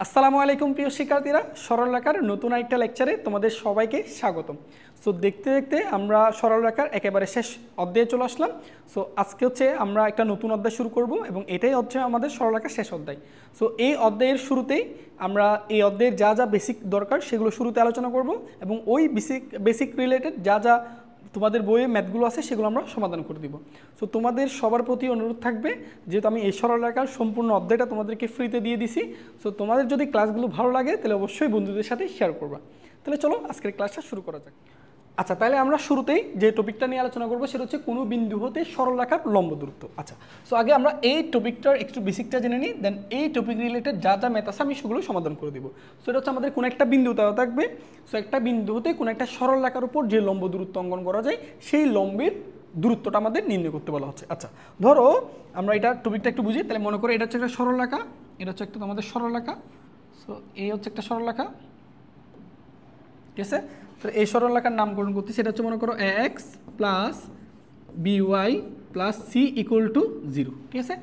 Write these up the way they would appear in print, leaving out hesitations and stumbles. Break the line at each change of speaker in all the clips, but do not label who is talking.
আসসালামু আলাইকুম প্রিয় শিক্ষার্থীরা, সরলরেখার নতুন একটা লেকচারে তোমাদের সবাইকে স্বাগতম। সো দেখতে দেখতে আমরা সরলরেখার একেবারে শেষ অধ্যায়ে চলে আসলাম। সো আজকে হচ্ছে আমরা একটা নতুন অধ্যায় শুরু করব এবং এটাই হচ্ছে আমাদের সরলরেখার শেষ অধ্যায়। সো এই অধ্যায়ের শুরুতেই আমরা এই অধ্যায়ের যা যা বেসিক দরকার সেগুলো শুরুতে আলোচনা করব এবং ওই বেসিক রিলেটেড যা যা তোমাদের বইয়ে ম্যাথগুলো আছে সেগুলো আমরা সমাধান করে দিব। সো তোমাদের সবার প্রতি অনুরোধ থাকবে, যেহেতু আমি এই সরলরেখার সম্পূর্ণ অধ্যায়টা তোমাদেরকে ফ্রিতে দিয়ে দিছি, সো তোমাদের যদি ক্লাসগুলো ভালো লাগে তাহলে অবশ্যই বন্ধুদের সাথে শেয়ার করবা। তাহলে চলো আজকের ক্লাসটা শুরু করা যাক। আচ্ছা, তাহলে আমরা শুরুতেই যে টপিকটা নিয়ে আলোচনা করবো সেটা হচ্ছে কোনো বিন্দু হতে সরলরেখার লম্ব দূরত্ব। আচ্ছা, সো আগে আমরা এই টপিকটার একটু বেসিকটা জেনে নিই, দেন এই টপিক রিলেটেড যা যা ম্যাথ আছে আমি সেগুলো সমাধান করে দিব। সো এটা হচ্ছে আমাদের কোনো একটা বিন্দু দেওয়া থাকবে। সো একটা বিন্দু হতে কোনো একটা সরলরেখার উপর যে লম্ব দূরত্ব অঙ্কন করা যায় সেই লম্বের দূরত্বটা আমাদের নির্ণয় করতে বলা হচ্ছে। আচ্ছা, ধরো আমরা এটা টপিকটা একটু বুঝি। তাহলে মনে করো এটা হচ্ছে একটা সরলরেখা, এটা হচ্ছে একটা আমাদের সরলরেখা। সো এই হচ্ছে একটা সরলরেখা, ঠিক আছে। তো এই সরলরেখার নামকরণ করতে সেটা হচ্ছে মনে করো x plus b y plus c equal to 0, ঠিক আছে।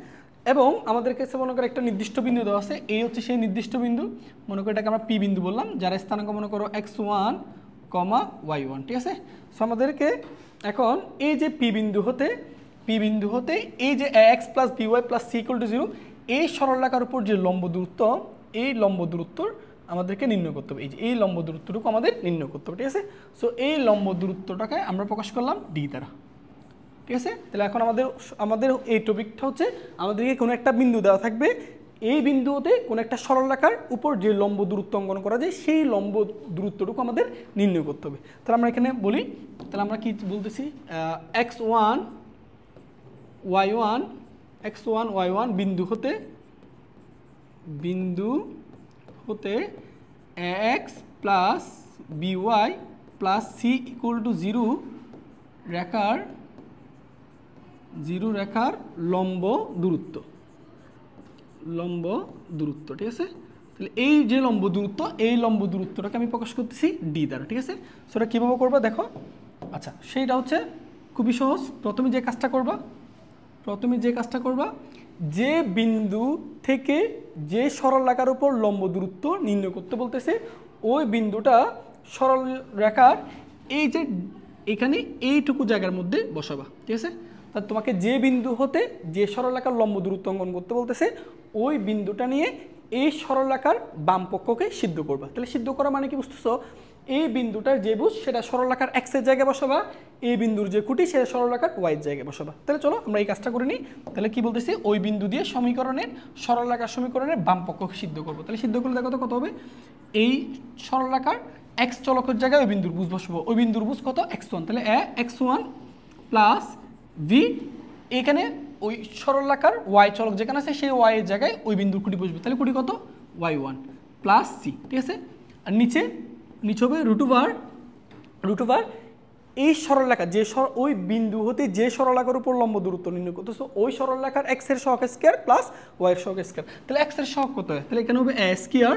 এবং আমাদের কাছে মনে করো একটা নির্দিষ্ট বিন্দু দেওয়া আছে, এই হচ্ছে সেই নির্দিষ্ট বিন্দু। মনে করো এটাকে আমরা পি বিন্দু বললাম, যার স্থানাঙ্ক মনে করো x1, y1, ঠিক আছে। সো আমাদেরকে এখন এই যে পি বিন্দু হতে এই যে x plus b y plus c equal to 0 এই সরলরেখার উপর যে লম্ব দূরত্ব, এই লম্ব দূরত্বর আমাদেরকে নির্ণয় করতে হবে। এই যে এই লম্ব দূরত্বটুকু আমাদের নির্ণয় করতে হবে, ঠিক আছে। সো এই লম্ব দূরত্বটাকে আমরা প্রকাশ করলাম ডি দ্বারা, ঠিক আছে। তাহলে এখন আমাদের এই টপিকটা হচ্ছে আমাদেরকে কোনো একটা বিন্দু দেওয়া থাকবে, এই বিন্দুতে কোনো একটা সরলরেখার উপর যে লম্ব দূরত্ব অঙ্কন করা যায় সেই লম্ব দূরত্বটুকু আমাদের নির্ণয় করতে হবে। তাহলে আমরা এখানে বলি, তাহলে আমরা কি বলতেছি, x1 y1 বিন্দু হতে x plus b y plus c equal to 0 রেখার লম্ব দূরত্ব, ঠিক আছে। তাহলে এই যে লম্ব দূরত্ব, এই লম্ব দূরত্বটাকে আমি প্রকাশ করতেছি ডি দ্বারা, ঠিক আছে। সেটা কীভাবে করবা দেখো। আচ্ছা, সেইটা হচ্ছে খুবই সহজ। প্রথমে যে কাজটা করবা, যে বিন্দু থেকে যে সরলরেখার উপর লম্ব দূরত্ব নির্ণয় করতে বলতেছে ওই বিন্দুটা সরলরেখার এই যে এখানে এইটুকু জায়গার মধ্যে বসাবা, ঠিক আছে। তা তোমাকে যে বিন্দু হতে যে সরলরেখার লম্ব দূরত্ব অঙ্কন করতে বলতেছে ওই বিন্দুটা নিয়ে এই সরলরেখার বাম পক্ষকে সিদ্ধ করবা। তাহলে সিদ্ধ করা মানে কি বুঝতেছো, এই বিন্দুটার যে বুঝ সেটা সরলরেখার এক্সের জায়গায় বসাবা, এই বিন্দুর যে খুঁটি সেটা সরলরেখার ওয়াইয়ের জায়গায় বসাবা। তাহলে চলো আমরা এই কাজটা করে নিই। তাহলে কি বলতেছি, ওই বিন্দু দিয়ে সরলরেখার সমীকরণের বাম পক্ষকে সিদ্ধ করবো। তাহলে সিদ্ধ করলে দেখো তো কত হবে, এই সরলরেখার এক্স চলকের জায়গায় ওই বিন্দুর বুঝ বসাবো, ওই বিন্দুর বুঝ কত x1, তাহলে x1 প্লাস ভি, এখানে ওই সরলরেখার ওয়াই চলক যেখানে আছে সেই ওয়াই এর জায়গায় ওই বিন্দুর খুঁটি বসবে। তাহলে খুঁটি কত y1 প্লাস সি, ঠিক আছে। আর নিচে হবে রুট ওভার এই সরলরেখা ওই বিন্দু হতে যে সরলরেখার উপর লম্ব দূরত্ব নির্ণয় করতেছো ওই সরলরেখার এক্স এর সহগ স্কয়ার প্লাস ওয়াই এর সহগ স্কয়ার। তাহলে এক্স এর সহগ কত হয়, তাহলে এখানে হবে এ স্কয়ার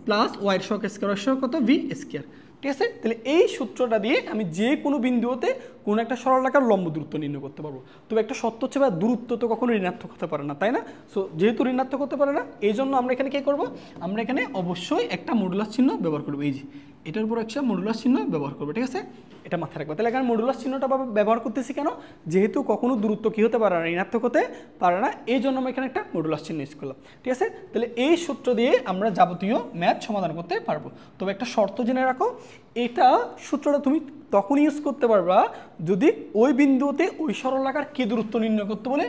প্লাস ওয়াই এর সহগ স্কয়ার, ওয়াই এর সহগ কত ভি স্কয়ার, ঠিক আছে। তাহলে এই সূত্রটা দিয়ে আমি যে কোনো বিন্দু হতে কোনো একটা সরলরেখার লম্ব দূরত্ব নির্ণয় করতে পারবো। তবে একটা সত্য হচ্ছে বা দূরত্ব তো কখনো ঋণাত্মক হতে পারে না, তাই না। সো যেহেতু ঋণাত্মক হতে পারে না, এই জন্য আমরা এখানে কি করব, আমরা এখানে অবশ্যই একটা মডুলাস চিহ্ন ব্যবহার করবো। এই যে এটার উপর একটা মডুলাস চিহ্ন ব্যবহার করবো, ঠিক আছে। এটা মাথায় রাখবো। তাহলে এখানে মডুলাস চিহ্নটা ব্যবহার করতেছি কেন, যেহেতু কখনো দূরত্ব কি হতে পারে না, ঋণাত্মক হতে পারে না, এই জন্য আমরা এখানে একটা মডুলাস চিহ্ন ইউজ করলাম, ঠিক আছে। তাহলে এই সূত্র দিয়ে আমরা যাবতীয় ম্যাথ সমাধান করতে পারবো। তবে একটা শর্ত জেনে রাখো, এটা সূত্রটা তুমি তখন ইউজ করতে পারবা যদি ওই বিন্দুতে ওই সরলরেখার কি দূরত্ব নির্ণয় করতে বলে,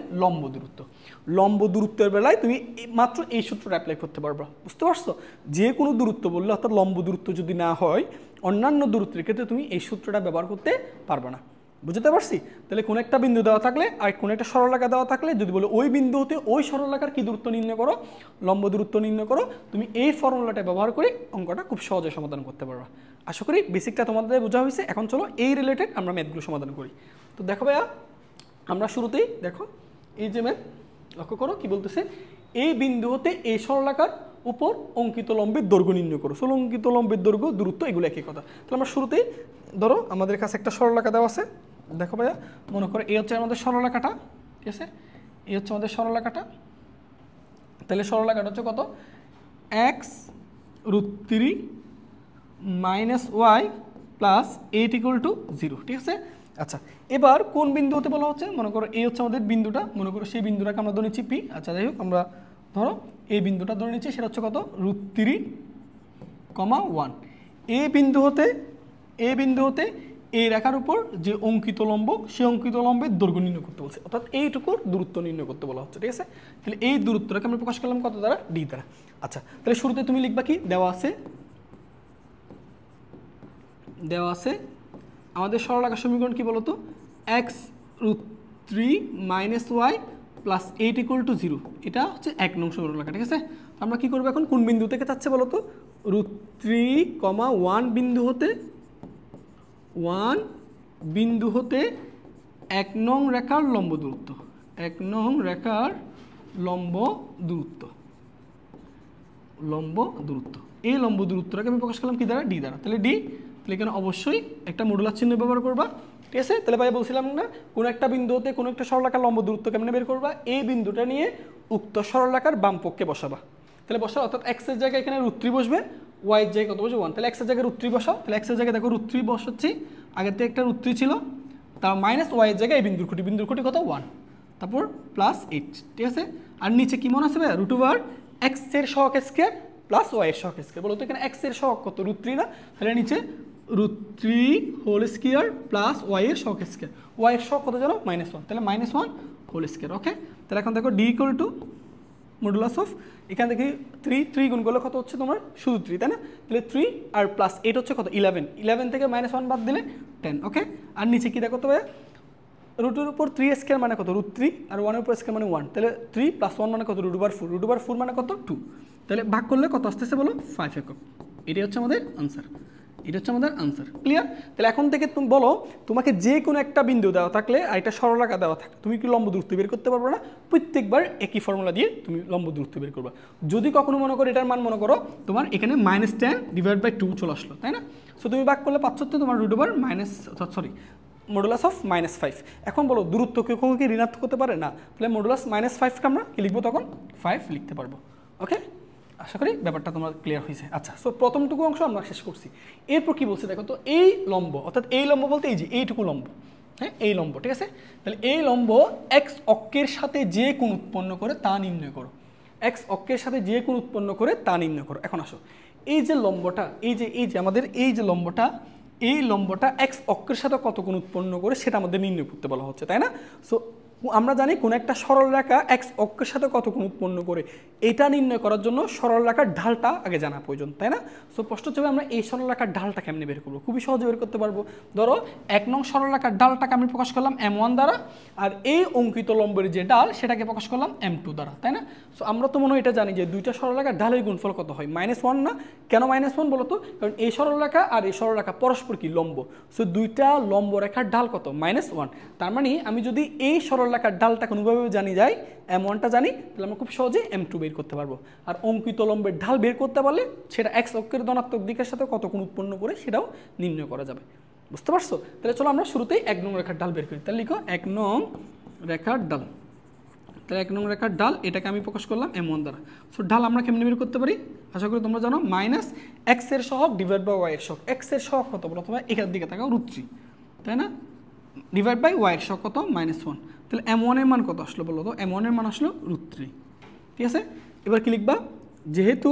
লম্ব দূরত্বের বেলায় তুমি মাত্র এই সূত্রটা অ্যাপ্লাই করতে পারবা। বুঝতে পারছো, যে কোনো দূরত্ব বললে অর্থাৎ লম্ব দূরত্ব যদি না হয় অন্যান্য দূরত্বের ক্ষেত্রে তুমি এই সূত্রটা ব্যবহার করতে পারবে না। বুঝতে পারছি। তাহলে কোনো একটা বিন্দু দেওয়া থাকলে আর কোনো একটা সরলরেখা দেওয়া থাকলে যদি বলে ওই বিন্দু হতে ওই সরলরেখার কি দূরত্ব নির্ণয় করো, লম্ব দূরত্ব নির্ণয় করো, তুমি এই ফর্মুলাটা ব্যবহার করে অঙ্কটা খুব সহজে সমাধান করতে পারবা। আশা করি বেসিকটা তোমাদের বোঝা হয়েছে। এখন চলো এই রিলেটেড আমরা ম্যাথগুলো সমাধান করি। তো দেখো ভাইয়া, আমরা শুরুতেই দেখো এই যে ম্যাথ লক্ষ্য করো কি বলতেছে, এই বিন্দু হতে এই সরলরেখার উপর অঙ্কিত লম্বের দৈর্ঘ্য নির্ণয় করো। সো অঙ্কিত লম্বের দৈর্ঘ্য দূরত্ব এগুলো একই কথা। তাহলে আমরা শুরুতেই ধরো আমাদের কাছে একটা সরলরেখা দেওয়া আছে, দেখো ভাইয়া মনে করো এই হচ্ছে আমাদের সরলরেখাটা, ঠিক আছে। এই হচ্ছে আমাদের সরলরেখাটা। তাহলে সরলরেখাটা হচ্ছে কত, এক্স √3 - y প্লাস 8 = 0, ঠিক আছে। আচ্ছা, এবার কোন বিন্দু হতে বলা হচ্ছে? মনে করো এই হচ্ছে আমাদের বিন্দুটা, মনে করো সেই বিন্দুটাকে আমরা ধরে নিচ্ছি পি। আচ্ছা, যাই হোক, আমরা ধরো এই বিন্দুটা ধরে নিচ্ছি, সেটা হচ্ছে কত? √3, 1। এই বিন্দু হতে এই রেখার উপর যে অঙ্কিত লম্ব, সেই অঙ্কিত লম্বের দৈর্ঘ্য নির্ণয় করতে বলছে, অর্থাৎ এইটুকুর দূরত্ব নির্ণয় করতে বলা হচ্ছে, ঠিক আছে। তাহলে এই দূরত্বটাকে আমরা প্রকাশ করলাম কত দ্বারা? ডি দ্বারা। আচ্ছা, তাহলে শুরুতে তুমি লিখবা কি? দেওয়া আছে আমাদের সরলরেখার সমীকরণ কি বলতো? x√3 - y plus 8 = 0। এটা হচ্ছে 1 নং সরলরেখা, ঠিক আছে। আমরা কি করবো এখন? কোন বিন্দু থেকে চাচ্ছে বলতো? √3, 1 বিন্দু হতে 1 নং রেখার লম্ব দূরত্ব, 1 নং রেখার লম্ব দূরত্ব। এই লম্ব দূরত্বটাকে আমি প্রকাশ করলাম কি দ্বারা? ডি দ্বারা। তাহলে ডি, তাহলে এখানে অবশ্যই একটা মডুলাস চিহ্ন ব্যবহার করবা, ঠিক আছে। তাহলে ভাই বলছিলাম না, কোনো একটা বিন্দু হতে কোনো একটা সরলরেখার লম্ব দূরত্ব কেমনে বের করবা? এই বিন্দুটা নিয়ে উক্ত সরলরেখার বাম পক্ষে বসাবা। তাহলে বসাও, অর্থাৎ এক্স এর জায়গায় এখানে √3 বসবে, ওয়াই এর জায়গায় কত বসবে? 1। তাহলে এক্স এর জায়গায় √3 বসাও। তাহলে এক্স এর জায়গায় দেখো √3 বসাচ্ছি, আগের থেকে একটা √3 ছিল, তার মাইনাস ওয়াই এর জায়গায় এই বিন্দুর খুঁটি কত? 1, তারপর প্লাস 8, ঠিক আছে। আর নিচে কি মনে আছে ভাই? √x এর সহগ স্কয়ার প্লাস ওয়াই এর সহগ স্কয়ার। বলো তো এখানে x এর সহগ কত? √3 না? তাহলে নিচে √3 হোল স্কয়ার প্লাস ওয়াই এর সহগ স্কয়ার। ওয়াই এর সহগ কত জানো? -1। তাহলে -1 হোল স্কয়ার, ওকে। তাহলে এখন দেখো D equal to modulus of, এখান থেকে 3 গুণ করলে কত হচ্ছে তোমার? শুধু 3, তাই না? তাহলে 3 আর প্লাস 8 হচ্ছে কত? 11 থেকে -1 বাদ দিলে 10, ওকে। আর নিচে কি দেখো তো ভাই? √এর উপর 3 স্কয়ার মানে কত? √3, আর 1 এর উপর স্কয়ার মানে 1। তাহলে 3 + 1 মানে কত? √4 মানে কত? 2। তাহলে ভাগ করলে কত আসতেছে বলো? 5 একক। এটাই হচ্ছে আমাদের আনসার, ক্লিয়ার? তাহলে এখন থেকে তুমি বলো, তোমাকে যে কোনো একটা বিন্দু দেওয়া থাকলে আর একটা সরলরেখা দেওয়া থাকলে তুমি কি লম্ব দূরত্ব বের করতে পারবে না? প্রত্যেকবার একই ফর্মুলা দিয়ে তুমি লম্ব দূরত্ব বের করবে। যদি কখনো মনে করো এটার মান মনে করো তোমার এখানে -10/2 চলে আসলো, তাই না? সো তুমি ভাগ করলে পাচ্ছ তো তোমার মডুলাস অফ -5। এখন বলো দূরত্ব কখনো কি ঋণাত্মক হতে পারে না? তাহলে মডুলাস -5কে আমরা কি লিখবো? তখন 5 লিখতে পারবো, ওকে। আশা করি ব্যাপারটা তোমার ক্লিয়ার হয়েছে। আচ্ছা, সো প্রথমটুকু অংশ আমরা শেষ করছি। এরপর কি বলছে দেখো তো? এই লম্ব, অর্থাৎ এই লম্ব বলতে এই যে এইটুকু লম্ব, হ্যাঁ, এই লম্ব, ঠিক আছে। তাহলে এই লম্ব এক্স অক্ষের সাথে যে কোণ উৎপন্ন করে তা নির্ণয় করো। এক্স অক্ষের সাথে যে কোণ উৎপন্ন করে তা নির্ণয় করো। এখন আসো, এই যে লম্বটা, এই যে আমাদের এই যে লম্বটা, এই লম্বটা এক্স অক্ষের সাথে কত কোণ উৎপন্ন করে সেটা আমাদের নির্ণয় করতে বলা হচ্ছে, তাই না? সো আমরা জানি কোন একটা সরল রেখা এক্স অক্ষের সাথে কত কোণ উৎপন্ন করে, এটা নির্ণয় করার জন্য সরল রেখার ঢালটা আগে জানা প্রয়োজন, তাই না? সো প্রশ্ন হচ্ছে আমরা এই সরল রেখার ঢালটা কেমনে বের করবো? খুবই সহজে বের করতে পারবো। ধরো 1 নং সরল রেখার ঢালটাকে আমি প্রকাশ করলাম m1 দ্বারা, আর এই অঙ্কিত লম্বের যে ঢাল সেটাকে প্রকাশ করলাম m2 দ্বারা, তাই না? সো আমরা তো মনে হয় এটা জানি যে দুইটা সরল রেখার ঢালের গুণফল কত হয়? -1 না? কেন -1 বলো তো? কারণ এই সরল রেখা আর এই সরল রেখা পরস্পর কি? লম্ব। সো দুইটা লম্ব রেখার ঢাল কত? -1। তার মানে আমি যদি এই সরল রেখার ঢালটা কোনোভাবে জানি যাই, m1টা জানি, তাহলে আমরা খুব সহজে m2 বের করতে পারবো। আর অঙ্কিত লম্বের ঢাল বের করতে পারলে সেটা x অক্ষের ধনাত্মক দিকের সাথে কত কোণ উৎপন্ন করে সেটাও নির্ণয় করা যাবে। বুঝতে পারছো? তাহলে চলো আমরা শুরুতেই 1 নং রেখার ঢাল বের করি। তাহলে লিখো 1 নং রেখার ঢাল। তাহলে 1 নং রেখার ঢাল এটাকে আমি প্রকাশ করলাম m1 দ্বারা। সো ঢাল আমরা কেমনে বের করতে পারি? আশা করি তোমরা জানো, -x এর সহগ / y এর সহগ। x এর সহগ কত বলো? তোমরা এখান দিকে তাকাও, √3, তাই না? / y এর সহগ কত? -1। তাহলে m1 এর মান কত আসলো বলো তো? m1 এর মান আসলো √3, ঠিক আছে। এবার কি লিখবা? যেহেতু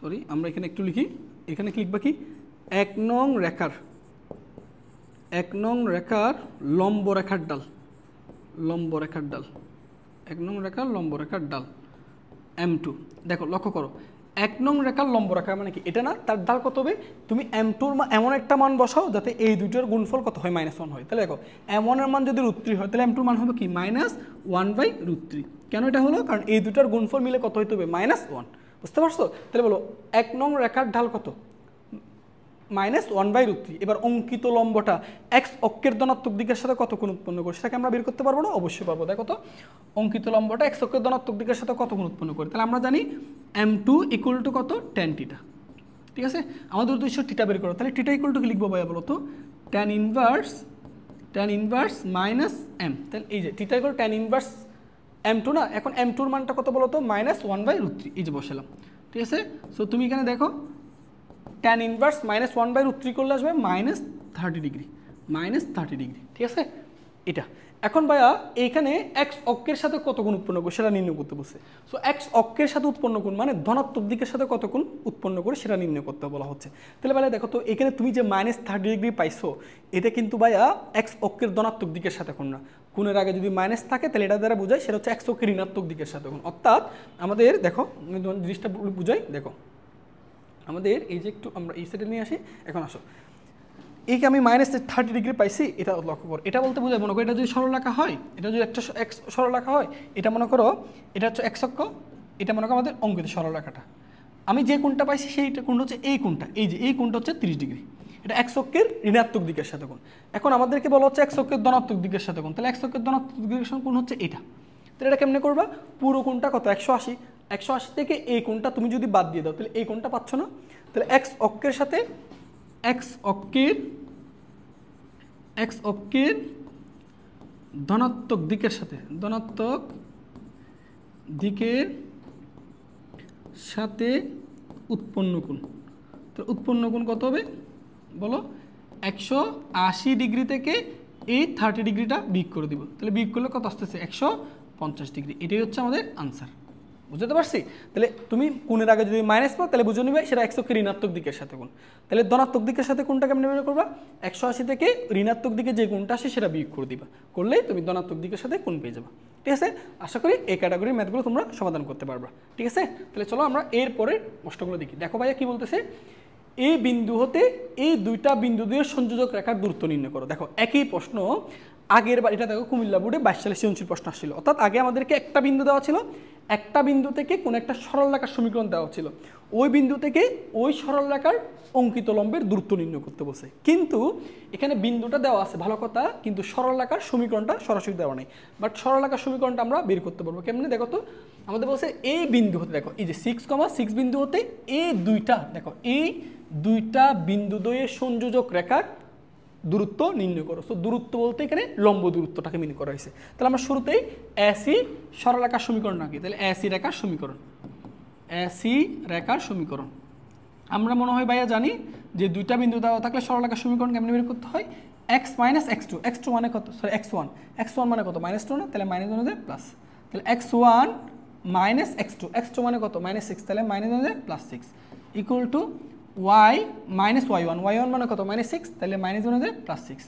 সরি, আমরা এখানে একটু লিখি। এখানে কি লিখবা কি? 1 নং রেখার লম্ব রেখার ঢাল, 1 নং রেখার লম্ব রেখার ঢাল m2। দেখো লক্ষ্য করো, 1 নং রেখার লম্ব রেখা মানে কি? এটা না? তার ঢাল কত হবে? তুমি m2 এমন একটা মান বসাও যাতে এই দুইটার গুণফল কত হয়? -1 হয়। তাহলে দেখো m1 এর মান যদি √3 হয়, তাহলে m2 এর মান হবে কি? -1/√3। কেন এটা হলো? কারণ এই দুটার গুণফল মিলে কত হইতে হবে? -1। বুঝতে পারছো? তাহলে বলো 1 নং রেখার ঢাল কত? -1/√3। এবার অঙ্কিত লম্বটা x অক্ষের ধনাত্মক দিকের সাথে কত কোণ উৎপন্ন করে সেটাকে আমরা বের করতে পারবো না? অবশ্যই পারবো। দেখো তো, অঙ্কিত লম্বটা x অক্ষের ধনাত্মক দিকের সাথে কত কোণ উৎপন্ন করে। তাহলে আমরা জানি m2 = কত? tan θ, ঠিক আছে। আমাদের উদ্দেশ্য θ বের করো। তাহলে θ = কি লিখবো ভাইয়া বলো তো? tan inverse tan inverse minus m, তাহলে এই যে theta equal tan inverse m2 না, এখন m2 এর মানটা কত বলো তো -1/√3, এই যে বসালাম, ঠিক আছে। সো তুমি এখানে দেখো tan ইনভার্স -1/√3 করলে আসবে -30 ডিগ্রি, ঠিক আছে এটা। এখন ভাইয়া এইখানে x অক্ষের সাথে কত কোণ উৎপন্ন করে সেটা নির্ণয় করতে বলছে। সো x অক্ষের সাথে উৎপন্ন কোণ মানে ধনাত্মক দিকের সাথে কত কোণ উৎপন্ন করে সেটা নির্ণয় করতে বলা হচ্ছে। তাহলে ভাইয়া দেখো তো এখানে তুমি যে -30 ডিগ্রি পাইছো, এটা কিন্তু ভাইয়া x অক্ষের ধনাত্মক দিকের সাথে কোণ না, কোণের আগে যদি মাইনাস থাকে তাহলে এটা দ্বারা বোঝায় সেটা হচ্ছে x অক্ষের ঋণাত্মক দিকের সাথে কোণ। অর্থাৎ আমাদের দেখো আমি জিনিসটা বুঝাই, দেখো আমাদের এই যে একটু আমরা এই সাইডে নিয়ে আসি, এখন আসো এইকে আমি -30 ডিগ্রি পাইছি, এটা লক্ষ্য করো, এটা বলতে বোঝায় মনে করো এটা যদি সরলরেখা হয়, এটা যদি একটা সরলরেখা হয়, এটা মনে করো এটা হচ্ছে x অক্ষ, এটা মনে করো আমাদের অঙ্কিত সরলরেখাটা, আমি যে কোণটা পাইছি সেইটা কোণটা হচ্ছে এই কোণটা, এই যে এই কোণটা হচ্ছে 30 ডিগ্রি, এটা x অক্ষের ঋণাত্মক দিকের সাথে কোণ। এখন আমাদেরকে বলা হচ্ছে x অক্ষের ধনাত্মক দিকের সাথে কোণ, তাহলে x অক্ষের ধনাত্মক দিকের সাথে কোণ হচ্ছে এটা। তাহলে এটা কেমনে করবা, পুরো কোণটা কত 180 থেকে এই কোণটা তুমি যদি বাদ দিয়ে দাও তাহলে এই কোণটা পাচ্ছ না, তাহলে x অক্ষের সাথে x অক্ষের ধনাত্মক দিকের সাথে উৎপন্ন কোণ, তো উৎপন্ন কোণ কত হবে বলো, 180 ডিগ্রি থেকে এই 30 ডিগ্রিটা বিয়োগ করে দিব, তাহলে বিয়োগ করলে কত আসতেছে 150 ডিগ্রি, এটাই হচ্ছে আমাদের আনসার। বুঝতে পারছি? তাহলে তুমি কোণের আগে যদি মাইনাস পাও তাহলে বুঝে নিবে সেটা x অক্ষের ঋণাত্মক দিকের সাথে কোণ। তাহলে ধনাত্মক দিকের সাথে কোণটা কেমন বের করবা, 180 থেকে ঋণাত্মক দিকে যে কোণটা আসে সেটা বিয়োগ করে দিবা, করলে তুমি ধনাত্মক দিকের সাথে কোণ পেয়ে যাবা। ঠিক আছে, আশা করি এই ক্যাটাগরির ম্যাথগুলো তোমরা সমাধান করতে পারবা। ঠিক আছে, তাহলে চলো আমরা এর পরের প্রশ্নগুলো দেখি। দেখো ভাইয়া কি বলতেছে, এই বিন্দু হতে এই দুইটা বিন্দু দিয়ে সংযোজক রেখার দূরত্ব নির্ণয় করো। দেখো একই প্রশ্ন আগের বার, এটা দেখো কুমিল্লা বোর্ডে 22 সালে সৃজনশীল প্রশ্ন আসছিল, অর্থাৎ আগে আমাদেরকে একটা বিন্দু দেওয়া ছিল, একটা বিন্দু থেকে কোন একটা সরল রেখার সমীকরণ দেওয়া ছিল, ওই বিন্দু থেকে ওই সরল রেখার অঙ্কিত লম্বের দূরত্ব নির্ণয় করতে বসে। কিন্তু এখানে বিন্দুটা দেওয়া আছে ভালো কথা, কিন্তু সরল রেখার সমীকরণটা সরাসরি দেওয়া নেই, বাট সরল রেখার সমীকরণটা আমরা বের করতে পারবো কেমনে। দেখো তো আমাদের বলছে এই বিন্দু হতে, দেখো এই যে 6,6 বিন্দু হতে এই দুইটা, দেখো এই দুইটা বিন্দু দ্বয়ের সংযোজক রেখার দূরত্ব নির্ণয় করো। সো দূরত্ব বলতে এখানে লম্ব দূরত্বটাকে মিন করা হয়েছে। তাহলে আমরা শুরুতেই এসি সরল রেখার সমীকরণ আঁকি, তাহলে এসি রেখার সমীকরণ আমরা মনে হয় ভাইয়া জানি যে দুইটা বিন্দু দেওয়া থাকলে সরল রেখার সমীকরণ কেমনে বের করতে হয়, x - x2, x2 মানে কত, সরি x1 মানে কত -2 না, তাহলে -1 দিয়ে প্লাস, তাহলে x1 - x2, x2 মানে কত -6, তাহলে -1 দিয়ে +6 equal to y - y1, y1 মানে কত -6, তাহলে -1 দিয়ে +6,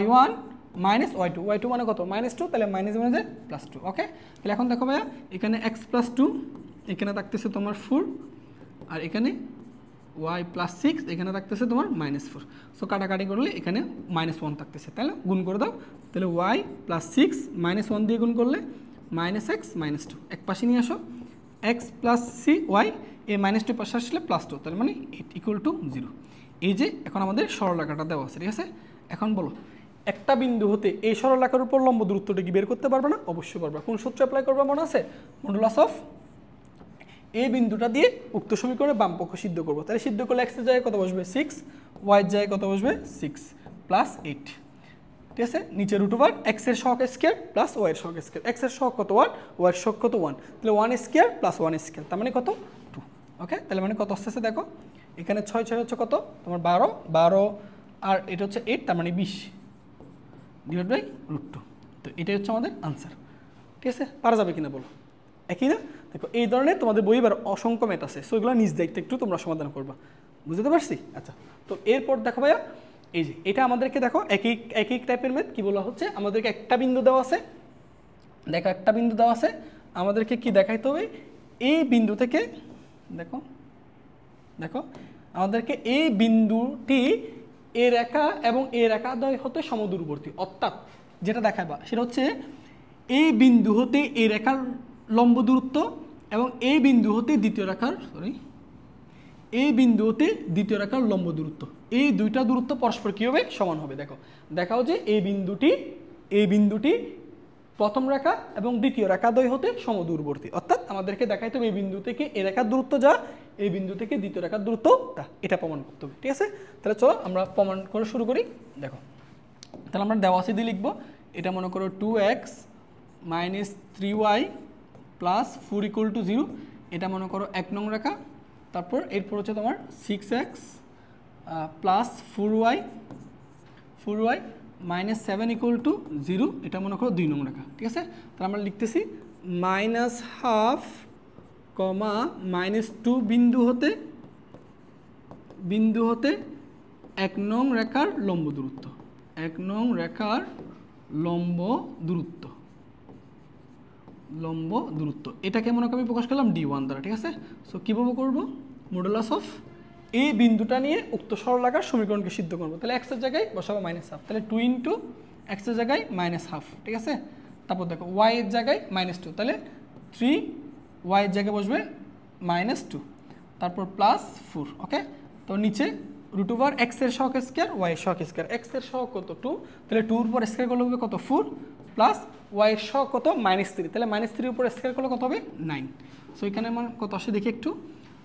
y1 - y2 মানে কত -2, তাহলে -1 দিয়ে +2। ওকে, তাহলে এখন দেখো ভাইয়া এখানে x + 2, এখানে থাকতেছে তোমার 4, আর এখানে y + 6, এখানে থাকতেছে তোমার -4। সো কাটাকাটি করলে এখানে -1 থাকতেছে, তাহলে গুণ করে দাও, তাহলে y + 6 -1 দিয়ে গুণ করলে -x - 2, এক পাশে নিয়ে আসো, x + c y, এই -2 পাশে আসলে +2, তার মানে ইকুয়াল টু 0। এই যে এখন আমাদের সরলরেখাটা দেওয়া আছে, ঠিক আছে। এখন বলো একটা বিন্দু হতে এই সরলরেখার উপর লম্ব দূরত্বটা কি বের করতে পারবে না? অবশ্যই পারবে। কোন সূত্র অ্যাপ্লাই করবে মনে আছে? মডুলাস অফ এই বিন্দুটা দিয়ে উক্ত সমীকরণে বাম পক্ষ সিদ্ধ করবো, তাহলে সিদ্ধ করলে x এর জায়গায় কত বসবে 6, y এর জায়গায় কত বসবে 6 + 8, ঠিক আছে। নিচে √, x এর সহগ স্কয়ার প্লাস y এর সহগ স্কয়ার, x এর সহগ কত 1, y এর সহগ কত 1, তাহলে 1 স্কয়ার প্লাস 1 স্কয়ার, তার মানে কত 2। ওকে, তাহলে মানে কত আসছে দেখো, এখানে 6 6 হচ্ছে কত তোমার 12 আর এটা হচ্ছে 8, তার মানে 20 ডিভাইড বাই √2। তো এটাই হচ্ছে আমাদের আনসার। ঠিক আছে, পারা যাবে কিনা বলো, একই না? দেখো এই ধরনের তোমাদের বইবার অসংখ্য ম্যাথ আছে, সো এগুলো নিজ দায়িত্বে একটু তোমরা সমাধান করবা, বুঝতে পারছি? আচ্ছা, তো এরপর দেখো ভাইয়া এই যে এটা আমাদেরকে দেখো একই টাইপের ম্যাথ কি বলা হচ্ছে, আমাদেরকে একটা বিন্দু দেওয়া আছে, দেখো একটা বিন্দু দেওয়া আছে, আমাদেরকে কি দেখাইতে হবে, এই বিন্দু থেকে দেখো আমাদেরকে এই বিন্দুটি এ রেখা এবং এ রেখা দ্বয় হতে সমদূরবর্তী, অর্থাৎ যেটা দেখাবা সেটা হচ্ছে এই বিন্দু হতে এই রেখার লম্ব দূরত্ব এবং এই বিন্দু হতে দ্বিতীয় রেখার লম্ব দূরত্ব, এই দুইটা দূরত্ব পরস্পর কি হবে, সমান হবে। দেখো দেখাও যে এই বিন্দুটি প্রথম রেখা এবং দ্বিতীয় রেখা দ্বয় হতে সমদূরবর্তী, অর্থাৎ আমাদেরকে দেখাইতে হবে এই বিন্দু থেকে এই রেখার দূরত্ব যা, এই বিন্দু থেকে দ্বিতীয় রেখার দূরত্ব তা, এটা প্রমাণ করতে হবে। ঠিক আছে, তাহলে চলো আমরা প্রমাণ করে শুরু করি। দেখো তাহলে আমরা দেওয়া আছে দিয়ে লিখবো, এটা মনে করো 2x minus 3y plus 4 equal to 0, এটা মনে করো 1 নং রেখা। তারপর এরপর হচ্ছে তোমার 6x plus 4y minus 7 equal to 0, এটা মনে করো 2 নং রেখা। ঠিক আছে, তাহলে আমরা লিখতেছি -12 কমা -2 বিন্দু হতে 1 নং রেখার লম্ব দূরত্ব, 1 নং রেখার লম্ব দূরত্ব এটাকে মনে করি আমি প্রকাশ করলাম d1 দ্বারা। ঠিক আছে, সো কীভাবে করবো, মডুলাস অফ এই বিন্দুটা নিয়ে উক্ত সরলরেখার সমীকরণকে সিদ্ধ করবো। তাহলে x এর জায়গায় বসাবো -1/2, তাহলে 2 ইন্টু x এর জায়গায় -1/2। ঠিক আছে, তারপর দেখো y এর জায়গায় -2, তাহলে 3, y এর জায়গায় বসবে -2, তারপর প্লাস 4। ওকে, তো নিচে √ x এর সহগ স্কয়ার, y এর সহগ স্কয়ার। x এর সহগ কত 2, তাহলে 2 এর উপর স্কয়ার করলে হবে কত 4, প্লাস y এর সহগ কত -3, তাহলে -3 এর উপর স্কয়ার করলে কত হবে 9। সো এখানে আমার কত আসে দেখি একটু,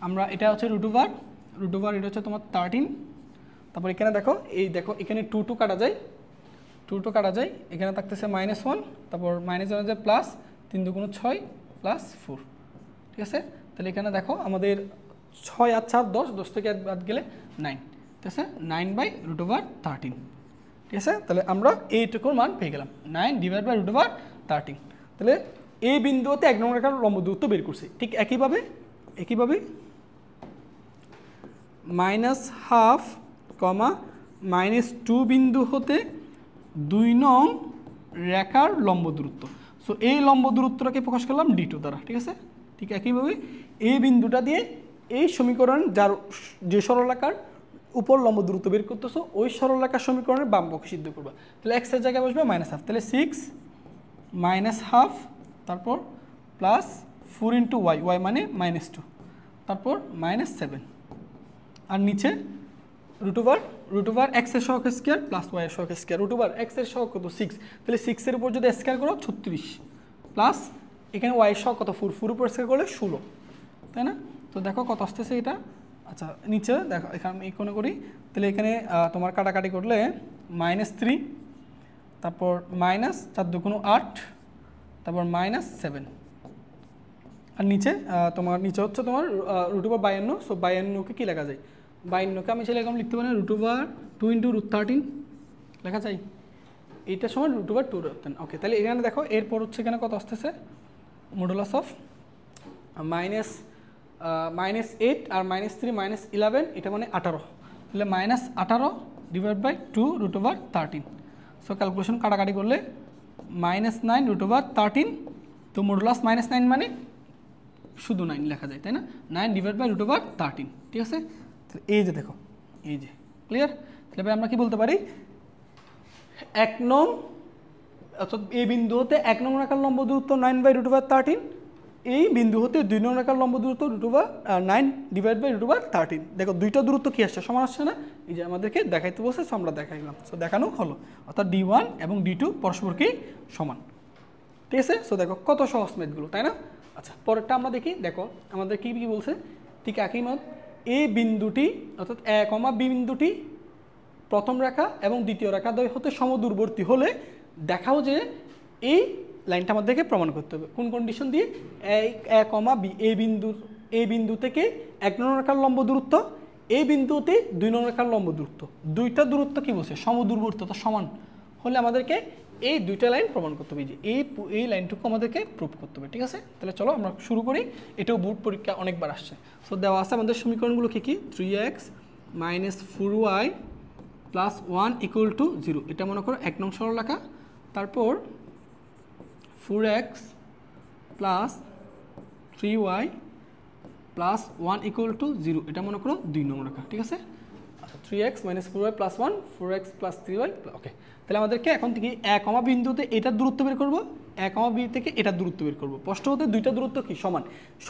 আমরা এটা হচ্ছে √ এটা হচ্ছে তোমার 13। তারপর এখানে দেখো, এই দেখো এখানে 2 কাটা যায়, 2 কাটা যায়, এখানে থাকতেছে -1, তারপর -1 যায় প্লাস 3 2 6 প্লাস 4। ঠিক আছে, তাহলে এখানে দেখো আমাদের 6 আর 4 10, 10 থেকে বাদ গেলে 9। ঠিক আছে, 9/√13। ঠিক আছে, তাহলে আমরা এইটুকুর মান পেয়ে গেলাম, 9/√13। তাহলে এই বিন্দুতে 1 নং রেখার লম্ব দূরত্ব বের করছি। ঠিক একইভাবে -12 কমা -2 বিন্দু হতে 2 নং রেখার লম্ব দূরত্ব। সো এই লম্ব দূরত্বটাকে প্রকাশ করলাম d2 দ্বারা। ঠিক আছে, ঠিক একইভাবে এই বিন্দুটা দিয়ে এই সমীকরণ যে সরলরেখার উপর লম্ব দূরত্ব বের করতেছো ওই সরলরেখার সমীকরণের বাম পক্ষে সিদ্ধ করবা। তাহলে x এর জায়গায় বসবে -1/2, তাহলে 6 -1/2, তারপর প্লাস 4 ইন্টু y মানে -2, তারপর -7, আর নিচে √ x এর সহগ স্কয়ার প্লাস y এর সহগ স্কয়ার। √ x এর সহগ কত 6, তাহলে 6 এর উপর যদি স্কয়ার করো 36, প্লাস এখানে y এর সহগ কত 4, 4 উপর স্কয়ার করলে 16, তাই না? তো দেখো কত আসতেছে এটা। আচ্ছা, নিচে দেখো এখানে আমি কোনো করি, তাহলে এখানে তোমার কাটাকাটি করলে -3, তারপর -4 2 8, তারপর -7, আর নিচে তোমার নিচে হচ্ছে তোমার √52। সো 52কে কী লেখা যায়, 52কে আমি সেটা এরকম লিখতে পারি √2 × √13 লেখা যায়, এইটার সময় √2 ওকে। তাহলে এখানে দেখো এরপর হচ্ছে এখানে কত আসতেছে, মডুলাস অফ -8 আর -3 -11, এটা মানে 18, তাহলে -18/2 √13। সো ক্যালকুলেশন কাটাকাটি করলে -9/13, তো মডুলাস -9 মানে শুধু 9 লেখা যায়, তাই না? 9/√13। ঠিক আছে, এই যে দেখো, এই যে ক্লিয়ার। তাহলে আমরা কি বলতে পারি, 1 নং অর্থাৎ এই বিন্দু হতে 1 নং রেখার লম্ব দূরত্ব 9/√13, এই বিন্দু হতে 2 নং রেখার লম্ব দূরত্ব 9/√13। দেখো দুইটা দূরত্ব কি আসছে, সমান আসছে না? এই যে আমাদেরকে দেখাইতে বলছে, সো আমরা দেখাইলাম, সো দেখানো হলো, অর্থাৎ d1 এবং d2 পরস্পরকে সমান। ঠিক আছে, সো দেখো কত সহজ ম্যাথগুলো, তাই না? আচ্ছা, পরেরটা আমরা দেখি। দেখো আমাদের কি বলছে, ঠিক একই মত, এই বিন্দুটি অর্থাৎ a, b বিন্দুটি প্রথম রেখা এবং দ্বিতীয় রেখা দ্বয় হতে সমদূরবর্তী হলে দেখাও যে এই লাইনটা আমাদেরকে প্রমাণ করতে হবে। কোন কন্ডিশন দিয়ে, a, b এই বিন্দু থেকে 1 নং রেখার লম্ব দূরত্ব, এই বিন্দুতে 2 নং রেখার লম্ব দূরত্ব, দুইটা দূরত্ব কি বলছে, সমদূরবর্তী অর্থাৎ সমান হলে আমাদেরকে এই দুইটা লাইন প্রমাণ করতে হবে, যে এই লাইনটুকু আমাদেরকে প্রুভ করতে হবে। ঠিক আছে, তাহলে চলো আমরা শুরু করি। এটাও বোর্ড পরীক্ষা অনেকবার আসছে। সো দেওয়া আছে আমাদের সমীকরণগুলো কী কী, 3x - 4y + 1 = 0, এটা মনে করো 1 নং সরলরেখা। তারপর 4x + 3y + 1 = 0, এটা মনে করো 2 নং রেখা। ঠিক আছে, 3x - 4y + 1, 4x + 3y, ওকে। তাহলে আমাদেরকে এখন থেকে a, বিন্দুতে এটার দূরত্ব বের করবো, a, b থেকে এটার দূরত্ব বের করবো। প্রশ্ন হতে দুইটা দূরত্ব কি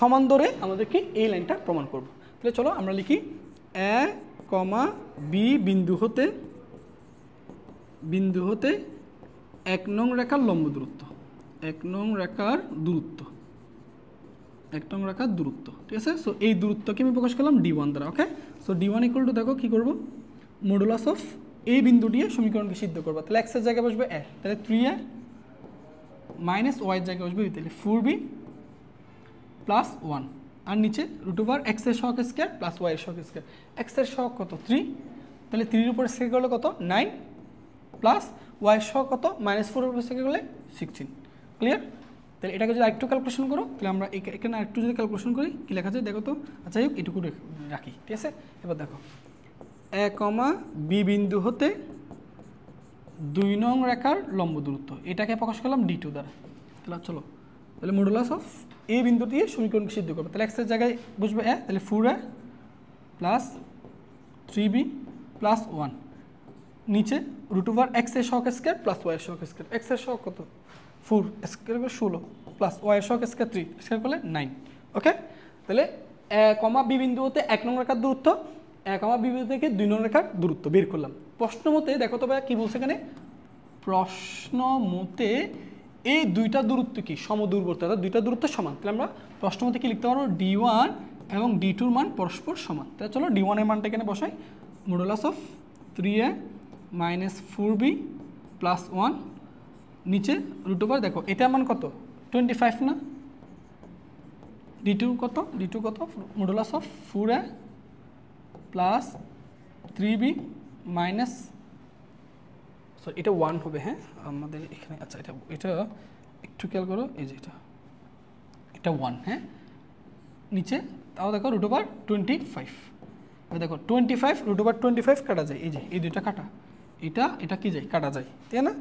সমান ধরে আমাদেরকে এই লাইনটা প্রমাণ করব। তাহলে চলো আমরা লিখি, a, b বিন্দু হতে 1 নং রেখার লম্ব দূরত্ব, 1 নং রেখার দূরত্ব। ঠিক আছে, সো এই দূরত্বকে আমি প্রকাশ করলাম d1 দ্বারা। ওকে, সো d1 = দেখো কি করব, মডুলাস অফ এই বিন্দু দিয়ে সমীকরণকে সিদ্ধ করবা। তাহলে x এর জায়গায় বসবে a, তাহলে 3a মাইনাস y এর জায়গায় বসবে b, তাহলে 4b প্লাস 1 আর নিচে রুট ওভার x এর সহগ স্কয়ার প্লাস y এর সহগ স্কয়ার। x এর সহগ কত 3, তাহলে 3 এর উপর স্কয়ার করলে কত 9 প্লাস y এর সহগ কত -4 এর উপর স্কয়ার করলে 16। ক্লিয়ার? তাহলে এটাকে যদি আরেকটু ক্যালকুলেশন করো, তাহলে আমরা এখানে আরেকটু যদি ক্যালকুলেশন করি কি লেখা যায় দেখো তো। আচ্ছা যাই হোক, এটুকু রাখি, ঠিক আছে। এবার দেখো a, b বিন্দু হতে 2 নং রেখার লম্ব দূরত্ব, এটাকে প্রকাশ করলাম d2 দ্বারা। তাহলে চলো, তাহলে মডুলাস অফ a বিন্দু দিয়ে সমীকরণকে সিদ্ধ করবে। তাহলে x এর জায়গায় বসবে a, তাহলে 4a প্লাস 3b প্লাস 1 নিচে রুট ওভার x এর সহগ স্কয়ার প্লাস y এর সহগ স্কয়ার। x এর সহগ কত 4 স্কয়ার করলে 16 প্লাস y এর সহগ স্কয়ার 3 স্কয়ার করলে 9। ওকে, তাহলে a, b বিন্দু হতে 1 নং রেখার দূরত্ব, a, b বিন্দু থেকে 2 নং রেখার দূরত্ব বের করলাম। প্রশ্ন মতে দেখো তো ভাইয়া কি বলছে এখানে, প্রশ্ন মতে এই দুইটা দূরত্ব কি সমদূরবর্তী, অর্থাৎ দুইটা দূরত্ব সমান। তাহলে আমরা প্রশ্ন মতে কি লিখতে পারবো, d1 এবং d2 এর মান পরস্পর সমান। তাহলে চলো d1 এর মানটা এখানে বসাই, modulus of 3a minus 4b plus 1 নিচে রুট ওভার, দেখো এটার মান কত 25 না, d2 কত modulus of 4a plus 3b minus, sorry এটা 1 হবে, হ্যাঁ আমাদের এখানে। আচ্ছা এটা একটু খেয়াল করো, এই যে এটা 1, হ্যাঁ নিচে তাও দেখো রুট ওভার 25। দেখো 25 রুট ওভার 25 কাটা যায়, এই যে এই দুইটা কাটা, এটা কি যায় কাটা যায়, তাই না।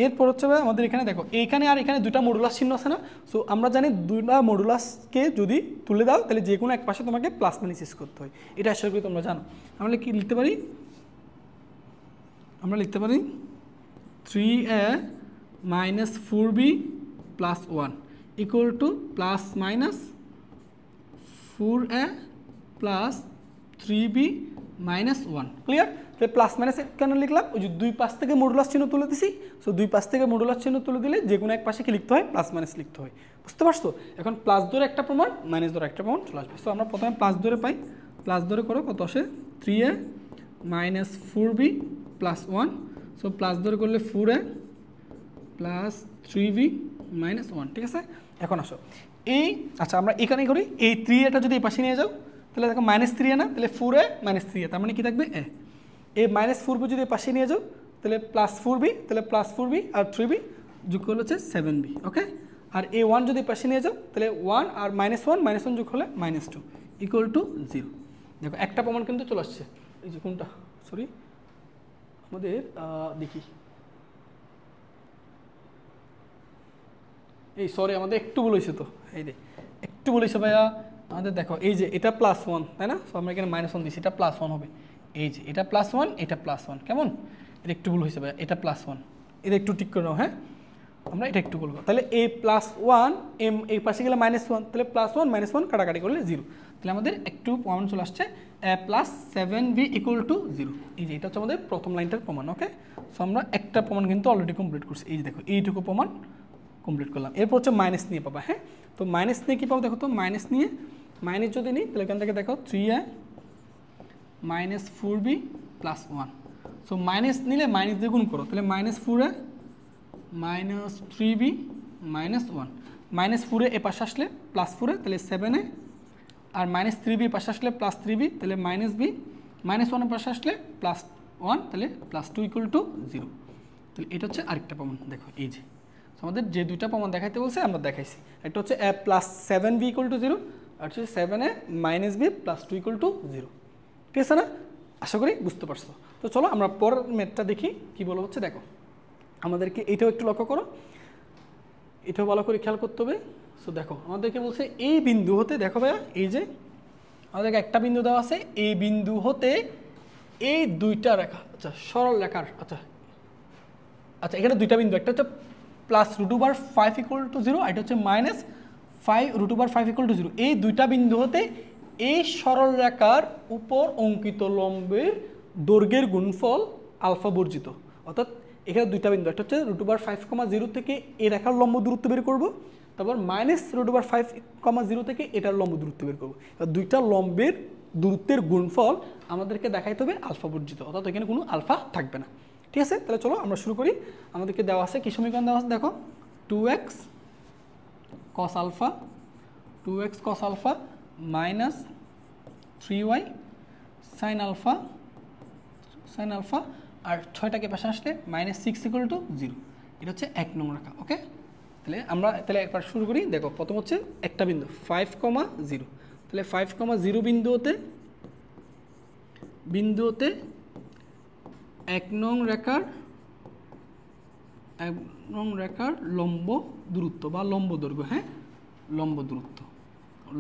এরপর হচ্ছে আমাদের এখানে দেখো এইখানে আর এখানে দুইটা মডুলাস চিহ্ন আছে না। সো আমরা জানি দুইটা মডুলাসকে যদি তুলে দাও তাহলে যে কোনো এক পাশে তোমাকে প্লাস মাইনাস ইউজ করতে হয়, এটা আশা করি তোমরা জানো। আমরা কি লিখতে পারি, আমরা লিখতে পারি 3a minus 4b plus 1 equal two plus minus 4a plus 3b minus 1। Clear? তাহলে প্লাস মাইনাস কেন লিখলাম, ওই যে দুই পাশ থেকে মডুলাস চিহ্ন তুলে দিছি। সো দুই পাশ থেকে মডুলাস চিহ্ন তুলে দিলে যে কোনো এক পাশে কি লিখতে হয়, প্লাস মাইনাস লিখতে হয়। বুঝতে পারছো? এখন প্লাস ধরে একটা প্রমাণ, মাইনাস ধরে একটা প্রমাণ চলে আসবে। সো আমরা প্রথমে প্লাস ধরে পাই, প্লাস ধরে করো কত আসে 3a minus 4b plus 1। So plus ধরে করলে 4a প্লাস 3b মাইনাস 1, ঠিক আছে। এখন আসো এই, আচ্ছা আমরা এখানে করি, এই 3a যদি এই পাশে নিয়ে যাও তাহলে দেখো মাইনাস 3a না, তাহলে 4a মাইনাস 3a, তার মানে কি থাকবে a। এই মাইনাস 4b যদি এই পাশে নিয়ে যাও তাহলে প্লাস 4b, তাহলে প্লাস 4b আর 3b যোগ করলে হচ্ছে 7b। ওকে, আর এই 1 যদি পাশে নিয়ে যাও তাহলে 1 আর -1 যোগ হলে -2 ইকুয়াল টু 0। দেখো একটা প্রমাণ কিন্তু চলে আসছে, এই যে কোনটা, সরি আমাদের দেখি, এই সরি আমাদের একটু বলেছে তো, এই যে একটু বলেছে ভাইয়া আমাদের। দেখো এই যে এটা +1 তাই না, সো আমরা এখানে -1 দিচ্ছি, এটা +1 হবে। এই যে এটা +1 এটা +1, কেমন এটা একটু ভুল হয়েছে ভাইয়া, এটা +1, এটা একটু ঠিক করে নাও, হ্যাঁ আমরা এটা একটু বলবো। তাহলে এই +1 এই পাশে গেলে -1, তাহলে +1 -1 কাটাকাটি করলে 0। তাহলে আমাদের একটু প্রমাণ চলে আসছে a plus 7b equal to 0। এই যে এটা হচ্ছে আমাদের প্রথম লাইনটার প্রমাণ। ওকে, সো আমরা একটা প্রমাণ কিন্তু অলরেডি কমপ্লিট করছি। এই যে দেখো এইটুকু প্রমাণ কমপ্লিট করলাম। এরপর হচ্ছে মাইনাস নিয়ে পাবা, হ্যাঁ তো মাইনাস নিয়ে কী পাবো দেখো তো, মাইনাস নিয়ে মাইনাস যদি নিই তাহলে এখান থেকে দেখো 3a minus 4b plus 1। So minus নিলে মাইনাস দিয়ে গুণ করো, তাহলে -4a minus 3b minus 1, -4a এ পাশে আসলে +4a তাহলে 7a, আর -3b পাশে আসলে +3b তাহলে -b, -1 এর পাশে আসলে +1 তাহলে +2 ইকুয়াল টু 0। তাহলে এটা হচ্ছে আরেকটা প্রমাণ। দেখো এই যে আমাদের যে দুইটা প্রমাণ দেখাইতে বলছে আমরা দেখাইছি, একটা হচ্ছে a plus 7b equal to 0, আর হচ্ছে 7a minus b plus 2 equal to 0। ঠিক আছে না, আশা করি বুঝতে পারছো। তো চলো আমরা পরের ম্যাথটা দেখি কি বলা হচ্ছে। দেখো আমাদেরকে এইটাও একটু লক্ষ্য করো, এটাও ভালো করে খেয়াল করতে হবে। সো দেখো আমাদেরকে বলছে এই বিন্দু হতে, দেখো ভাইয়া এই যে আমাদেরকে একটা বিন্দু দেওয়া আছে, এই বিন্দু হতে এই দুইটা রেখা, আচ্ছা সরল রেখার, আচ্ছা এখানে দুইটা বিন্দু, একটা হচ্ছে +√5 ইকুয়াল টু 0, এটা হচ্ছে -5√5 ইকুয়াল টু 0। এই দুইটা বিন্দু হতে এই সরল রেখার উপর অঙ্কিত লম্বের দৈর্ঘ্যের গুণফল আলফা বর্জিত। অর্থাৎ এখানে দুইটা বিন্দু, একটা হচ্ছে √5,0 থেকে এই রেখার লম্ব দূরত্ব বের করবো, তারপর -√5,0 থেকে এটার লম্ব দূরত্ব বের করবো। দুইটা লম্বের দূরত্বের গুণফল আমাদেরকে দেখাইতে হবে আলফা বর্জিত, অর্থাৎ এখানে কোনো আলফা থাকবে না। ঠিক আছে, তাহলে চলো আমরা শুরু করি। আমাদেরকে দেওয়া আছে কি সমীকরণ দেওয়া আছে দেখো, 2x cos alpha 2x cos alpha minus 3y sin alpha আর 6টাকে পাশে আসলে -6 = 0। এটা হচ্ছে 1 নং রেখা। ওকে, তাহলে একবার শুরু করি। দেখো প্রথম হচ্ছে একটা বিন্দু 5,0, তাহলে 5,0 বিন্দুতে 1 নং রেখার লম্ব দূরত্ব বা লম্ব দৈর্ঘ্য, হ্যাঁ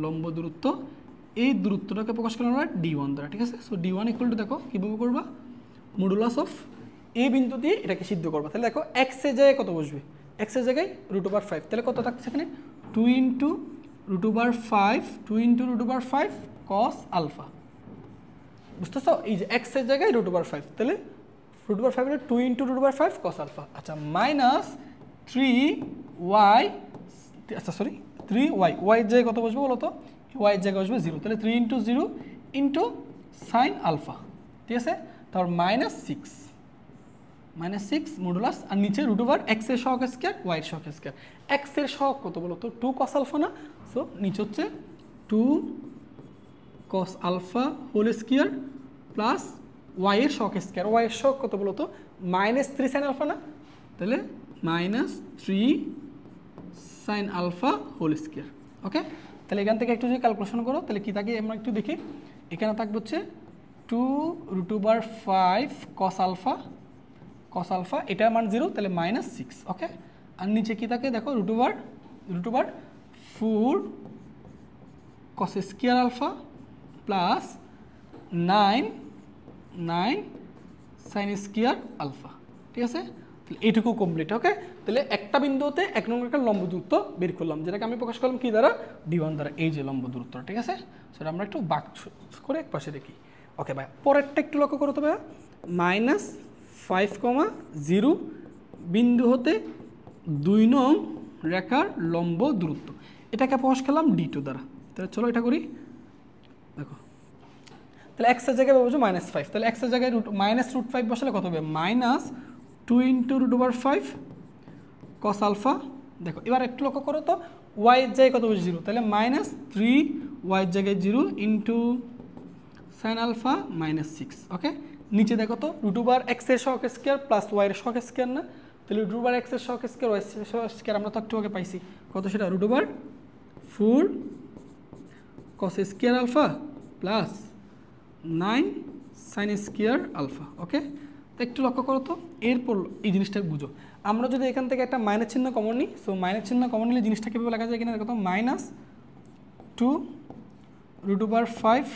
লম্ব দূরত্ব এই দূরত্বটাকে প্রকাশ করলাম আমরা d1 দ্বারা। ঠিক আছে, সো d1 = দেখো কীভাবে করবা, মডুলাস অফ এই বিন্দু দিয়ে এটাকে সিদ্ধ করবা। তাহলে দেখো x এর জায়গায় কত বসবে, x এর জায়গায় √5, তাহলে কত থাকছে এখানে 2 × √5 cos আলফা। বুঝতেছো, এই যে x এর জায়গায় √5, তাহলে √5 হলে 2 × √5 cos আলফা। আচ্ছা মাইনাস 3y, আচ্ছা সরি 3y, y এর জায়গায় কত বসবে বলো তো, y এর জায়গায় বসবে 0, তাহলে 3 × 0 × sin আলফা। ঠিক আছে, তারপর -6 মডুলাস আর নিচে √x এর সহগ স্কয়ার y এর সহগ স্কয়ার। x এর সহগ কত বলো তো 2 cos আলফা না, সো নিচে হচ্ছে 2 cos alpha whole square plus y এর সহগ স্কয়ার। y এর সহগ কত বলো তো -3 sin আলফা না, তাহলে -3 sin আলফা হোল স্কয়ার। ওকে, তাহলে এখান থেকে একটু যদি ক্যালকুলেশন করো তাহলে কি থাকে আমরা একটু দেখি। এখানে থাকবে হচ্ছে 2 √5 cos আলফা, এটার মান 0, তাহলে -6। ওকে, আর নিচে কি থাকে দেখো √4 cos square alpha plus 9 sin square alpha. ঠিক আছে, তাহলে এইটুকু কমপ্লিট। ওকে, তাহলে একটা বিন্দুতে 1 নং রেখার লম্ব দূরত্ব বের করলাম, যেটাকে আমি প্রকাশ করলাম কি দ্বারা, d1 দ্বারা, এই যে লম্ব দূরত্ব। ঠিক আছে, সেটা আমরা একটু বাক করে এক পাশে দেখি। ওকে ভাই, পরেরটা একটু লক্ষ্য করো তো ভাইয়া, -5,0 বিন্দু হতে 2 নং রেখার লম্ব দূরত্ব, এটাকে প্রকাশ করলাম d2 দ্বারা। তাহলে চলো এটা করি। দেখো তাহলে x এর জায়গায় বসবে -5, তাহলে x এর জায়গায় -√5 বসালে কত হবে, -2 × √5 cos আলফা। দেখো এবার একটু লক্ষ্য করো তো, y এর জায়গায় কত বসে 0, তাহলে -3 y এর জায়গায় 0 × sin আলফা -6। ওকে, নিচে দেখো তো √x এর সহগ স্কয়ার প্লাস y এর সহগ স্কয়ার না, তাহলে √x এর সহগ স্কয়ার y এর সহগ স্কয়ার আমরা তো একটু আগে পাইছি, কত সেটা √4 cos square alpha plus 9 sin square alpha. Okay, তো একটু লক্ষ্য করো তো, এরপর এই জিনিসটা বুঝো, আমরা যদি এখান থেকে একটা মাইনাস চিহ্ন কমন নিই, সো মাইনাস চিহ্ন কমন নিলে জিনিসটা কীভাবে লেখা যায় কিনা দেখো তো, -2 √5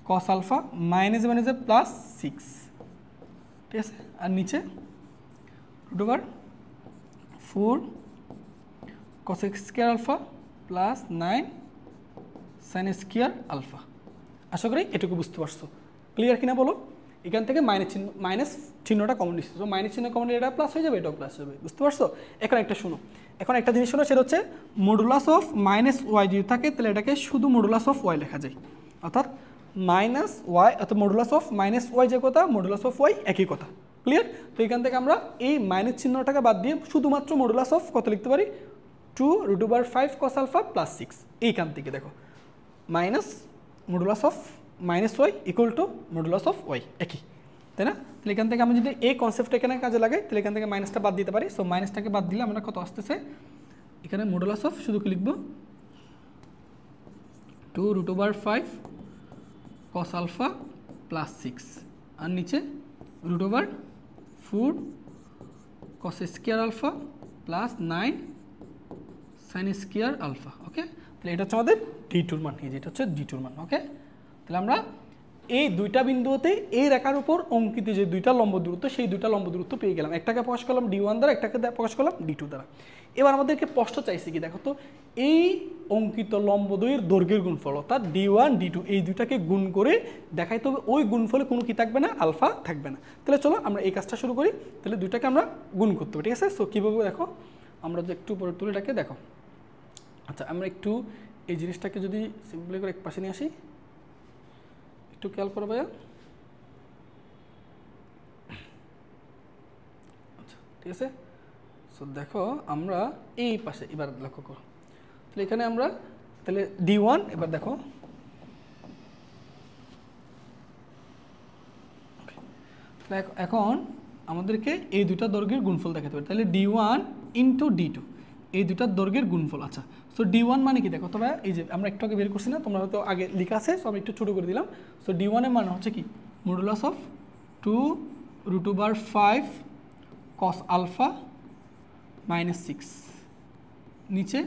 cos আলফা মাইনাস প্লাস 6। ঠিক আছে, আর নিচে √4 cos square alpha plus 9 sin square alpha. আশা করি এটুকু বুঝতে পারছো, ক্লিয়ার কিনা বলো। এখান থেকে মাইনাস চিহ্নটা কমন নিচ্ছে, তো মাইনাস চিহ্ন কমন নিলে এটা প্লাস হয়ে যাবে, এটাও প্লাস হবে, বুঝতে পারছো। এখন একটা জিনিস শোনো, সেটা হচ্ছে মডুলাস অফ -y যদি থাকে তাহলে এটাকে শুধু মডুলাস অফ y লেখা যায়, অর্থাৎ -y, অর্থাৎ মডুলাস অফ -y যে কথা, মডুলাস অফ y একই কথা, ক্লিয়ার। তো এখান থেকে আমরা এই মাইনাস চিহ্নটাকে বাদ দিয়ে শুধুমাত্র মডুলাস অফ কত লিখতে পারি, 2 √5 cos আলফা প্লাস 6। এইখান থেকে দেখো minus modulus of -y = modulus of y, একই, তাই না। তাহলে এখান থেকে আমি যদি এই কনসেপ্টটা এখানে কাজে লাগাই তাহলে এখান থেকে মাইনাসটা বাদ দিতে পারি। সো মাইনাসটাকে বাদ দিলে আমরা কত আসতেছে, এখানে মডুলাস অফ শুধু কি লিখবো, 2 √5 cos আলফা প্লাস 6, আর নিচে √4 cos square alpha plus 9 sin square alpha. Okay, তাহলে এটা হচ্ছে আমাদের d2 মান, এই যেটা হচ্ছে d2 মান। ওকে, তাহলে আমরা এই দুইটা বিন্দুতে এই রেখার উপর অঙ্কিত যে দুইটা লম্ব দূরত্ব, সেই দুইটা লম্ব দূরত্ব পেয়ে গেলাম, একটাকে প্রকাশ করলাম d1 দ্বারা, একটাকে প্রকাশ করলাম d2 দ্বারা। এবার আমাদেরকে প্রশ্ন চাইছে কি দেখো তো, এই অঙ্কিত লম্বদ্বয়ের দৈর্ঘ্যের গুণফল, অর্থাৎ d1 d2 এই দুইটাকে গুণ করে দেখাইতে হবে ওই গুণফলে কোনো কি থাকবে না, আলফা থাকবে না। তাহলে চলো আমরা এই কাজটা শুরু করি। তাহলে দুইটাকে আমরা গুণ করতে হবে, ঠিক আছে। সো কীভাবে দেখো, আমরা যে একটু পরে তুলে এটাকে দেখো। আচ্ছা, আমরা একটু এই জিনিসটাকে যদি সিম্পলি করে এক পাশে নিয়ে আসি, একটু খেয়াল করো ভাইয়া। আচ্ছা ঠিক আছে। সো দেখো আমরা এই পাশে এবার লক্ষ্য করো, তাহলে এখানে আমরা তাহলে D1 এবার দেখো এখন আমাদেরকে এই দুইটা দৈর্ঘ্যের গুণফল দেখাতে হবে, তাহলে D1 ইন্টু D2 এই দুইটার দৈর্ঘ্যের গুণফল। আচ্ছা সো D1 মানে কি দেখো তোমরা, এই যে আমরা একটু আগে বের করছি না, তোমরা হয়তো আগে লেখা আছে, সো আমি একটু ছোটো করে দিলাম। সো D1 এর মানে হচ্ছে কি modulus of 2√5 cos alpha minus 6, নিচে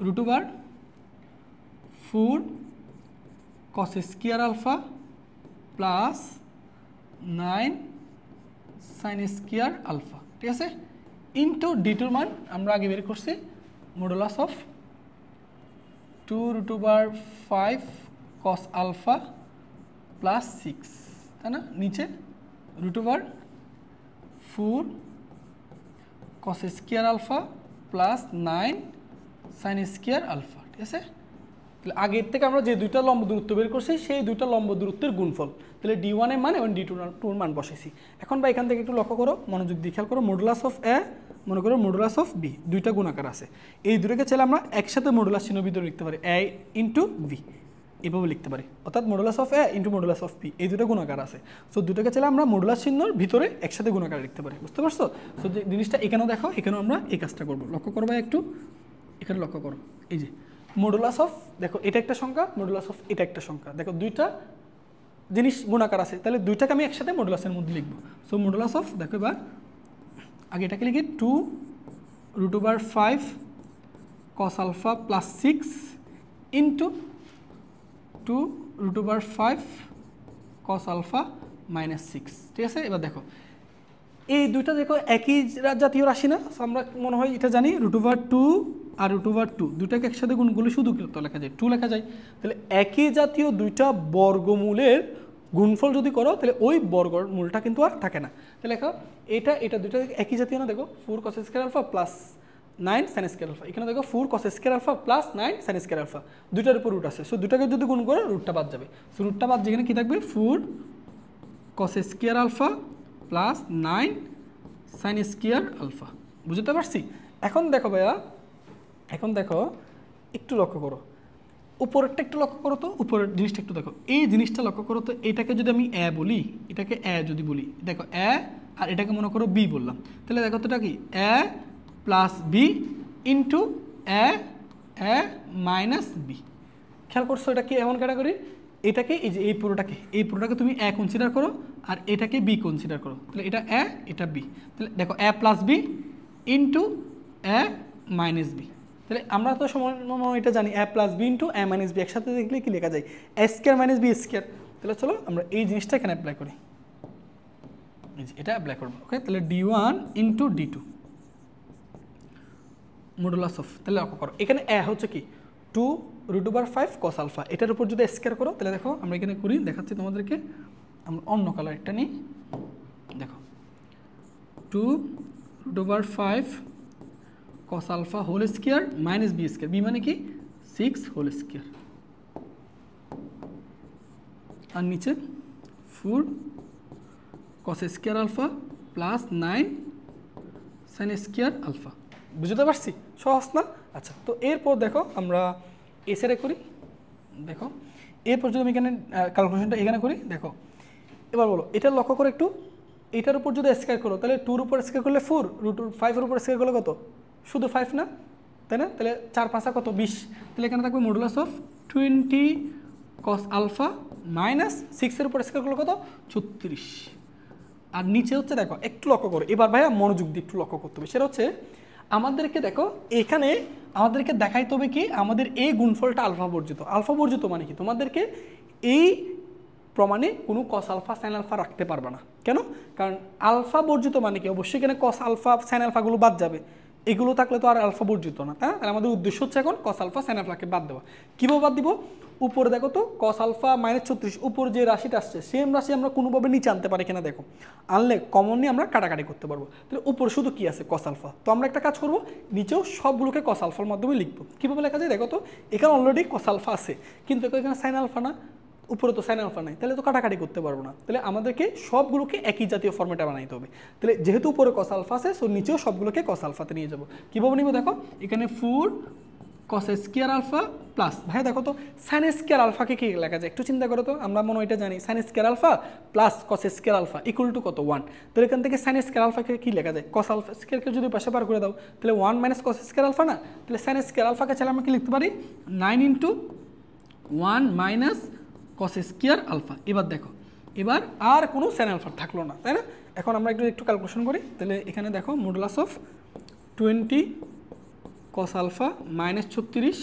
√4 cos square alpha plus 9 sin square alpha, ঠিক আছে, ইন্টু D2 মান আমরা আগে বের করছি modulus of 2√5 cos alpha plus 6, তাই না, নিচে √4 cos square alpha plus 9 sin square alpha, ঠিক আছে। তাহলে আগের থেকে আমরা যে দুইটা লম্ব দূরত্ব বের করছি সেই দুইটা লম্ব দূরত্বের গুণফল, তাহলে D1 এর মান এবং D2 এর মান বসাইছি। এখন বা এখান থেকে একটু লক্ষ্য করো, মনোযোগ দিয়ে খেয়াল করো, মডুলাস অফ এ মনে করো মডুলাস অফ বি, দুইটা গুণাকার আছে, এই দুটোকে চাইলে আমরা একসাথে মডুলাস চিহ্ন ভিতরে লিখতে পারি, এ ইন্টু বি এভাবে লিখতে পারি, অর্থাৎ modulus of a into modulus of b, এই দুটো গুণাকার আছে। সো দুটোকে চাইলে আমরা মডুলাস চিহ্নর ভিতরে একসাথে গুণাকার লিখতে পারি, বুঝতে পারছো। সো যে জিনিসটা এখানেও দেখো, এখানেও আমরা এই কাজটা করবো, লক্ষ্য করবো একটু, এখানে লক্ষ্য করো, এই যে মডুলাস অফ, দেখো এটা একটা সংখ্যা, মডুলাস অফ এটা একটা সংখ্যা, দেখো দুইটা জিনিস গুণাকার আছে, তাহলে দুইটাকে আমি একসাথে মডুলাসের মধ্যে লিখবো। সো মডুলাস অফ দেখো এবার আগে এটাকে লিখি 2√5 cos alpha plus 6 into 2√5 cos alpha minus 6, ঠিক আছে। এবার দেখো এই দুইটা দেখো একই জাতীয় রাশি না, আমরা মনে হয় এটা জানি, √2 আর √2 দুটাকে একসাথে গুণ করলে শুধু কত লেখা যায়, 2 লেখা যায়। তাহলে একই জাতীয় দুইটা বর্গমূলের গুণফল যদি করো তাহলে ওই বর্গমূলটা কিন্তু আর থাকে না। তাহলে দেখো এটা দুইটা একই জাতীয় না, দেখো 4 cos square alpha plus 9 sin square alpha, এখানে দেখো 4 cos square alpha plus 9 sin square alpha, দুইটার উপর রুট আছে, সো দুটাকে যদি গুণ করো রুটটা বাদ যাবে। সো রুটটা বাদ যেখানে কি থাকবে 4 cos square alpha plus 9 sin square alpha, বুঝতে পারছি। এখন দেখো ভাইয়া, এখন দেখো একটু লক্ষ্য করো, উপরেরটা একটু লক্ষ্য করো তো, উপরের জিনিসটা একটু দেখো, এই জিনিসটা লক্ষ্য করো তো, এটাকে যদি আমি এ বলি, এটাকে এ যদি বলি, দেখো এ আর এটাকে মনে করো বি বললাম, তাহলে দেখো তো এটা কি এ প্লাস বি ইন্টু এ মাইনাস বি, খেয়াল করছো এটা কি এমন ক্যাটাগরি, এটাকে এই যে এই পুরোটাকে তুমি এ কনসিডার করো আর এটাকে বি কনসিডার করো, তাহলে এটা এ এটা বি, তাহলে দেখো এ প্লাস বি ইন্টু এ মাইনাস বি, তাহলে আমরা তো সময় এটা জানি এ প্লাস বি ইন্টু এ মাইনাস বি একসাথে দেখলে কি লেখা যায় এ স্কয়ার মাইনাস বি স্কয়ার। তাহলে চলো আমরা এই জিনিসটা এখানে অ্যাপ্লাই করি, এটা অ্যাপ্লাই করবো, ওকে। তাহলে D1 into D2 modulus of, তাহলে লক্ষ্য করো এখানে এ হচ্ছে কি 2√5 cos আলফা, এটার উপর যদি স্কয়ার করো তাহলে দেখো আমরা এখানে করি, দেখাচ্ছি তোমাদেরকে, আমরা অন্য কালার একটা নিই, দেখো 2√5 cos alpha whole square minus B square, B মানে কি 6 হোল স্কয়ার, আর নিচে 4 cos square alpha plus 9 sin square alpha, বুঝতে পারছি, সহজ না। আচ্ছা তো এরপর দেখো আমরা এসেরে করি, দেখো এরপর যদি আমি এখানে ক্যালকুলেশনটা এখানে করি, দেখো এবার বলো এটা লক্ষ্য করে একটু, এটার উপর যদি স্কয়ার করো তাহলে 2 এর উপর স্কয়ার করলে 4, √5 এর উপর স্কয়ার করলে কত, শুধু 5 না, তাই না, তাহলে 4 5 কত 20, তাহলে এখানে থাকবে modulus of 20 cos alpha minus 6 এর উপর স্কয়ার করলে কত 36, আর নিচে হচ্ছে দেখো একটু লক্ষ্য করো, এবার ভাইয়া মনোযোগ দিয়ে একটু লক্ষ্য করতে হবে, সেটা হচ্ছে আমাদেরকে দেখো এখানে আমাদেরকে দেখাইতে হবে কি আমাদের এই গুণফলটা আলফা বর্জিত, আলফা বর্জিত মানে কি তোমাদেরকে এই প্রমাণে কোনো cos আলফা sin আলফা রাখতে পারবে না, কেন, কারণ আলফা বর্জিত মানে কি অবশ্যই এখানে cos আলফা sin আলফাগুলো বাদ যাবে, এগুলো থাকলে তো আর আলফা বর্জিত না, তাই না, তাহলে আমাদের উদ্দেশ্য হচ্ছে এখন cos আলফা sin আলফাকে বাদ দেওয়া। কীভাবে বাদ দিব, উপরে দেখো তো cos আলফা মাইনাস 36, উপর যে রাশিটা আসছে সেম রাশি আমরা কোনোভাবে নিচে আনতে পারি কিনা দেখো, আনলে কমনলি আমরা কাটাকাটি করতে পারবো, তাহলে উপরে শুধু কি আছে cos আলফা, তো আমরা একটা কাজ করব নিচেও সবগুলোকে cos আলফার মাধ্যমে লিখবো, কীভাবে লেখা যায় দেখো তো, এখানে অলরেডি cos আলফা আছে কিন্তু এখানে sin আলফা না, উপরে তো সাইন আলফা নাই, তাহলে তো কাটাকাটি করতে পারবো না, তাহলে আমাদেরকে সবগুলোকে একই জাতীয় ফর্মেটে বানাইতে হবে। তাহলে যেহেতু উপরে কস আলফা আছে, সো নিচেও সবগুলোকে কস আলফাতে নিয়ে যাবো। কীভাবে নিব দেখো, এখানে 4 কস স্কোয়ার আলফা প্লাস, ভাই দেখো তো সাইন স্কোয়ার আলফাকে কী লেখা যায়, একটু চিন্তা করো তো, আমরা মনে হয় এটা জানি, sine square alpha plus cos square alpha equal to কত 1। তাহলে এখান থেকে সাইন স্কোয়ার আলফাকে কী লেখা যায়, কস আলফা স্কোয়ারকে যদি পাশে পার করে দাও তাহলে 1 মাইনাস কস স্কোয়ার আলফা না, তাহলে সাইন স্কোয়ার আলফাকে চাইলে আমরা কি লিখতে পারি 9 into 1 minus cos square alpha. এবার দেখো, এবার আর কোনো সাইন আলফা থাকলো না, তাই না? এখন আমরা একটু ক্যালকুলেশন করি, তাহলে এখানে দেখো modulus of 20 cos alpha minus 36,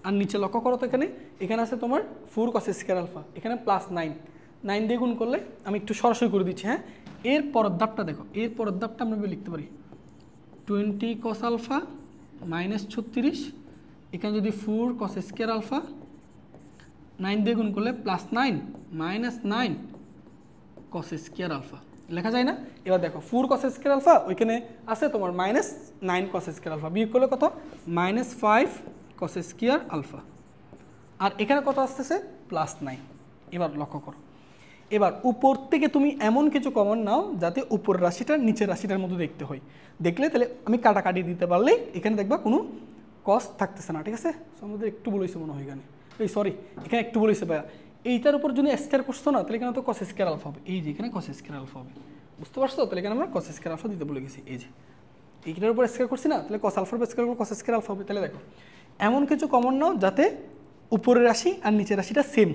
আর নিচে লক্ষ্য করো তো এখানে আছে তোমার 4 কস স্কোয়ার আলফা, এখানে প্লাস 9 দিয়ে গুণ করলে, আমি একটু সরাসরি করে দিচ্ছি, হ্যাঁ। এর পরের ধাপটা দেখো, এর পরের ধাপটা আমরা লিখতে পারি 20 কস আলফা মাইনাস 36, এখানে যদি 4 কস স্কোয়ার আলফা 9 দিয়ে গুণ করলে plus 9 minus 9 cos square alpha লেখা যায় না? এবার দেখো 4 কস স্কোয়ার আলফা ওইখানে আছে তোমার মাইনাস 9 কস স্কোয়ার আলফা, বিয়োগ করলে কত মাইনাস 5 কস স্কোয়ার আলফা, আর এখানে কত আসতেছে প্লাস 9। এবার লক্ষ্য করো, এবার উপর থেকে তুমি এমন কিছু কমন নাও যাতে উপরের রাশিটা নিচের রাশিটার মতো দেখতে হয়, দেখলে তাহলে আমি কাটাকাটি দিতে পারলেই এখানে দেখবা কোনো কস থাকতেছে না, ঠিক আছে? আমাদের একটু বলেছে মনে হয় এখানে, সরি এখানে একটু বলেছে ভাইয়া, এইটার উপর যদি স্কোয়ার করছো না তাহলে এখানে তো কস স্কোয়ার আলফা হবে, এই যে এখানে কস স্কোয়ার আলফা হবে, বুঝতে পারছো? তাহলে এখানে আমরা কস স্কোয়ার আলফা দিতে বলে গেছি, এই যে এইটার উপর স্কোয়ার করছি না, তাহলে কস আলফার উপর স্কোয়ার করলে কস স্কোয়ার আলফা হবে। তাহলে দেখো এমন কিছু কমন নাও যাতে উপরের রাশি আর নিচের রাশিটা সেম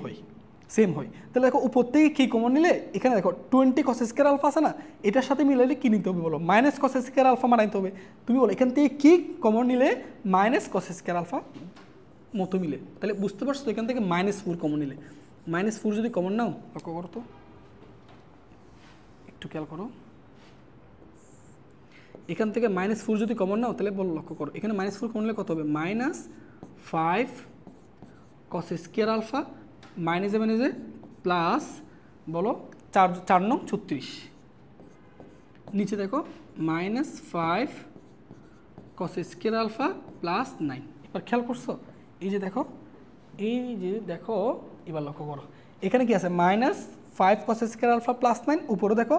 হয়। তাহলে দেখো উপর থেকে কী কমন নিলে, এখানে দেখো 20 কস স্কোয়ার আলফা আছে না, এটার সাথে মিলাইলে কী নিতে হবে বলো, মাইনাস কস স্কোয়ার আলফা বানাইতে হবে। তুমি বলো এখান থেকে কী কমন নিলে মাইনাস কস স্কোয়ার আলফা মতো মিলে, তাহলে বুঝতে পারছো এখান থেকে -4 কমন নিলে, -4 যদি কমন নাও, লক্ষ্য করো তো, একটু খেয়াল করো, এখান থেকে -4 যদি কমন নাও তাহলে বলো, লক্ষ্য করো এখানে -4 কমন নিলে কত হবে, -5 কস স্কোয়ার আলফা মাইনাস যে প্লাস বলো 4 নং 36, নিচে দেখো -5 কস স্কোয়ার আলফা প্লাস 9। এবার খেয়াল করছো, এই যে দেখো এবার লক্ষ্য করো এখানে কি আছে -5 কস স্কোয়ার আলফা প্লাস 9, উপরে দেখো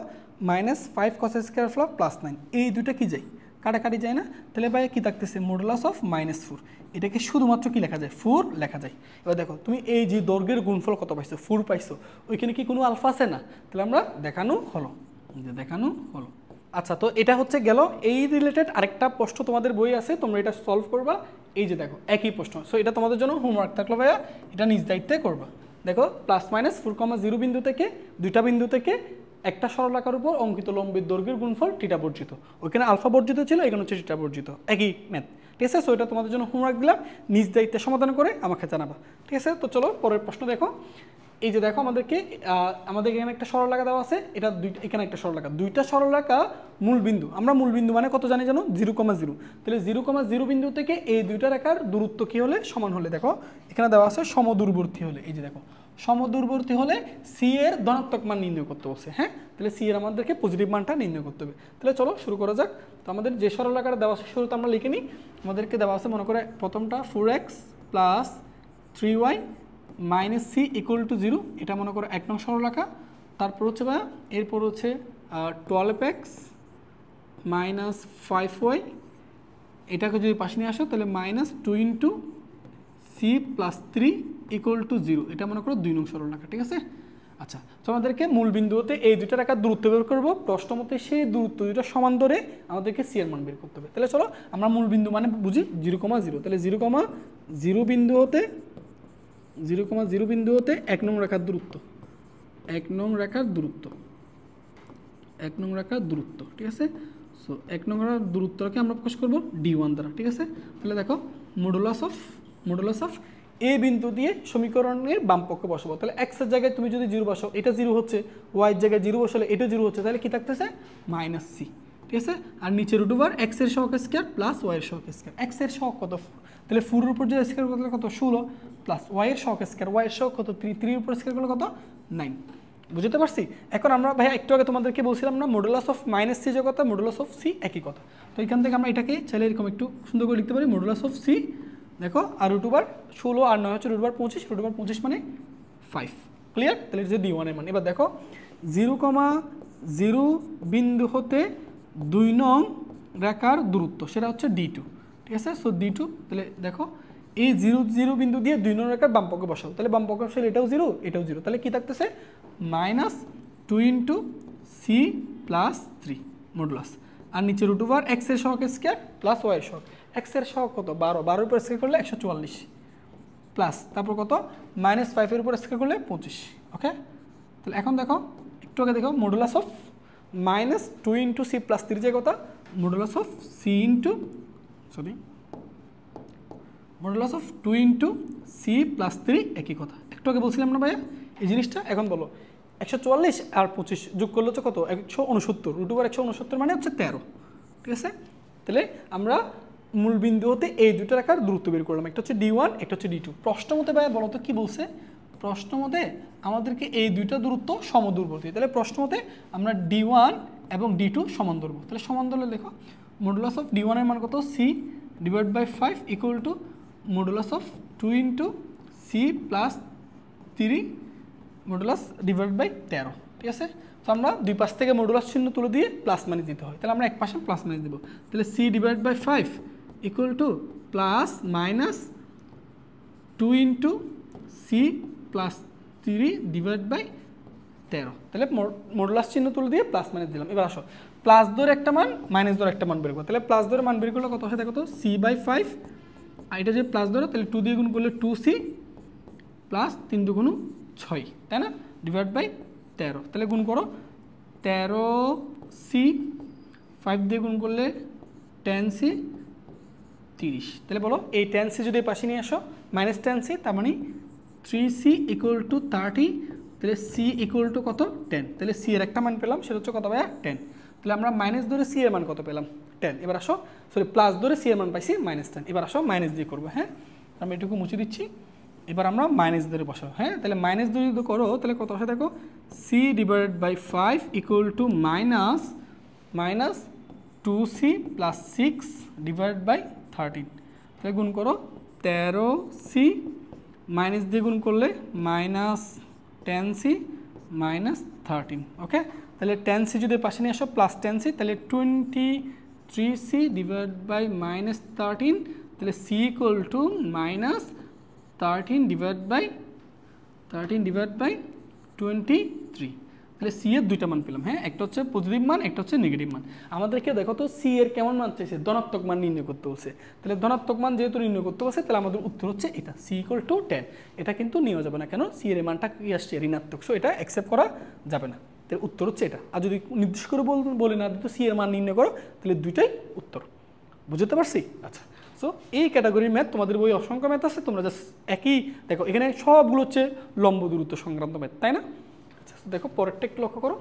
-5 কস স্কোয়ার আলফা প্লাস 9, এই দুইটা কি যায় কাটাকাটি যায় না, তাহলে ভাই কি থাকতেছে মডুলাস অফ -4, এটাকে শুধুমাত্র কি লেখা যায় 4 লেখা যায়। এবার দেখো তুমি এই যে দৈর্ঘ্যের গুণফল কত পাইছো 4 পাইছো, ওইখানে কি কোনো আলফা আছে না, তাহলে আমরা দেখানো হলো। আচ্ছা, তো এটা হচ্ছে গেল এই রিলেটেড আরেকটা প্রশ্ন তোমাদের বই আছে, তোমরা এটা সলভ করবা, এই যে দেখো একই প্রশ্ন, সো এটা তোমাদের জন্য হোমওয়ার্ক থাকলো ভাইয়া, এটা নিজ দায়িত্বে করবা। দেখো +-4,0 বিন্দু থেকে দুইটা বিন্দু থেকে একটা সরলরেখার উপর অঙ্কিত লম্বের দৈর্ঘ্যের গুণফল থিটা বর্জিত, ওইখানে আলফা বর্জিত ছিল, এখানে হচ্ছে থিটা বর্জিত, একই ম্যাথ, ঠিক আছে? সো এটা তোমাদের জন্য হোমওয়ার্ক দিলাম, নিজ দায়িত্বে সমাধান করে আমাকে জানাবা, ঠিক আছে? তো চলো পরের প্রশ্ন দেখো, এই যে দেখো আমাদের এখানে একটা সরলরেখা দেওয়া আছে, এটা এখানে একটা সরলরেখা, দুইটা সরলরেখা মূল বিন্দু, আমরা মূল বিন্দু মানে কত জানি জানো 0,0, তাহলে 0,0 বিন্দু থেকে এই দুইটা রেখার দূরত্ব কি হলে সমান হলে, দেখো এখানে দেওয়া আছে সমদূরবর্তী হলে, এই যে দেখো সমদূরবর্তী হলে সি এর ধনাত্মক মান নির্ণয় করতে বলছে, হ্যাঁ, তাহলে সি এর আমাদেরকে পজিটিভ মানটা নির্ণয় করতে হবে। তাহলে চলো শুরু করা যাক। তো আমাদের যে সরলরেখাটা দেওয়া আছে শুরুতে আমরা লিখে নিই, আমাদেরকে দেওয়া আছে মনে করে প্রথমটা 4x + 3y - c = 0, এটা মনে করো 1 নং সরলরেখা। তারপর হচ্ছে এরপর হচ্ছে 12x - 5y, এটাকে যদি পাশে নিয়ে আসো তাহলে -2 × c + 3 = 0, এটা মনে করো 2 নং সরলরেখা, ঠিক আছে? আচ্ছা, তো আমাদেরকে মূল বিন্দুতে এই দুইটা রেখার দূরত্ব বের করবো, প্রশ্ন মতে সেই দূরত্ব দুইটা সমান ধরে আমাদেরকে সি এর মান বের করতে হবে। তাহলে চলো আমরা মূল বিন্দু মানে বুঝি 0,0, তাহলে 0,0 বিন্দু হতে 1 নং রেখার দূরত্ব, 1 নং রেখার দূরত্ব, ঠিক আছে? সো 1 নং রেখার দূরত্বকে আমরা প্রকাশ করবো d1 দ্বারা, ঠিক আছে? তাহলে দেখো মডুলাস অফ এ বিন্দু দিয়ে সমীকরণের বাম পক্ষে বসাবো, তাহলে x এর জায়গায় তুমি যদি 0 বসাও, এটা 0 হচ্ছে, y এর জায়গায় 0 বসালে এটা 0 হচ্ছে, তাহলে কি থাকতেছে -c, ঠিক আছে? আর নিচে √ x এর সহগ স্কয়ার প্লাস y এর সহগ স্কয়ার, x এর সহগ কত, তাহলে 4 এর উপর যে স্কয়ার করলে কত 16 প্লাস y এর সহগ স্কয়ার, y এর সহগ কত 3 এর উপর স্কয়ার করলে কত 9, বুঝতে পারছি? এখন আমরা ভাইয়া একটু আগে তোমাদেরকে বলছিলাম না মডুলাস অফ -c যে কথা, মডুলাস অফ c একই কথা, তো এখান থেকে আমরা এটাকে চাইলে এরকম একটু সুন্দর করে লিখতে পারি, মডুলাস অফ c দেখো আর √ 16 আর 9 হচ্ছে √ 25 মানে 5। ক্লিয়ার? তাহলে এটা হচ্ছে D1 এর মান। এবার দেখো 0,0 বিন্দু হতে 2 নং রেখার দূরত্ব সেটা হচ্ছে D2, ঠিক আছে? সো D2, তাহলে দেখো এই 0 0 বিন্দু দিয়ে 2 নং রেখার বাম পক্ষে বসাও, তাহলে বাম পক্ষে বসালে এটাও 0 এটাও 0, তাহলে কি থাকতেছে -2 × c + 3 মডুলাস, আর নিচে √, x এর সহগ স্কয়ার প্লাস y এর সহগ, x এর সহগ কত 12, 12 এর উপর স্কয়ার করলে 144 প্লাস তারপর কত -5 এর উপর স্কয়ার করলে 25। ওকে, তাহলে এখন দেখো একটু আগে দেখো মডুলাস অফ -2 × c + 3 যে কথা, modulus of c modulus of 2 × c + 3 একই কথা, একটু আগে বলছিলাম না ভাইয়া এই জিনিসটা। এখন বলো 144 আর 25 যোগ করলে হচ্ছে কত 169, √169 মানে হচ্ছে 13, ঠিক আছে? তাহলে আমরা মূল বিন্দু হতে এই দুটো রেখার দূরত্ব বের করলাম, একটা হচ্ছে D1 একটা হচ্ছে D2। প্রশ্ন মতে ভাইয়া বলো তো কি বলছে? প্রশ্ন মতে আমাদেরকে এই দুইটা দূরত্ব সমদূর বলতে, তাহলে প্রশ্ন মতে আমরা D1 এবং D2 সমান ধরবো, তাহলে সমান ধরলে দেখো মডুলাস অফ D1 এর মান কত c / 5 = modulus of 2 × c + 3 modulus / 13, ঠিক আছে? তো আমরা দুই পাশ থেকে মডুলাস চিহ্ন তুলে দিয়ে প্লাস মাইনাস দিতে হয়, তাহলে আমরা এক পাশে প্লাস মাইনাস দেবো, তাহলে c / 5 = +- 2 × c + 3 / 13, তাহলে মডুলাস চিহ্ন তুলে দিয়ে প্লাস মাইনাস দিলাম। এবার আসো প্লাস ধরে একটা মান মাইনাস ধরে একটা মান বের করবো, তাহলে প্লাস ধরে মান বের করলে কত আসে দেখো তো c / 5, আর এটা যে প্লাস ধরো তাহলে 2 দিয়ে গুণ করলে 2c প্লাস 3 × 2 = 6, তাই না? / 13, তাহলে গুণ করো 13c, 5 দিয়ে গুণ করলে 10c, 30, তাহলে বলো এই 10c যদি পাশে নিয়ে আসো -10c, তার মানে 3c = 30, তাহলে c = কত 10, তাহলে c এর একটা মান পেলাম সেটা হচ্ছে কত ভাইয়া 10, তাহলে আমরা মাইনাস ধরে c এর মান কত পেলাম 10। এবার আসো সরি প্লাস ধরে c এর মান পাইছি -10, এবার আসো মাইনাস দিয়ে করবো। হ্যাঁ, আমি এটুকু মুছে দিচ্ছি, এবার আমরা মাইনাস ধরে বসাবো। হ্যাঁ, তাহলে মাইনাস ধরে যদি করো তাহলে কত আসে দেখো c / 5 = -2c + 6 / 13, তাহলে গুণ করো 13c, মাইনাস দিয়ে গুণ করলে -10c - 13। ওকে, তাহলে 10c যদি পাশে নিয়ে আসো +10c, তাহলে 23c / -13, তাহলে c = -13 / 23, তাহলে c এর দুইটা মান পেলাম। হ্যাঁ, একটা হচ্ছে পজিটিভ মান একটা হচ্ছে নেগেটিভ মান। আমাদেরকে দেখো তো c এর কেমন মান চাইছে, ধনাত্মক মান নির্ণয় করতে বলছে, তাহলে ধনাত্মক মান যেহেতু নির্ণয় করতে বলছে তাহলে আমাদের উত্তর হচ্ছে এটা c = 10। এটা কিন্তু নেওয়া যাবে না, কেন c এর মানটা কি আসছে ঋণাত্মক, সো এটা অ্যাকসেপ্ট করা যাবে না, তাহলে উত্তর হচ্ছে এটা। আর যদি নির্দিষ্ট করে বলে না দিত c এর মান নির্ণয় করো, তাহলে দুইটাই উত্তর। বুঝতে পারছি? আচ্ছা, সো এই ক্যাটাগরির ম্যাথ তোমাদের বই অসংখ্য ম্যাথ আছে, তোমরা জাস্ট একই দেখো এখানে সবগুলো হচ্ছে লম্ব দূরত্ব সংক্রান্ত ম্যাথ, তাই না? আচ্ছা, দেখো পরেরটা একটু লক্ষ্য করো,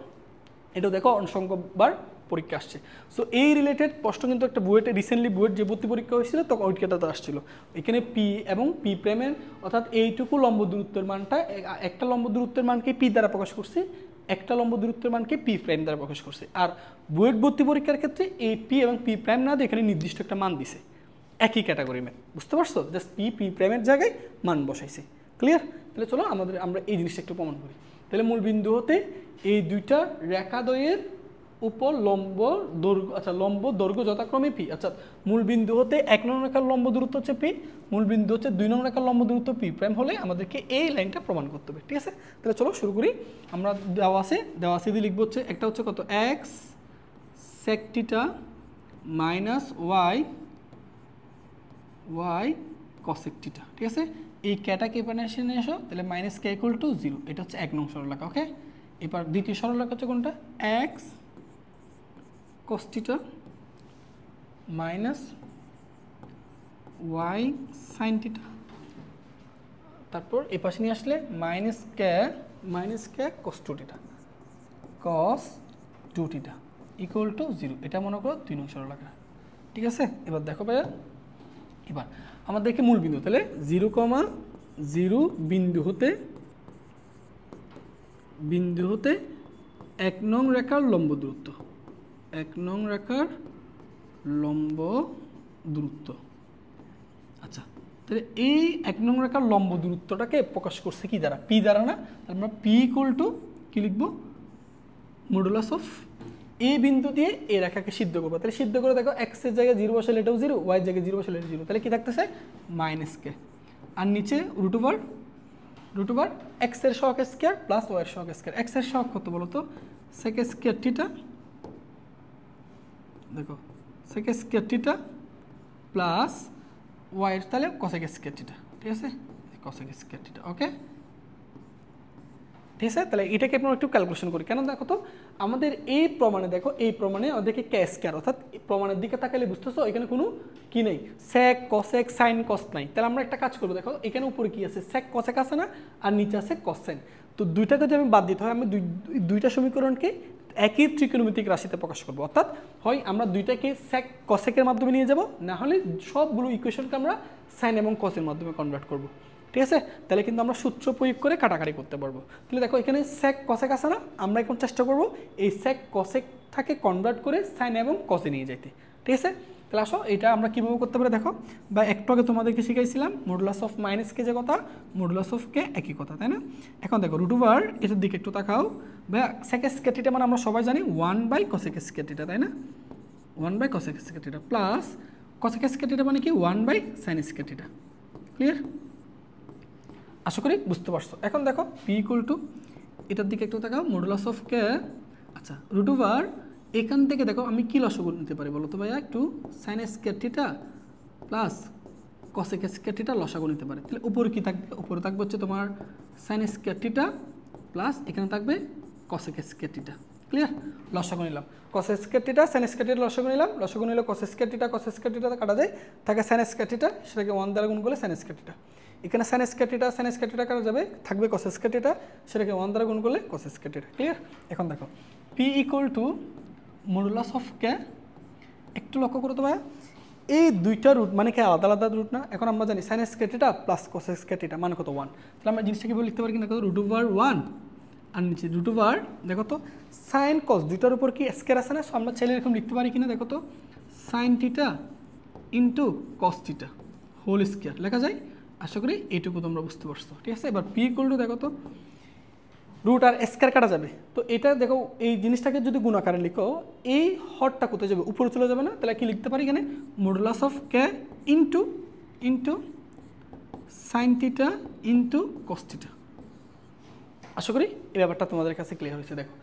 এটাও দেখো অসংখ্যবার পরীক্ষা আসছে। সো এই রিলেটেড প্রশ্ন কিন্তু একটা বুয়েটে রিসেন্টলি বুয়েট যে ভর্তি পরীক্ষা হয়েছিল তখন ওইটাতে আসছিল। এখানে পি এবং পি প্রাইমের অর্থাৎ এইটুকু লম্ব দূরত্বের মানটা একটা লম্ব দূরত্বের মানকে পি দ্বারা প্রকাশ করছি, একটা লম্ব দূরত্বের মানকে পি প্রাইম দ্বারা প্রকাশ করছে। আর বুয়েট ভর্তি পরীক্ষার ক্ষেত্রে এই পি এবং পি প্রাইম না দিয়ে এখানে নির্দিষ্ট একটা মান দিছে, একই ক্যাটাগরি ম্যাথ। বুঝতে পারছো? জাস্ট পি প্রাইমের জায়গায় মান বসাইছে। ক্লিয়ার? তাহলে চলো আমরা এই জিনিসটা একটু প্রমাণ করি। তাহলে মূল বিন্দু হতে এই দুইটা রেখাদ্বয়ের উপর লম্ব দৈর্ঘ্য, আচ্ছা লম্ব দৈর্ঘ্য যথাক্রমে পি। আচ্ছা, মূল বিন্দু হতে 1 নং রেখার লম্ব দূরত্ব হচ্ছে পি, মূল বিন্দু হচ্ছে 2 নং রেখার লম্ব দূরত্ব পি প্রাইম হলে আমাদেরকে এই লাইনটা প্রমাণ করতে হবে। ঠিক আছে, তাহলে চলো শুরু করি। আমরা দেওয়া আছে দিয়ে লিখবো হচ্ছে একটা হচ্ছে কত x sec θ minus y cosec θ। ঠিক আছে, এই ক্যাটাকে এখানে এসে নিয়ে এসো, তাহলে মাইনাস কে ইকুয়াল টু 0, এটা হচ্ছে 1 নং সরলরেখা। ওকে, এবার দ্বিতীয় সরলরেখা হচ্ছে কোনটা, x cos θ minus y sin θ, তারপর এই পাশে নিয়ে আসলে minus K cos 2θ equal to 0, এটা মনে করো 2 নং সরলরেখা। ঠিক আছে, এবার দেখো ভাইয়া, এবার আমাদেরকে মূল বিন্দু, তাহলে 0,0 বিন্দু হতে 1 নং রেখার লম্ব দূরত্ব, 1 নং রেখার লম্ব দূরত্ব। আচ্ছা, তাহলে এই 1 নং রেখার লম্ব দূরত্বটাকে প্রকাশ করছে কি দ্বারা, পি দ্বারা না? তাহলে আমরা পি ইকুয়াল টু কি লিখবো, মডুলাস অফ এই বিন্দু দিয়ে এই রেখাকে সিদ্ধ করবো। তাহলে সিদ্ধ করে দেখো এক্স এর জায়গায় 0 বসালে এটাও 0, ওয়াই এর জায়গায় 0 বসালে এটা 0, তাহলে কি থাকতেছে মাইনাস কে, আর নিচে রুট ওভার এক্স এর সহগ স্কয়ার প্লাস ওয়াই এর সহগ স্কয়ার। এক্স এর সহগ কত বলো তো, সেক স্কয়ার থিটা, দেখো sec square theta plus Y এর তাহলে কোসেক স্কয়ার থিটা, ঠিক আছে, কোসেক স্কয়ার থিটা। ওকে, ঠিক আছে। তাহলে এটাকে আমরা একটু ক্যালকুলেশন করি। কেন দেখো তো, আমাদের এই প্রমাণে দেখো, এই প্রমাণে আমাদেরকে কে স্কয়ার, অর্থাৎ প্রমাণের দিকে তাকালে বুঝতেছো এখানে কোনো কি নেই, সেক কসেক সাইন কস নাই। তাহলে আমরা একটা কাজ করবো, দেখো এখানে উপরে কি আছে, সেক কসেক আছে না, আর নিচে আছে কস সাইন। তো দুইটাকে যদি আমি বাদ দিতে হয়, আমি দুইটা সমীকরণকে একই ত্রিকোণমিতিক রাশিতে প্রকাশ করবো। অর্থাৎ হয় আমরা দুইটাকে সেক কসেকের মাধ্যমে নিয়ে যাব, না হলে সবগুলো ইকুয়েশনকে আমরা সাইন এবং কসের মাধ্যমে কনভার্ট করবো, ঠিক আছে। তাহলে কিন্তু আমরা সূত্র প্রয়োগ করে কাটাকাটি করতে পারবো। তাহলে দেখো এখানে সেক কসেক আছে না, আমরা এখন চেষ্টা করব এই সেক কসেকটাকে কনভার্ট করে সাইন এবং কসে নিয়ে যাইতে, ঠিক আছে। তাহলে আসো এটা আমরা কীভাবে করতে পারি দেখো, বা একটু আগে তোমাদেরকে শিখাইছিলাম মডুলাস অফ মাইনাস কে যে কথা, মডুলাস অফ কে একই কথা, তাই না? এখন দেখো রুট ওভার এটার দিকে একটু তাকাও, বা সেক স্কয়ার থিটা মানে আমরা সবাই জানি 1/cosec স্কয়ার থিটা, তাই না? 1/cosec square theta plus cosec square theta মানে কি 1/sin স্কয়ার থিটা। ক্লিয়ার? আশা করি বুঝতে পারছো। এখন দেখো পি ইকুয়াল টু এটার দিকে একটু তাকাও, মডুলাস অফ কে, আচ্ছা রুট ওভার এখান থেকে দেখো আমি কি লসাগু নিতে পারি বলো তো ভাইয়া, একটু sign square theta plus cosec square theta লসাগু নিতে পারে। তাহলে উপরে কি থাকবে, উপরে থাকবে হচ্ছে তোমার সাইন স্কয়ার থিটা প্লাস এখানে থাকবে কসেক স্কয়ার থিটা। ক্লিয়ার? লসাগু নিলাম, কস square theta sine square theta লসাগু নিলাম, লসাগু নিলে কস স্কয়ার থিটা কাটা যায়, থাকে সাইন স্কয়ার থিটা, সেটাকে 1 দ্বারা গুণ করলে সাইন স্কয়ার থিটা। এখানে সাইন স্কয়ার থিটা কাটা যাবে, থাকবে কস স্কয়ার থিটা, সেটাকে 1 দ্বারা গুণ করলে কস স্কয়ার থিটা। ক্লিয়ার? এখন দেখো P equal to modulus of K, একটু লক্ষ্য করো তো ভাইয়া, এই দুইটা রুট মানে কি আলাদা আলাদা রুট না? এখন আমরা জানি sign square theta plus cos square theta মানে কত 1। তাহলে আমরা জিনিসটাকে বলে লিখতে পারি কিনা, কত রুট ওভার 1 আর নিচে রুট ওভার দেখো তো সাইন কস দুইটার উপর কি স্কয়ার আছে না, সো আমরা চাইলে এরকম লিখতে পারি কিনা, দেখো তো sine theta into cos theta whole square লেখা যায়। আশা করি এইটুকু তোমরা বুঝতে পারছো, ঠিক আছে। এবার পি ইকুয়াল টু দেখো তো রুট আর স্কয়ার কাটা যাবে, তো এটা দেখো এই জিনিসটাকে যদি গুণ আকারে লিখো, এই হরটা কোথায় যাবে, উপরে চলে যাবে না? তাহলে কি লিখতে পারি এখানে modulus of K into sine theta into cos theta. আশা করি এই ব্যাপারটা তোমাদের কাছে ক্লিয়ার হয়েছে। দেখো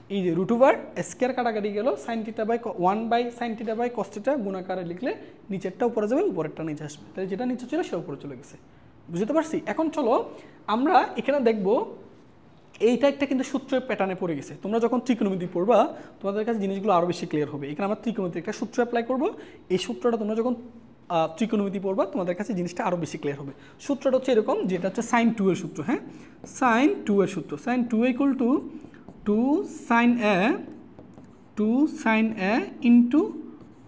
এই যে রুট ওভার স্কয়ার কাটাকাটি গেল, sine theta by 1/sin theta by cos theta গুণ আকারে লিখলে নিচেরটা উপরে যাবে, উপরেরটা নিচে আসবে, তাহলে যেটা নিচে ছিল সেটা উপরে চলে গেছে। বুঝতে পারছি? এখন চলো আমরা এখানে দেখবো এইটা একটা কিন্তু সূত্রের প্যাটার্নে পড়ে গেছে। তোমরা যখন ত্রিকোণমিতি পড়বা তোমাদের কাছে জিনিসগুলো আরও বেশি ক্লিয়ার হবে। এখানে আমরা ত্রিকোণমিতির একটা সূত্র অ্যাপ্লাই করবো, এই সূত্রটা তোমরা যখন ত্রিকোণমিতি পড়বা তোমাদের কাছে জিনিসটা আরও বেশি ক্লিয়ার হবে। সূত্রটা হচ্ছে এরকম, যেটা হচ্ছে সাইন 2 এর সূত্র, হ্যাঁ সাইন 2 এর সূত্র, sine 2 equal to 2 sin a into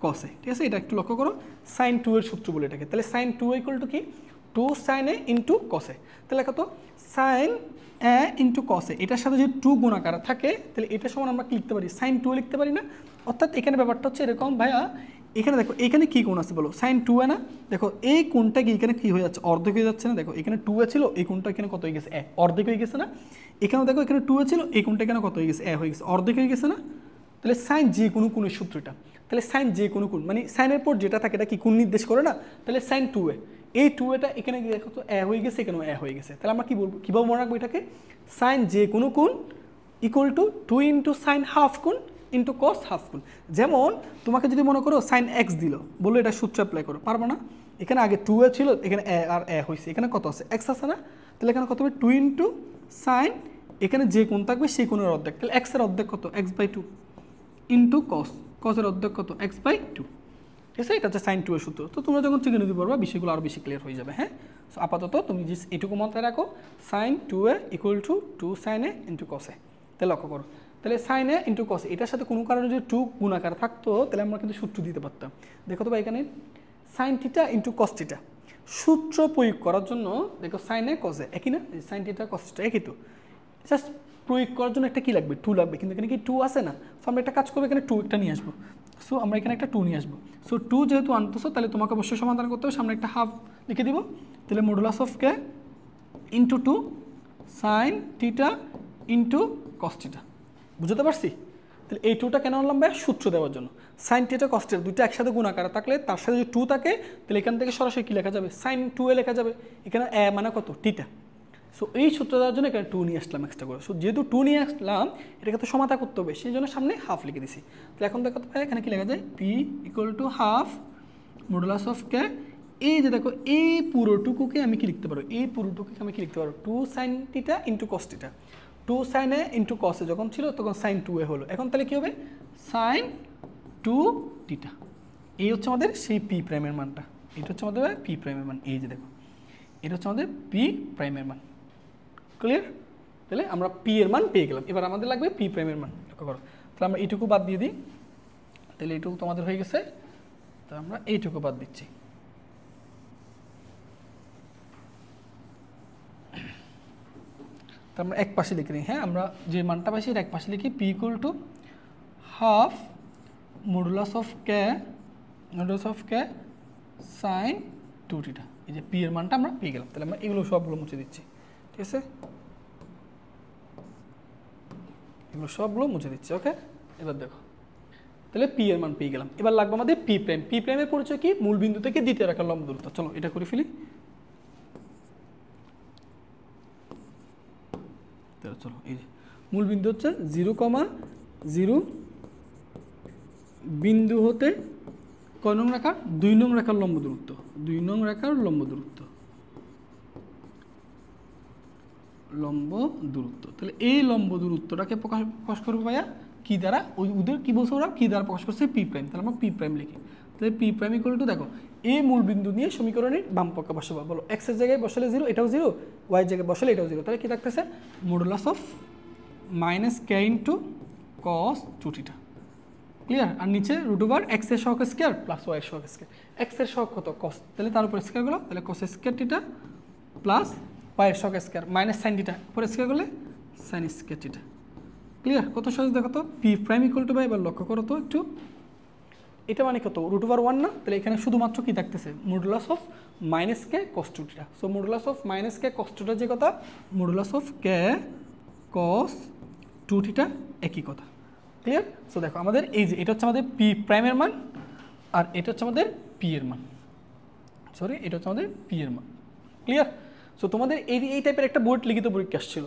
cos a, ঠিক আছে। এটা একটু লক্ষ্য করো, সাইন 2 এর সূত্র বলে এটাকে। তাহলে সাইন 2 ইকুয়াল টু কি 2 sin a into cos a। তাহলে কত sine a into cos a, এটার সাথে যদি 2 গুণাকার থাকে তাহলে এটা সমান আমরা কি লিখতে পারি, সাইন 2 লিখতে পারি না? অর্থাৎ এখানে ব্যাপারটা হচ্ছে এরকম ভাইয়া, এখানে দেখো এখানে কি কোণ আছে বলো, সাইন 2 এ না, দেখো এই কোণটা কি এখানে কি হয়ে যাচ্ছে, অর্ধেক হয়ে যাচ্ছে না? দেখো এখানে 2 এ ছিল, এই কোণটা এখানে কত হয়ে গেছে, এ, অর্ধেক হয়ে গেছে না? এখানেও দেখো এখানে 2 এ ছিল, এই কোণটা এখানে কত হয়ে গেছে, এ হয়ে গেছে, অর্ধেক হয়ে গেছে না? তাহলে সাইন যে কোনো কোণের সূত্রটা, তাহলে সাইন যে কোনো কোণ মানে সাইনের পর যেটা থাকে এটা কি কোণ নির্দেশ করে না? তাহলে সাইন 2 এ, এই 2 এটা এখানে দেখো তো এ হয়ে গেছে, এখানেও এ হয়ে গেছে। তাহলে আমরা কি বলবো, কীভাবে মনে রাখবো এটাকে, সাইন যে কোনো কোণ equal to 2 into sign half কোণ ইন্টু কস হাফ কোণ। যেমন তোমাকে যদি মনে করো সাইন এক্স দিল, বললো এটা সূত্র অ্যাপ্লাই করো, পারবো না? এখানে আগে 2 এ ছিল, এখানে এ আর এ হয়েছে, এখানে কত আছে, এক্স আছে না? তাহলে এখানে কত হবে 2 ইন্টু সাইন, এখানে যে কোণ থাকবে সেই কোণের অর্ধেক, তাহলে এক্সের অর্ধেক কত, x/2 ইন্টু কস, কসের অর্ধেক কত, x/2, ঠিক আছে। এটা হচ্ছে সাইন 2 এর সূত্র। তো তোমরা যখন ত্রিকোণমিতি পড়বা বিষয়গুলো আরও বেশি ক্লিয়ার হয়ে যাবে, হ্যাঁ। সো আপাতত তুমি যে এটুকু মাথায় রাখো, sine 2a equal to 2 sin a into cos a। তাহলে লক্ষ্য করো, তাহলে সাইন a ইন্টু কস, এটার সাথে কোনো কারণে যদি 2 গুণাকার থাকতো তাহলে আমরা কিন্তু সূত্র দিতে পারতাম। দেখো তো ভাই এখানে sign theta into cos theta, সূত্র প্রয়োগ করার জন্য দেখো সাইন a কস a একই না, সাইন থিটা কস থিটা একই, তো জাস্ট প্রয়োগ করার জন্য একটা কি লাগবে, 2 লাগবে, কিন্তু এখানে কি 2 আছে না? তো আমরা একটা কাজ করবো, এখানে 2 একটা নিয়ে আসবো, সো আমরা এখানে একটা 2 নিয়ে আসবো। সো 2 যেহেতু আনতেছো তাহলে তোমাকে অবশ্যই সমাধান করতে হবে, সামনে একটা হাফ লিখে দিব। তাহলে modulus of K into 2 sine theta into cos theta. বুঝতে পারছি? তাহলে এই 2টা কেন আনলাম ভাই? সূত্র দেওয়ার জন্য। সাইন থিটা কস থিটা দুইটা একসাথে গুণাকার থাকলে তার সাথে যদি 2 থাকে তাহলে এখান থেকে সরাসরি কী লেখা যাবে? সাইন 2a লেখা যাবে। এখানে এ মানে কত? থিটা। সো এই সূত্র দেওয়ার জন্য এখানে 2 নিয়ে আসলাম এক্সট্রা করে। সো যেহেতু 2 নিয়ে আসলাম এটাকে তো সমাধান করতে হবে, সেই জন্য সামনে হাফ লিখে দিছি। তাহলে এখন দেখো ভাই এখানে কী লেখা যায়? P equal to half modulus of K. এই যে দেখো এই পুরোটুকুকে আমি কি লিখতে পারো? এই পুরোটুকুকে আমি কি লিখতে পারো? 2 sine theta into cos theta. 2 sine A into cos A যখন ছিল তখন সাইন 2a হলো। এখন তাহলে কী হবে? Sine 2 theta. এই হচ্ছে আমাদের সেই পি প্রাইমের মানটা। এটা হচ্ছে আমাদের পি প্রাইমের মান। এই যে দেখো এটা হচ্ছে আমাদের পি প্রাইমের মান। ক্লিয়ার? তাহলে আমরা পি এর মান পেয়ে গেলাম। এবার আমাদের লাগবে পি প্রাইমের মান। লক্ষ্য করো, তাহলে আমরা এইটুকু বাদ দিয়ে দিই। তাহলে এইটুকু তোমাদের হয়ে গেছে, তো আমরা এইটুকু বাদ দিচ্ছি। তো আমরা এক পাশে লিখে নিই। হ্যাঁ, আমরা যে মানটা পাইছি এক পাশে লিখি। P equal to half modulus of K sine 2 theta. এই যে পি এর মানটা আমরা পেয়ে গেলাম। তাহলে আমরা এগুলো সবগুলো মুছে দিচ্ছি। ঠিক আছে, এগুলো সবগুলো মুছে দিচ্ছি। ওকে, এবার দেখো তাহলে পি এর মান পেয়ে গেলাম। এবার লাগবে আমাদের পি প্রাইম। পি প্রাইমের পরিচয় কি? মূল বিন্দু থেকে দ্বিতীয় রেখার লম্ব দূরত্ব। চলো এটা করে ফেলি। চলো এই যে মূল বিন্দু হচ্ছে 0,0 বিন্দু হতে কয় নং রেখার? 2 নং রেখার লম্ব দূরত্ব। 2 নং রেখার লম্ব দূরত্ব। তাহলে এই লম্ব দূরত্বটাকে প্রকাশ করবো ভাইয়া কি দ্বারা? ওদের কি বলছে ওরা? কি দ্বারা প্রকাশ করছে? P prime. তাহলে আমরা পি প্রাইম লিখি। তাহলে পি প্রাইম ইকুয়াল টু দেখো এই মূল বিন্দু নিয়ে সমীকরণের বাম পক্ষে বসাবো। বলো এক্স এর জায়গায় বসালে 0, এটাও 0, ওয়াই এর জায়গায় বসালে এটাও 0। তাহলে কি থাকতেছে? Modulus of minus K into cos 2 theta. Clear? আর নিচে রুট ওভার এক্স এর সহগ স্কয়ার প্লাস ওয়াই এর সহগ স্কয়ার। এক্স এর সহগ কত? কস। তাহলে তার উপর স্কয়ার গুলো, তাহলে cos square theta plus Y এর সহগ স্কয়ার মাইনাস সাইন থিটা উপর স্কয়ার করলে সাইন স্কয়ার থিটা। ক্লিয়ার? কত সহজ দেখো তো। পি প্রাইম ইকুয়াল টু ভাই, এবার লক্ষ্য করো তো একটু, এটা মানে কত? রুট ওভার 1 না? তাহলে এখানে শুধুমাত্র কি থাকতেছে? Modulus of minus K cos 2 theta. So modulus of minus K cos 2 theta যে কথা, modulus of K cos 2 theta একই কথা। ক্লিয়ার? সো দেখো আমাদের এই যে এটা হচ্ছে আমাদের পি প্রাইমের মান, আর এটা হচ্ছে আমাদের পি এর মান। সরি, এটা হচ্ছে আমাদের পি এর মান। ক্লিয়ার? সো তোমাদের এই টাইপের একটা বোর্ড লিখিত পরীক্ষা আসছিল।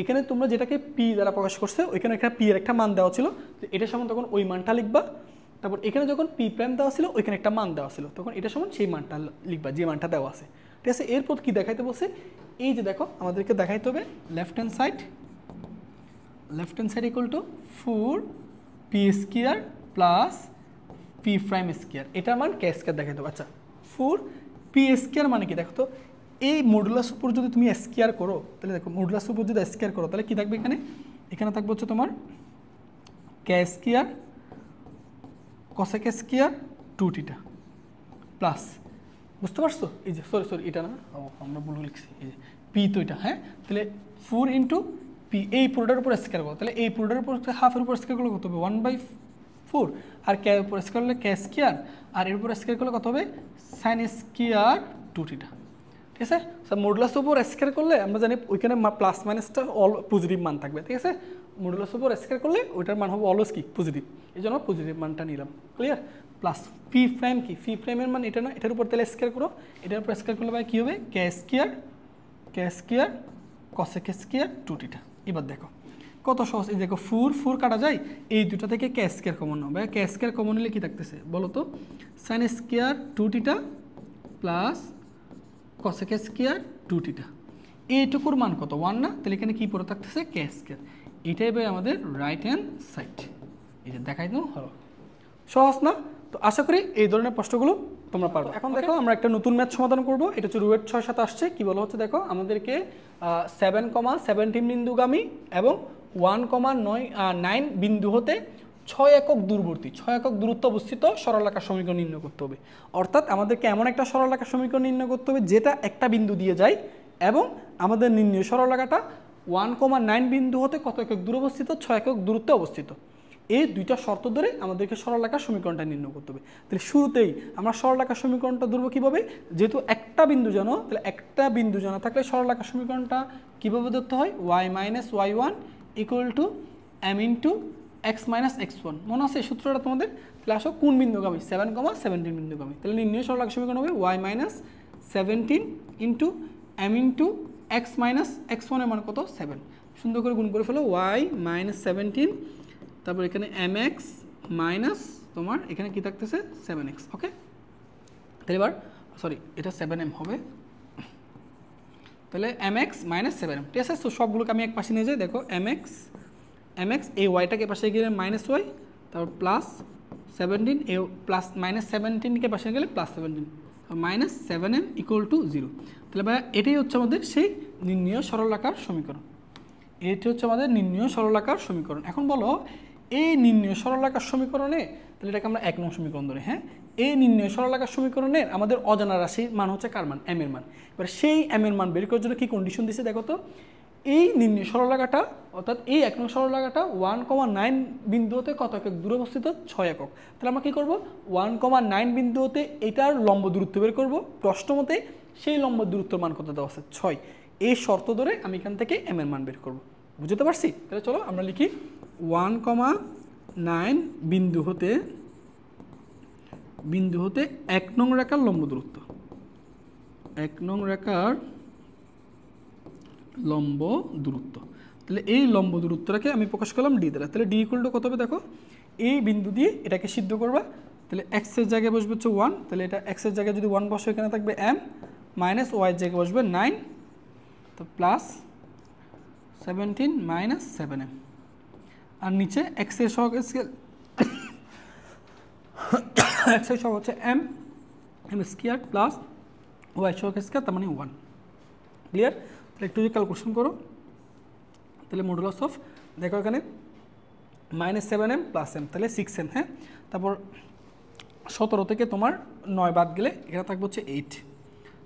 এখানে তোমরা যেটাকে পি দ্বারা প্রকাশ করছে ওইখানে একটা পি এর একটা মান দেওয়া ছিল, এটা সমান তখন ওই মানটা লিখবা। তারপর এখানে যখন পি প্রাইম দেওয়া ছিল ওইখানে একটা মান দেওয়া ছিল, তখন এটা সমান সেই মানটা লিখবা যে মানটা দেওয়া আছে। ঠিক আছে? এরপর কি দেখাইতে বলছে? এই যে দেখো আমাদেরকে দেখাইতে হবে left hand side equal to 4 P square plus P prime square. এটার মান কে স্কয়ার দেখাইতে হবে। আচ্ছা, 4 পি স্কয়ার মানে কি দেখো তো, এই মডুলাস উপর যদি তুমি স্কয়ার করো তাহলে দেখো মডুলাস উপর যদি স্কয়ার করো তাহলে কি থাকবে? এখানে থাকবে হচ্ছে তোমার K square cosec square 2 theta plus, বুঝতে পারছো? এই যে সরি এটা না, আমরা ভুল লিখছি। এই যে পি তো এটা, হ্যাঁ, তাহলে 4 ইন্টু পি, এই পুরোটার উপর স্কয়ার করো, তাহলে এই পুরোটার উপর হাফের উপর স্কয়ার করলে কত হবে? 1/4। আর কে উপর স্কয়ার করলে কে স্কয়ার, আর এর উপর স্কয়ার করলে কত হবে? Sign square 2 theta. ঠিক আছে? স্যার মডুলাস উপর স্কয়ার করলে আমরা জানি ওইখানে প্লাস মাইনাসটা অল পজিটিভ মান থাকবে। ঠিক আছে? মডুলাস উপর স্কয়ার করলে ওইটার মান হবে অলওয়েজ কি? পজিটিভ। এই জন্য পজিটিভ মানটা নিলাম। ক্লিয়ার? প্লাস পি প্রাইম কি? পি প্রাইমের মান এটা না, এটার উপর তাহলে স্কয়ার করো, এটার উপর স্কয়ার করলে ভাই কী হবে? কে স্কয়ার কসেক স্কয়ার 2 থিটা। এবার দেখো কত সহজ। এই দেখো 4 কাটা যায়, এই দুটো থেকে কে স্কয়ার কমন হবে। কে স্কয়ার কমন হলে কি থাকতেছে বলো তো? Sine square 2 theta plus cosec square 2 theta. এইটুকুর মান কত? 1 না? তাহলে এখানে কি পড়ে থাকতেছে? K square. এটাই ভাই আমাদের রাইট হ্যান্ড সাইড। এই যে দেখাই দাও, হলো সহজ না? তো আশা করি এই ধরনের প্রশ্নগুলো তোমরা পারবে। এখন দেখো আমরা একটা নতুন ম্যাথ সমাধান করব। এটা হচ্ছে রুয়েট 6 7 আসছে। কি বলা হচ্ছে দেখো, আমাদেরকে 7,17 বিন্দুগামী এবং 1,9 বিন্দু হতে 6 একক দূরবর্তী 6 একক দূরত্ব অবস্থিত সরলরেখার সমীকরণ নির্ণয় করতে হবে। অর্থাৎ আমাদেরকে এমন একটা সরলরেখার সমীকরণ নির্ণয় করতে হবে যেটা একটা বিন্দু দিয়ে যায় এবং আমাদের নির্ণয় সরলরেখাটা 1,9 বিন্দু হতে কত একক দূর অবস্থিত? 6 একক দূরত্বে অবস্থিত। এই দুইটা শর্ত ধরে আমাদেরকে সরলরেখার সমীকরণটা নির্ণয় করতে হবে। তাহলে শুরুতেই আমরা সরলরেখার সমীকরণটা ধরবো কীভাবে, যেহেতু একটা বিন্দু জানো, তাহলে একটা বিন্দু জানা থাকলে সরলরেখার সমীকরণটা কীভাবে ধরতে হয়, y minus y1 equal to m into x minus x1। মনে আছে এই সূত্রটা তোমাদের? তাহলে আসো কোন বিন্দুগামী, 7,17 বিন্দুগামী। তাহলে নির্ণয় সরলরেখার সমীকরণ হবে y minus 17 into m into x minus x1 এর মান কত, 7। সুন্দর করে গুণ করে ফেলো, y মাইনাস 17, তারপর এখানে mx মাইনাস তোমার এখানে কি থাকতেছে 7x। ওকে, তাহলে এবার সরি এটা 7m হবে, তাহলে mx মাইনাস 7m। ঠিক আছে, তো সবগুলোকে আমি এক পাশে নিয়ে যাই। দেখো mx এই ওয়াইটাকে পাশে গেলে মাইনাস ওয়াই, তারপর প্লাস 17, এ প্লাস মাইনাস 17কে পাশে গেলে plus 17, minus 7m equal to 0। তাহলে ভাই এটাই হচ্ছে আমাদের সেই নির্ণয় সরলরেখার সমীকরণ। এটি হচ্ছে আমাদের নির্ণয় সরলরেখার সমীকরণ। এখন বলো এই নির্ণয় সরলরেখার সমীকরণে, তাহলে এটাকে আমরা 1 নং সমীকরণ ধরি। হ্যাঁ, এই নির্ণয় সরলরেখার সমীকরণের আমাদের অজানা রাশির মান হচ্ছে কার মান, m এর মান। এবার সেই m এর মান বের করার জন্য কি কন্ডিশন দিছে দেখো তো, এই নির্ণয় সরলরেখাটা অর্থাৎ এই 1 নং সরলরেখাটা 1,9 বিন্দু হতে কত একক দূরে অবস্থিত, 6 একক। তাহলে আমরা কি করব, 1,9 বিন্দু হতে এটার লম্ব দূরত্ব বের করব। প্রশ্ন মতে সেই লম্ব দূরত্বের মান কত দেওয়া আছে, 6। এই শর্ত ধরে আমি এখান থেকে m এর মান বের করব। বুঝতে পারছি? তাহলে চলো আমরা লিখি 1,9 বিন্দু হতে 1 নং রেখার লম্ব দূরত্ব, 1 নং রেখার লম্ব দূরত্ব। তাহলে এই লম্ব দূরত্বটাকে আমি প্রকাশ করলাম d দ্বারা। তাহলে d ইকুয়াল টু কত হবে দেখো, এই বিন্দু দিয়ে এটাকে সিদ্ধ করবা। তাহলে x এর জায়গায় বসবে হচ্ছে 1, তাহলে এটা x এর জায়গায় যদি 1 বসে এখানে থাকবে m, মাইনাস y এর জায়গায় বসবে 9, তো প্লাস 17 মাইনাস 7m, আর নিচে x এর সহগ স্কেল x এর সহগ হচ্ছে m স্কয়ার প্লাস y সহগ স্কয়ার, তার মানে 1। ক্লিয়ার? তাহলে একটু যদি ক্যালকুলেশন করো, তাহলে মডুলাস অফ দেখো এখানে মাইনাস 7m প্লাস m, তাহলে 6m। হ্যাঁ, তারপর 17 থেকে তোমার 9 বাদ গেলে এখানে থাকবে হচ্ছে 8,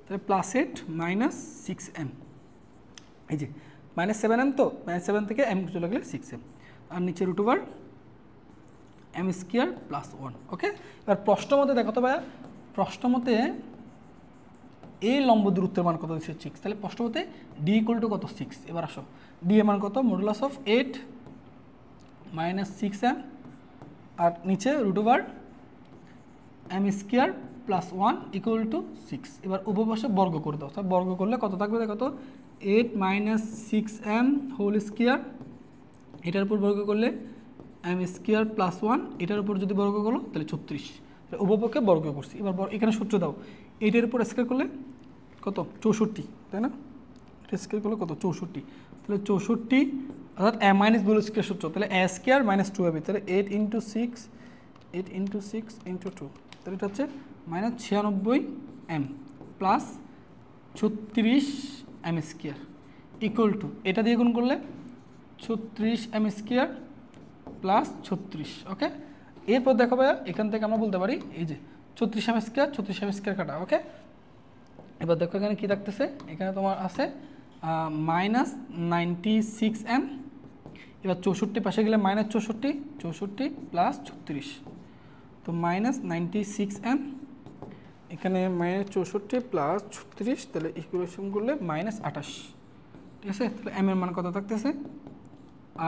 তাহলে প্লাস 8 মাইনাস 6m, এই যে মাইনাস 7m, তো মাইনাস 7 থেকে m চলে গেলে 6m, আর নিচে root over m square plus 1। Okay, এবার প্রশ্ন মতে দেখো তো ভাইয়া, প্রশ্ন মতে এই লম্ব দূরত্বের মান কত দিচ্ছে, 6। তাহলে প্রশ্ন মতে d ইকুয়াল টু কত, 6। এবার আসো d এর মান কত, মডুলাস অফ 8 মাইনাস 6m, আর নিচে root over m square plus 1 equal to 6। এবার উভয় পাশে বর্গ করে দাও, তাহলে বর্গ করলে কত থাকবে দেখো তো, 8 মাইনাস 6m হোল স্কয়ার, এটার উপর বর্গ করলে m স্কয়ার প্লাস 1, এটার উপর যদি বর্গ করো তাহলে 36। উভয়পক্ষে বর্গ করছি। এবার এখানে সূত্র দাও, 8 এর উপর স্কয়ার করলে কত, 64, তাই না? এটা স্কয়ার করলে কত, 64। তাহলে 64 অর্থাৎ m মাইনাস বি স্কয়ার সূত্র, তাহলে a স্কয়ার মাইনাস 2ab, তাহলে 8 ইন্টু 6 ইন্টু 2, তাহলে এটা হচ্ছে minus 96m plus 36m square equal to, এটা দিয়ে গুণ করলে 36m স্কয়ার প্লাস 36। ওকে, এরপর দেখো ভাইয়া এখান থেকে আমরা বলতে পারি এই যে 36m স্কয়ার কাটা। ওকে, এবার দেখো এখানে কি থাকতেছে, এখানে তোমার আছে মাইনাস 96m, এবার 64 পাশে গেলে মাইনাস 64 প্লাস 36, তো মাইনাস 96m, এখানে মাইনাস 64 প্লাস 36, তাহলে ইকুয়েশন করলে মাইনাস 28। ঠিক আছে, তাহলে m এর মান কত থাকতেছে,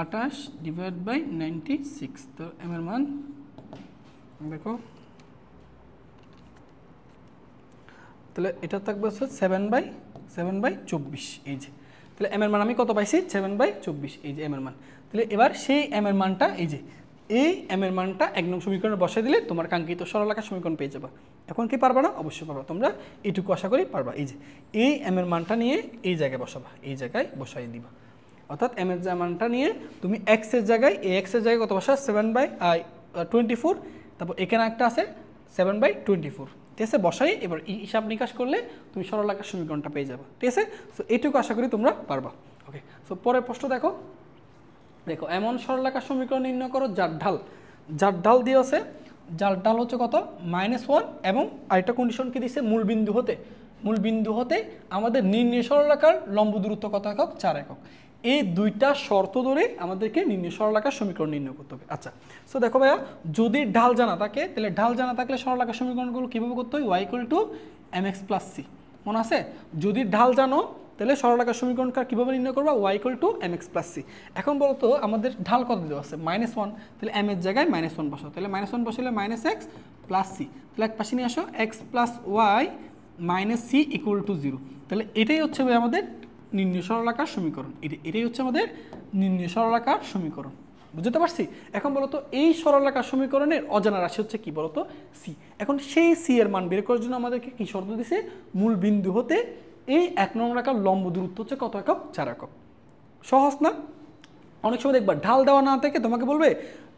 28 ডিভাইড বাই 96। তো m এর মান দেখো, তাহলে এটা থাকবে হচ্ছে 7/24। এই যে তাহলে m এর মান আমি কত পাইছি, 7/24, এই যে m এর মান। তাহলে এবার সেই m এর মানটা, এই যে এই m এর মানটা 1 নং সমীকরণে বসাই দিলে তোমার কাঙ্ক্ষিত সরলরেখার সমীকরণ পেয়ে যাবা। এখন কি পারবা না? অবশ্যই পারবা, তোমরা এইটুকু আশা করি পারবা। এই যে এই m এর মানটা নিয়ে এই জায়গায় বসাবা, এই জায়গায় বসাই দিবা, অর্থাৎ m এর মানটা নিয়ে তুমি x এর জায়গায়, এই x এর জায়গায় কত বসা, 7/24, তারপর এখানে একটা আছে 7/24। ঠিক আছে, বসাই এবার হিসাব নিকাশ করলে তুমি সরলরেখার সমীকরণটা পেয়ে যাবে। ঠিক আছে, সো এইটুকু আশা করি তোমরা পারবা। ওকে, সো পরের প্রশ্ন দেখো, এমন সরলরেখার সমীকরণ নির্ণয় করো যার ঢাল দিয়ে আছে, যার ঢাল হচ্ছে কত, -1, এবং আরেকটা কন্ডিশন কি দিচ্ছে, মূল বিন্দু হতে আমাদের নির্ণয় সরলরেখার লম্ব দূরত্ব কত একক, 4 একক। এই দুইটা শর্ত ধরে আমাদেরকে নির্ণয় সরলাকার সমীকরণ নির্ণয় করতে হবে। আচ্ছা, সো দেখো ভাইয়া, যদি ঢাল জানা থাকে তাহলে ঢাল জানা থাকলে সরলাকার সমীকরণগুলো কীভাবে করতে হয়? y = mx + c, মনে আছে? যদি ঢাল জানো তাহলে সরলাকার সমীকরণটা কীভাবে নির্ণয় করবা? y = mx + c। এখন বলো তো আমাদের ঢাল কত দেওয়া আছে? -1, তাহলে m এর জায়গায় -1 বসাও, তাহলে -1 বসালে -x + c, তাহলে এক পাশে নিয়ে আসো x + y - c = 0। তাহলে এটাই হচ্ছে ভাই আমাদের নির্ণয় সরলাকার সমীকরণ। এটাই হচ্ছে আমাদের নির্ণয় সরলাকার সমীকরণ, বুঝতে পারছি? এখন বলতো এই সরলাকার সমীকরণের অজানা রাশি হচ্ছে কি বলতো? সি। এখন সেই সি এর মান বের করার জন্য আমাদেরকে কি শর্ত দিছে? মূল বিন্দু হতে এই 1 নং রেখার লম্ব দূরত্ব হচ্ছে কত একক? 4 একক। সহজ না? অনেক সময় দেখবা ঢাল দেওয়া না থেকে তোমাকে বলবে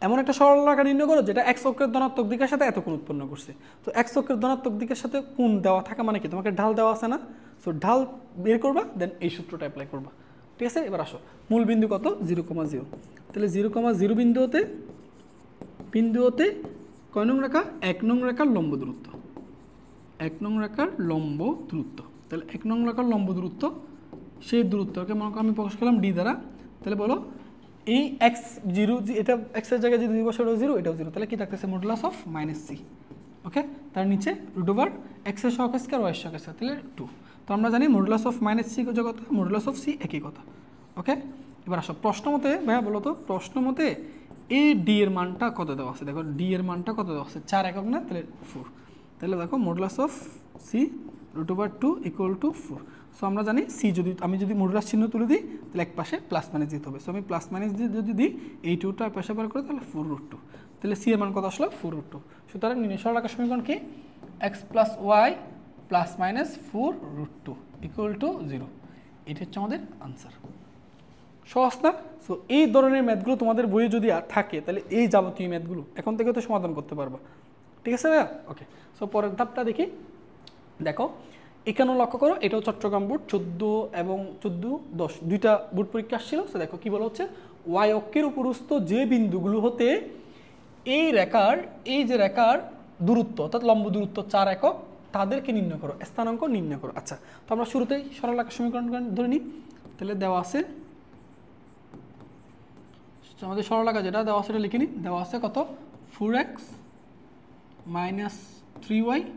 এমন একটা সরলরেখা নির্ণয় করো যেটা x অক্ষের ধনাত্মক দিকের সাথে এত কোণ উৎপন্ন করছে। তো x অক্ষের ধনাত্মক দিকের সাথে কোণ দেওয়া থাকা মানে কি? তোমাকে ঢাল দেওয়া আছে না? সো ঢাল বের করবা, দেন এই সূত্রটা অ্যাপ্লাই করবা, ঠিক আছে? এবার আসো, মূল বিন্দু কত? 0,0। তাহলে 0,0 বিন্দু হতে কয় নং রেখা? 1 নং রেখার লম্ব দূরত্ব, 1 নং রেখার লম্ব দূরত্ব। তাহলে 1 নং রেখার লম্ব দূরত্ব, সেই দূরত্বকে মনে করো আমি প্রকাশ করলাম d দ্বারা। তাহলে বলো এই x0, এটা x এর জায়গায় যদি 2 বসে ওটা 0, এটাও 0, তাহলে কি থাকতেছে? Modulus of -c। ওকে, তার নিচে √x এর সহগ স্কয়ার y এর সহগ স্কয়ার, তাহলে 2। তো আমরা জানি মডুলাস অফ -c কত, মডুলাস অফ c একই কথা। ওকে, এবার আসো প্রশ্ন মতে, ভাইয়া বলো তো প্রশ্ন মতে এই d এর মানটা কত দেওয়া আছে? দেখো d এর মানটা কত দেওয়া আছে? 4 একক না? তাহলে 4। তাহলে দেখো মডুলাস অফ c √2 = 4। সো আমরা জানি সি আমি যদি মডুলাস চিহ্ন তুলে দিই তাহলে এক পাশে প্লাস মাইনাস দিতে হবে। সো আমি প্লাস মাইনাস দিয়ে যদি দিই এই 2টা এক পাশে বার করে তাহলে 4√2। তাহলে সি এর মান কত আসলো? 4√2। সুতরাং নির্ণয় সরলরেখার সমীকরণ কি? x + y ± 4√2 = 0। এটা হচ্ছে আমাদের আনসার। সহজ না? সো এই ধরনের ম্যাথগুলো তোমাদের বইয়ে যদি থাকে তাহলে এই যাবতীয় ম্যাথগুলো এখন থেকে তো সমাধান করতে পারবা, ঠিক আছে ভাইয়া? ওকে, সো পরের ধাপটা দেখি। দেখো এখানেও লক্ষ্য করো, এটাও চট্টগ্রাম বোর্ড 14 এবং 14-10 দুইটা বোর্ড পরীক্ষা আসছিল। সো দেখো কি বলা হচ্ছে, ওয়াই অক্ষের উপরস্থ যে বিন্দুগুলো হতে এই যে রেখার দূরত্ব অর্থাৎ লম্ব দূরত্ব 4 একক তাদেরকে নির্ণয় করো, স্থানাঙ্ক নির্ণয় করো। আচ্ছা, তো আমরা শুরুতেই সরলরেখার সমীকরণ ধরে নিই। তাহলে দেওয়া আছে আমাদের সরলরেখা যেটা দেওয়া আছে এটা লিখে নিই। দেওয়া আছে কত? 4x - 3y -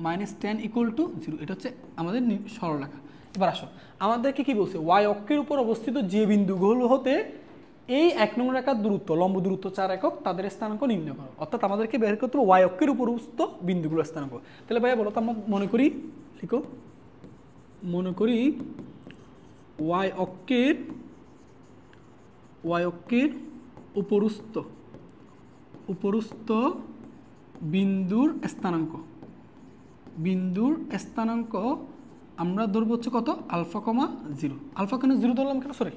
10 = 0। এটা হচ্ছে আমাদের সরলরেখা। এবার আসো, আমাদেরকে কি বলছে? ওয়াই অক্ষের উপর অবস্থিত যে বিন্দুগুলো হতে এই 1 নং রেখার দূরত্ব লম্ব দূরত্ব 4 একক তাদের স্থানাঙ্ক নির্ণয় করো। অর্থাৎ আমাদেরকে বের করতে হবে ওয়াই অক্ষের উপর অবস্থিত বিন্দুগুলোর স্থানাঙ্ক। তাহলে ভাইয়া বলো তো, আমরা মনে করি, লিখো, মনে করি ওয়াই অক্ষের উপরস্থ বিন্দুর স্থানাঙ্ক আমরা ধরবো হচ্ছে কত? α,0। আলফা কেন 0 ধরলাম কেন? সরি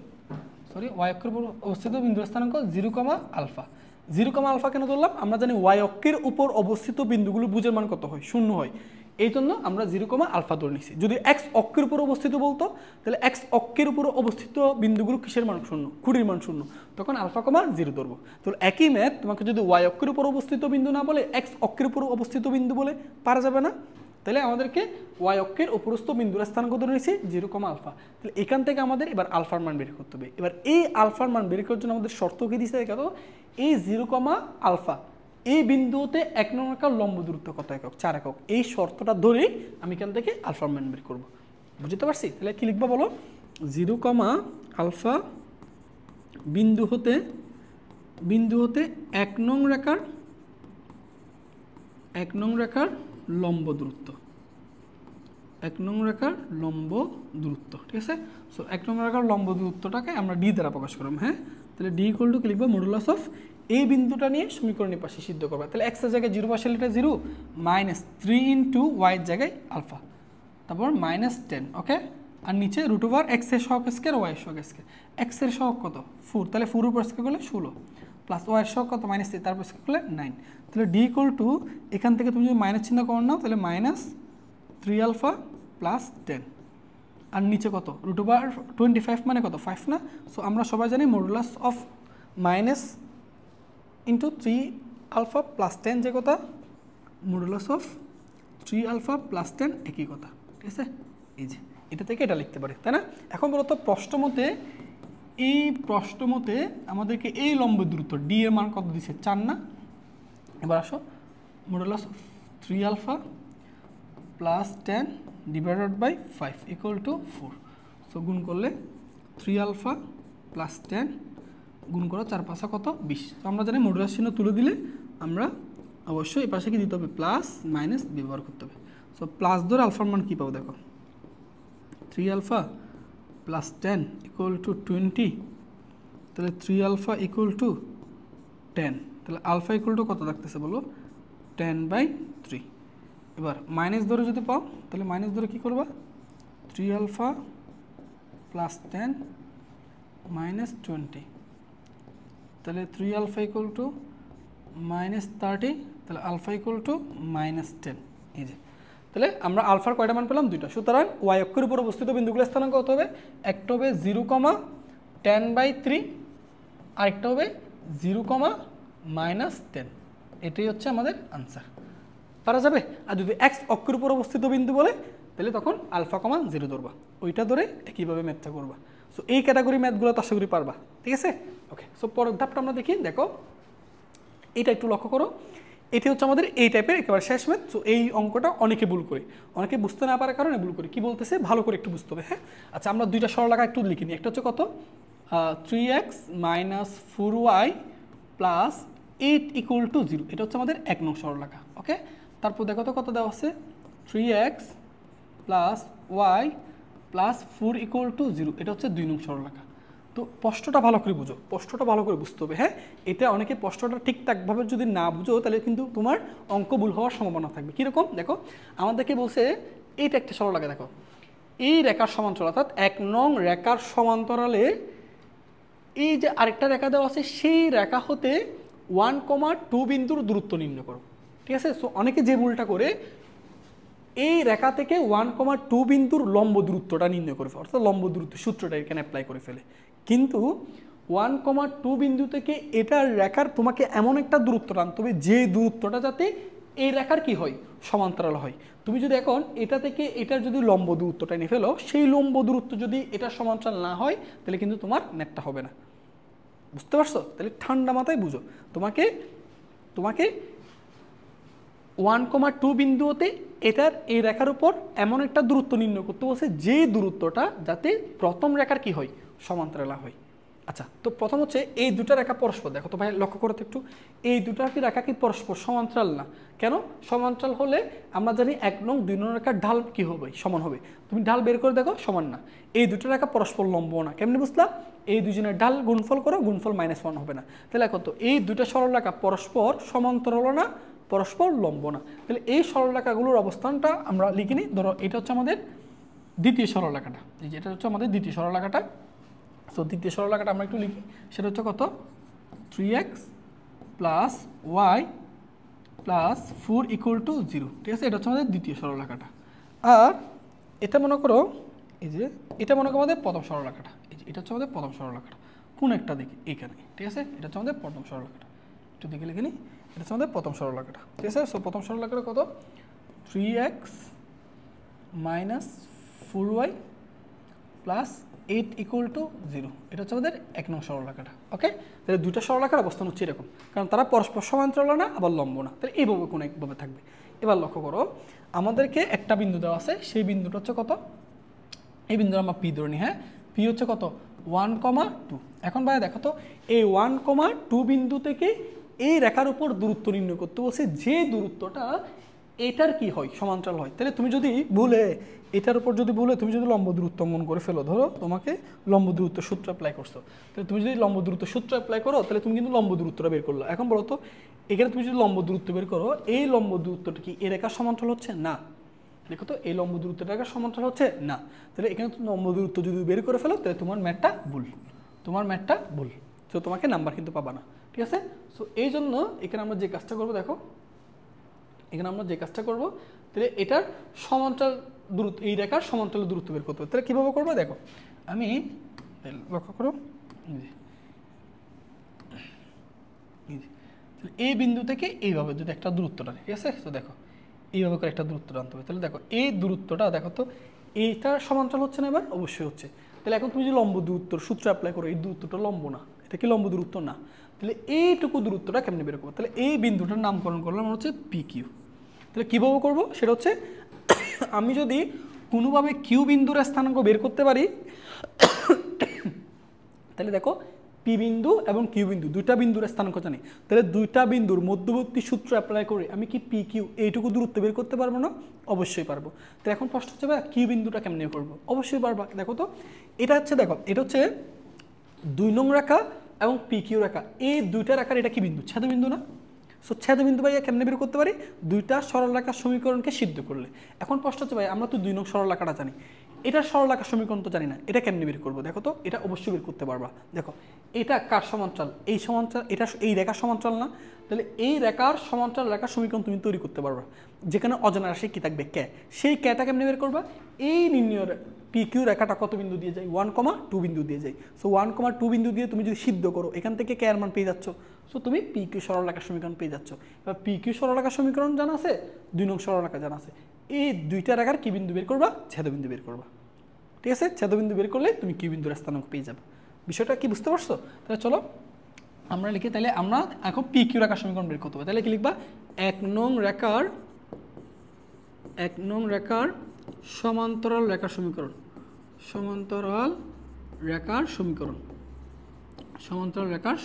ওয়াই অক্ষের উপর অবস্থিত বিন্দুর স্থানাঙ্ক 0,α। 0,α কেন ধরলাম? আমরা জানি ওয়াই অক্ষের উপর অবস্থিত বিন্দুগুলো বুঝের মান কত হয়? 0 হয়। এই জন্য আমরা 0,α ধরে নিচ্ছি। যদি x অক্ষের উপর অবস্থিত বলতো তাহলে x অক্ষের উপর অবস্থিত বিন্দুগুলো কিসের মান? 0, খুঁটির মান 0, তখন α,0 ধরবো। তো একই ম্যাথ তোমাকে যদি y অক্ষের উপর অবস্থিত বিন্দু না বলে x অক্ষের উপর অবস্থিত বিন্দু বলে পারা যাবে না? তাহলে আমাদেরকে y অক্ষের উপরস্থ বিন্দুর স্থানাঙ্ক ধরে নিয়েছি 0,α। তাহলে এখান থেকে আমাদের এবার আলফার মান বের করতে হবে। এবার এই আলফার মান বের করার জন্য আমাদের শর্ত কি দিয়েছে? কত? এই 0,α এই বিন্দুতে 1 নং রেখার লম্ব দূরত্ব কত একক? 4 একক। এই শর্তটা ধরেই আমি এখান থেকে আলফার মান বের করব। বুঝতে পারছি? তাহলে কি লিখবা বলো? 0,α বিন্দু হতে 1 নং রেখার লম্ব দূরত্ব, 1 নং রেখার লম্ব দূরত্ব, ঠিক আছে? সো 1 নং রেখার লম্ব দূরত্বটাকে আমরা ডি দ্বারা প্রকাশ করলাম। হ্যাঁ, তাহলে ডি = কি লিখবো? মডুলাস অফ এই বিন্দুটা নিয়ে সমীকরণের পাশে সিদ্ধ করবা। তাহলে x এর জায়গায় 0 বসালে এটা 0, -3 × y এর জায়গায় আলফা, তারপর -10। ওকে, আর নিচে √x এর সহগ স্কয়ার y এর সহগ স্কয়ার। x এর সহগ কত? 4, তাহলে 4 উপর স্কয়ার করলে 16, প্লাস y এর সহগ কত? -3, তারপর স্কয়ার করলে 9। তাহলে ডি = এখান থেকে তুমি যদি মাইনাস চিহ্ন কর নাও তাহলে -3α + 10, আর নিচে কত? √25 মানে কত? 5 না? সো আমরা সবাই জানি মডুলাস অফ -3α + 10 যে কথা, মডুলাস অফ 3α + 10 একই কথা, ঠিক আছে? এই যে এটা থেকে এটা লিখতে পারি, তাই না? এখন বলো তো প্রশ্ন মতে এই প্রশ্ন মতে আমাদেরকে এই লম্ব দূরত্ব ডি এর মান কত দিচ্ছে 4 না। এবার আসো modulus 3 alpha plus 10 divided by 5 equal to 4। So গুণ করলে 3 আলফা প্লাস 10 গুণ করো 4 5 কত 20। তো আমরা জানি মডুলাস চিহ্ন তুলে দিলে আমরা অবশ্যই এই পাশে কি দিতে হবে প্লাস মাইনাস ব্যবহার করতে হবে। সো প্লাস ধরে আলফার মান কী পাবো দেখো 3 আলফা প্লাস 10 ইকুয়াল টু 20, তাহলে 3 আলফা ইকুয়াল টু 10, তাহলে আলফা ইকুয়াল টু কত থাকতেছে বলো 10/3। এবার মাইনাস ধরে যদি পাও তাহলে মাইনাস ধরে কী করবা 3 আলফা প্লাস 10 মাইনাস 20, তাহলে 3 আলফা ইকুয়াল টু -30, তাহলে আলফা ইকুয়াল টু -10। এই যে তাহলে আমরা আলফার কয়টা মান পেলাম 2টা। সুতরাং ওয়াই অক্ষের উপর অবস্থিত বিন্দুগুলো স্থানাঙ্ক কত হবে, একটা হবে 0,10/3 আরেকটা হবে 0,-10। এটাই হচ্ছে আমাদের আনসার। পারা যাবে। আর যদি এক্স অক্ষের উপর অবস্থিত বিন্দু বলে তাহলে তখন আলফা কমা 0 ধরবা, ওইটা ধরে একইভাবে ম্যাথটা করবা। সো এই ক্যাটাগরি ম্যাথগুলো তো আশা করি পারবা, ঠিক আছে। ওকে, সো পরের ধাপটা আমরা দেখি। দেখো এটা একটু লক্ষ্য করো, এটি হচ্ছে আমাদের এই টাইপের একেবারে শেষ ম্যাথ। সো এই অঙ্কটা অনেকে ভুল করে, অনেকে বুঝতে না পারার কারণে ভুল করে। কি বলতেছে ভালো করে একটু বুঝতে হবে, হ্যাঁ। আচ্ছা আমরা দুইটা সরলরেখা একটু লিখে নিই। একটা হচ্ছে কত 3x - 4y plus 8 equal to 0, এটা হচ্ছে আমাদের 1 নং সরলরেখা। ওকে, তারপর দেখো তো কত দেওয়া আছে 3x plus y plus 4 equal to 0, এটা হচ্ছে 2 নং সরলরেখা। তো প্রশ্নটা ভালো করে বুঝো, প্রশ্নটা ভালো করে বুঝতে হবে, হ্যাঁ। এটা অনেকে প্রশ্নটা ঠিকঠাকভাবে যদি না বুঝো তাহলে কিন্তু তোমার অঙ্ক ভুল হওয়ার সম্ভাবনা থাকবে। কীরকম দেখো, আমাদেরকে বলছে এইটা একটা সরলরেখা, দেখো এই রেখার সমান্তরাল অর্থাৎ 1 নং রেখার সমান্তরালে এই যে আরেকটা রেখা দেওয়া আছে সেই রেখা হতে 1,2 বিন্দুর দূরত্ব নির্ণয় করো, ঠিক আছে। সো অনেকে যে ভুলটা করে এই রেখা থেকে 1,2 বিন্দুর লম্ব দূরত্বটা নির্ণয় করে ফেলে, অর্থাৎ লম্ব দূরত্ব সূত্রটা এখানে অ্যাপ্লাই করে ফেলে। কিন্তু 1,2 বিন্দু থেকে এটার রেখার তোমাকে এমন একটা দূরত্ব আনতে হবে যে দূরত্বটা যাতে এই রেখার কি হয় সমান্তরাল হয়। তুমি যদি এখন এটা থেকে এটার যদি লম্ব দূরত্বটা নিয়ে ফেলো, সেই লম্ব দূরত্ব যদি এটার সমান্তরাল না হয় তাহলে কিন্তু তোমার ম্যাথটা হবে না। বুঝতে পারছো? তাহলে ঠান্ডা মাথায় বুঝো, তোমাকে 1,2 বিন্দু হতে এটার এই রেখার উপর এমন একটা দূরত্ব নির্ণয় করতে বলছে যে দূরত্বটা যাতে প্রথম রেখার কি হয় সমান্তরাল হয়। আচ্ছা, তো প্রথম হচ্ছে এই দুটা রেখা পরস্পর, দেখো তো ভাই লক্ষ্য করো তো একটু, এই দুটা কি রেখা কি পরস্পর সমান্তরাল না? কেন সমান্তরাল হলে আমরা জানি 1 নং 2 নং রেখার ঢাল কি হবে সমান হবে। তুমি ঢাল বের করে দেখো সমান না। এই দুটো রেখা পরস্পর লম্ব না, কেমনে বুঝলাম? এই দুজনের ঢাল গুণফল করো, গুণফল -1 হবে না। তাহলে কত এই দুটো সরলরেখা পরস্পর সমান্তরাল না, পরস্পর লম্ব না। তাহলে এই সরলরেখাগুলোর অবস্থানটা আমরা লিখে নিই। ধরো এটা হচ্ছে আমাদের দ্বিতীয় সরলরেখাটা, এই যে এটা হচ্ছে আমাদের দ্বিতীয় সরলরেখাটা। সো দ্বিতীয় সরলরেখাটা আমরা একটু লিখি, সেটা হচ্ছে কত 3x plus y plus 4 equal to 0, ঠিক আছে। এটা হচ্ছে আমাদের দ্বিতীয় সরলরেখাটা। আর এটা মনে করো এই যে এটা মনে করো আমাদের প্রথম সরলরেখাটা, এই যে এটা হচ্ছে আমাদের প্রথম সরলরেখাটা। কোন একটা দেখি এইখানে, ঠিক আছে। এটা হচ্ছে আমাদের প্রথম সরলরেখাটা, একটু দেখে লিখে নিই। এটা হচ্ছে আমাদের প্রথম সরলরেখাটা, ঠিক আছে। সো প্রথম সরলরেখাটা কত 3x minus 4y plus 8 equal to 0, এটা হচ্ছে আমাদের 1 নং সরলরেখাটা। ওকে, তাহলে দুইটা সরলরেখার অবস্থান হচ্ছে এরকম, কারণ তারা পরস্পর সমান্তরাল না আবার লম্ব না। তাহলে এইভাবে কোনো একভাবে থাকবে। এবার লক্ষ্য করো, আমাদেরকে একটা বিন্দু দেওয়া আছে, সেই বিন্দুটা হচ্ছে কত, এই বিন্দুটা আমরা পি ধরে নিই, হ্যাঁ। পি হচ্ছে কত 1,2। এখন ভাই দেখো তো এই 1,2 বিন্দু থেকে এই রেখার উপর দূরত্ব নির্ণয় করতে বলছে যে দূরত্বটা এটার কি হয় সমান্তরাল হয়। তাহলে তুমি যদি বলে এটার উপর যদি বলে তুমি যদি লম্ব দূরত্ব অঙ্কন করে ফেলো, ধরো তোমাকে লম্ব দূরত্ব সূত্র অ্যাপ্লাই করছো, তাহলে তুমি যদি লম্ব দূরত্ব সূত্র অ্যাপ্লাই করো তাহলে তুমি কিন্তু লম্ব দূরত্বটা বের করলো। এখন বলো তো এখানে তুমি যদি লম্ব দূরত্ব বের করো, এই লম্ব দূরত্বটা কি এই রেখার সমান্তরাল হচ্ছে না? দেখো তো এই লম্ব দূরত্বটা রেখার সমান্তরাল হচ্ছে না। তাহলে এখানে তো লম্ব দূরত্ব যদি বের করে ফেলো তাহলে তোমার ম্যাথটা ভুল, তোমার ম্যাথটা ভুল। তো তোমাকে নাম্বার কিন্তু পাবা না, ঠিক আছে। সো এই জন্য এখানে আমরা যে কাজটা করবো, দেখো এখানে আমরা যে কাজটা করবো, তাহলে এটার সমান্তরাল দূরত্ব এই রেখার সমান্তরাল দূরত্ব বের করতে হবে। তাহলে কীভাবে করবো দেখো, আমি লক্ষ্য করো এই বিন্দু থেকে এইভাবে যদি একটা দূরত্বটা, ঠিক আছে। তো দেখো এইভাবে করে একটা দূরত্ব আনতে হবে। তাহলে দেখো এই দূরত্বটা দেখো তো এইটার সমান্তরাল হচ্ছে না? এবার অবশ্যই হচ্ছে। তাহলে এখন তুমি যে লম্ব দূরত্বর সূত্র অ্যাপ্লাই করো, এই দূরত্বটা লম্ব না, এটা কি লম্ব দূরত্ব না, তাহলে এইটুকু দূরত্বটা কেমনে বের করবো? তাহলে এই বিন্দুটার নামকরণ করলাম হচ্ছে পি কিউ। তাহলে কীভাবে করবো সেটা হচ্ছে আমি যদি কোনোভাবে কিউ বিন্দুর স্থানাঙ্ক বের করতে পারি, তাহলে দেখো পি বিন্দু এবং কিউ বিন্দু দুইটা বিন্দুর স্থানাঙ্ক জানি, তাহলে দুইটা বিন্দুর মধ্যবর্তী সূত্র অ্যাপ্লাই করে আমি কি পি কিউ এইটুকু দূরত্ব বের করতে পারবো না? অবশ্যই পারবো। তো এখন প্রশ্ন হচ্ছে ভাই কিউ বিন্দুটা কেমনে করবো? অবশ্যই পারবা। দেখো তো এটা হচ্ছে, দেখো এটা হচ্ছে 2 নং রেখা এবং পি কিউ রেখা, এই দুইটা রেখার এটা কি বিন্দু? ছেদবিন্দু না? সো ছেদবিন্দু ভাই কেমনে বের করতে পারি? দুইটা সরলরেখার সমীকরণকে সিদ্ধ করলে। এখন প্রশ্ন হচ্ছে ভাই আমরা তো 2 নং সরলরেখাটা জানি, এটার সরলরেখার সমীকরণ তো জানি না, এটা কেমনে বের করবো? দেখো তো এটা অবশ্যই বের করতে পারবা। দেখো এটা কার সমান্তরাল? এই সমান্তরাল, এটা এই রেখার সমান্তরাল না? তাহলে এই রেখার সমান্তরাল রেখার সমীকরণ তুমি তৈরি করতে পারবা, যেখানে অজানা রাশি কি থাকবে? কে। সেই ক্যাটা কেমনে বের করবা? এই নির্ণয় পি কিউ রেখাটা কত বিন্দু দিয়ে যায়? 1,2 বিন্দু দিয়ে যায়। সো 1,2 বিন্দু দিয়ে তুমি যদি সিদ্ধ করো, এখান থেকে কে এর মান পেয়ে যাচ্ছ। সো তুমি পি কিউ সরলরেখার সমীকরণ পেয়ে যাচ্ছ। এবার পি কিউ সরলরেখার সমীকরণ জানা আছে, 2 নং সরলরেখা জানা আছে, এই দুইটা রেখার কি বিন্দু বের করবা? ছেদবিন্দু বের করবা। ঠিক আছে, ছেদবিন্দু বের করলে তুমি কিউ বিন্দুর স্থানাঙ্ক পেয়ে যাবে। বিষয়টা কি বুঝতে পারছো? তাহলে চলো আমরা লিখি, তাহলে আমরা এখন পি কিউ রেখার সমীকরণ বের করতে হবে। তাহলে কি লিখবা? 1 নং রেখার সমান্তরাল রেখার সমীকরণ, সমান্তরাল রেখার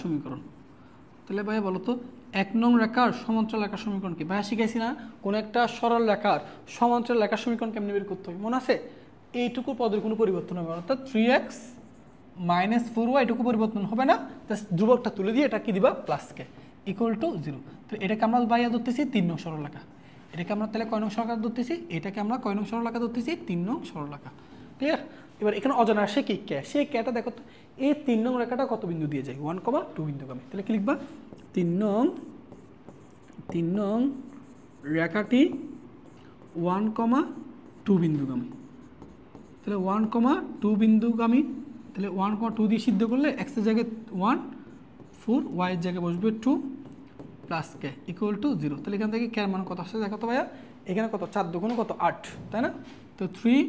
সমীকরণ। তাহলে ভাই বলো তো 1 নং রেখার সমান্তরাল রেখার সমীকরণ কি? ভাইয়া শিখাইছি না কোন একটা সরল রেখার সমান্তরাল রেখার সমীকরণ কেমনে বের করতে হয়, মনে আছে? এইটুকু পদের কোনো পরিবর্তন হবে না, অর্থাৎ 3x - 4y এটুকু পরিবর্তন হবে না, জাস্ট ধ্রুবকটা তুলে দিয়ে এটা কি দিবা? Plus K equal to 0। তো এটাকে আমরা ভাইয়া ধরতেছি 3 নং সরলরেখা। এটাকে আমরা তাহলে কয় নং সরলরেখা ধরতেছি? এটাকে আমরা কয় নং সরলরেখা ধরতেছি? 3 নং সরলরেখা। ক্লিয়ার? এবার এখানে অজানা রাশি কি? কে। সেই কেটা দেখো তো এই 3 নং রেখাটা কত বিন্দু দিয়ে যায়? 1,2 বিন্দুগামী। তাহলে কি লিখবা? 3 নং রেখাটি 1,2 বিন্দুগামী। তাহলে 1,2 বিন্দুগামী, তাহলে 1,2 দিয়ে সিদ্ধ করলে x এর জায়গায় 1, 4, y এর জায়গায় বসবে 2 প্লাস কে ইকুয়াল টু 0। তাহলে এখান থেকে কে মান কত আসছে দেখো তো ভাইয়া? এখানে কত? 4 দুগুণ কত? 8, তাই না? তো 3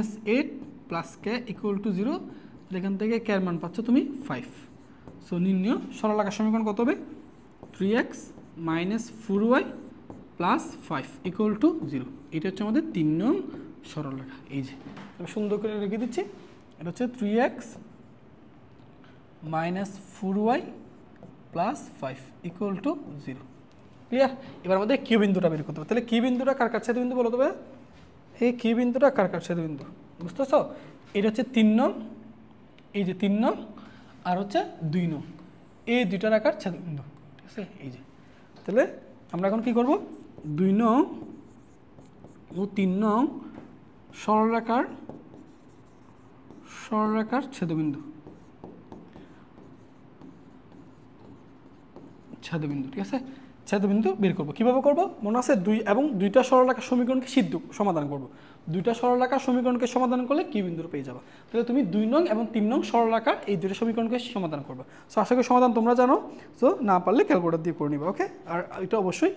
- 8 প্লাস কে ইকুয়াল টু 0। এখান থেকে কে মান পাচ্ছ তুমি? 5। সো নির্ণয় সরলরেখার সমীকরণ কত হবে? 3x - 4y plus 5 equal to 0। এটা হচ্ছে আমাদের 3 নং সরলরেখা। এই যে আমি সুন্দর করে রেখে দিচ্ছি, এটা হচ্ছে 3x - 4y plus 5 equal to 0। Clear? এবার আমাদের কিউ বিন্দুটা বের করতে হবে। তাহলে কিউ বিন্দুটা কার কার ছেদবিন্দু বলো তবে? এই কিউ বিন্দুটা কার কার ছেদবিন্দু বুঝতেছ? এটা হচ্ছে 3 নং, এই যে 3 নং, আর হচ্ছে 2 নং, এই দুইটা রেখার ছেদবিন্দু। ঠিক আছে, এই যে। তাহলে আমরা এখন কি করব? 2 নং ও 3 নং সরলরেখার ছেদবিন্দু, ঠিক আছে, ছেদবিন্দু বের করবো। কীভাবে করবো মনে আছে? দুইটা সরলরেখার সমীকরণকে সমাধান করবো। দুইটা সরলরেখার সমীকরণকে সমাধান করলে কিউ বিন্দু পেয়ে যাবে। তাহলে তুমি 2 নং এবং 3 নং সরলরেখার এই দুটো সমীকরণকে সমাধান করবে। সো আশা করি সমাধান তোমরা জানো। সো না পারলে ক্যালকুলেটর দিয়ে করে নিবা। ওকে, আর এটা অবশ্যই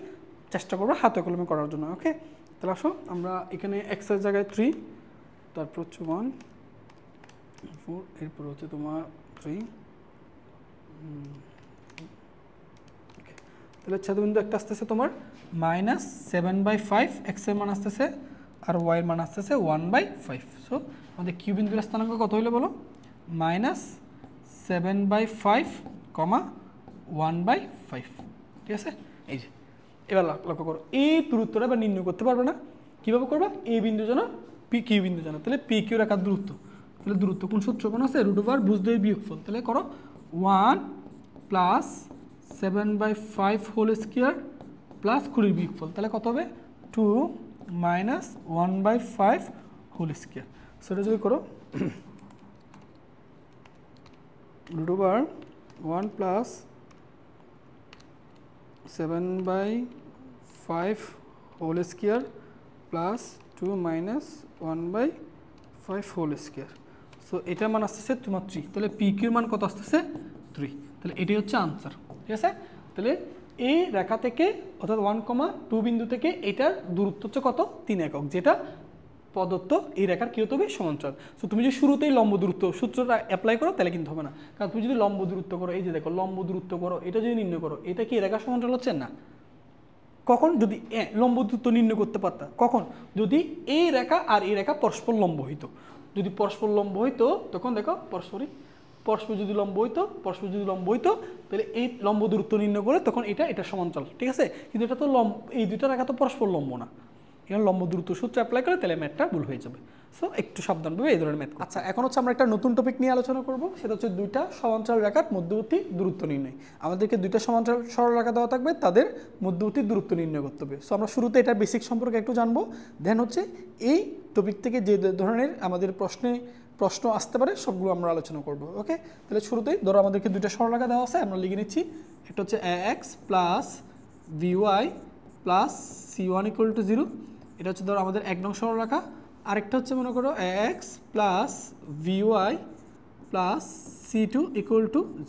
চেষ্টা করবো হাতে কলমে করার জন্য। ওকে, তাহলে আসো আমরা এখানে x এর জায়গায় 3, তারপর হচ্ছে 1, 4, এরপর হচ্ছে তোমার 3। তাহলে ছেদবিন্দু একটা আসতেছে তোমার -7/5, x এর মান আসতেছে, আর y এর মান আসতেছে 1/5। সো আমাদের কিউ বিন্দুর স্থানাঙ্ক কত হইলে বলো? -7/5, 1/5। ঠিক আছে, এই যে। এবার লক্ষ্য করো, এই দূরত্বটা এবার নির্ণয় করতে পারবে না। কীভাবে করবা? এই বিন্দু জানো, পি কিউ বিন্দু জানো, তাহলে পি কিউ রেখার দূরত্ব। তাহলে দূরত্ব কোন সূত্র কোন আছে? √, বুঝতে বিয়োগফল। তাহলে করো 1 প্লাস 7/5 হোল স্কোয়ার প্লাস 20 বিয়োগফল। তাহলে কত হবে? 2 মাইনাস 1/5 হোল স্কোয়ার। সেটা যদি করো √1 plus 7/5 whole square plus 2 minus 1/5 whole square. So এটার মান আসতেছে তোমার 3। তাহলে পি কিউর মান কত আসতেছে? 3। তাহলে এটাই হচ্ছে আনসার। ঠিক আছে, তাহলে এই রেখা থেকে অর্থাৎ 1,2 বিন্দু থেকে এটার দূরত্ব হচ্ছে কত? 3 একক, যেটা প্রদত্ত এই রেখার কী হতে হবে সমান্তরাল। সো তুমি যদি শুরুতেই লম্ব দূরত্ব সূত্রটা অ্যাপ্লাই করো তাহলে কিন্তু হবে না, কারণ তুমি যদি লম্ব দূরত্ব করো, এই যে দেখো লম্ব দূরত্ব করো, এটা যদি নির্ণয় করো, এটা কি রেখার সমান্তরাল হচ্ছে না? কখন? যদি লম্ব দূরত্ব নির্ণয় করতে পারতা, কখন? যদি এই রেখা আর এই রেখা পরস্পর লম্ব হইতো। যদি পরস্পর লম্ব হইতো তখন দেখো পরস্পর যদি লম্ব হইতো তাহলে এই লম্ব দূরত্ব নির্ণয় করে তখন এটা সমান্তরাল, ঠিক আছে? কিন্তু এটা তো এই দুইটা রেখা তো পরস্পর লম্ব না, এখানে লম্ব দূরত্ব সূত্র অ্যাপ্লাই করে তাহলে ম্যাথটা ভুল হয়ে যাবে। সো একটু সাবধানভাবে এই ধরনের ম্যাথ। আচ্ছা, এখন হচ্ছে আমরা একটা নতুন টপিক নিয়ে আলোচনা করব, সেটা হচ্ছে দুইটা সমান্তরাল রেখার মধ্যবর্তী দূরত্ব নির্ণয়। আমাদেরকে দুইটা সমান্তরাল সরল রেখা দেওয়া থাকবে, তাদের মধ্যবর্তী দূরত্ব নির্ণয় করতে হবে। সো আমরা শুরুতে এটা বেসিক সম্পর্কে একটু জানবো, দেন হচ্ছে এই টপিক থেকে যে ধরনের আমাদের প্রশ্ন আসতে পারে সবগুলো আমরা আলোচনা করব। ওকে, তাহলে শুরুতেই ধরো আমাদেরকে দুইটা সরলরেখা দেওয়া আছে, আমরা লিখে নিচ্ছি। এটা হচ্ছে ax plus vy plus c1 = 0। এটা হচ্ছে ধরো আমাদের 1 নং সরলরেখা। আরেকটা হচ্ছে মনে করো ax plus vy plus c2 =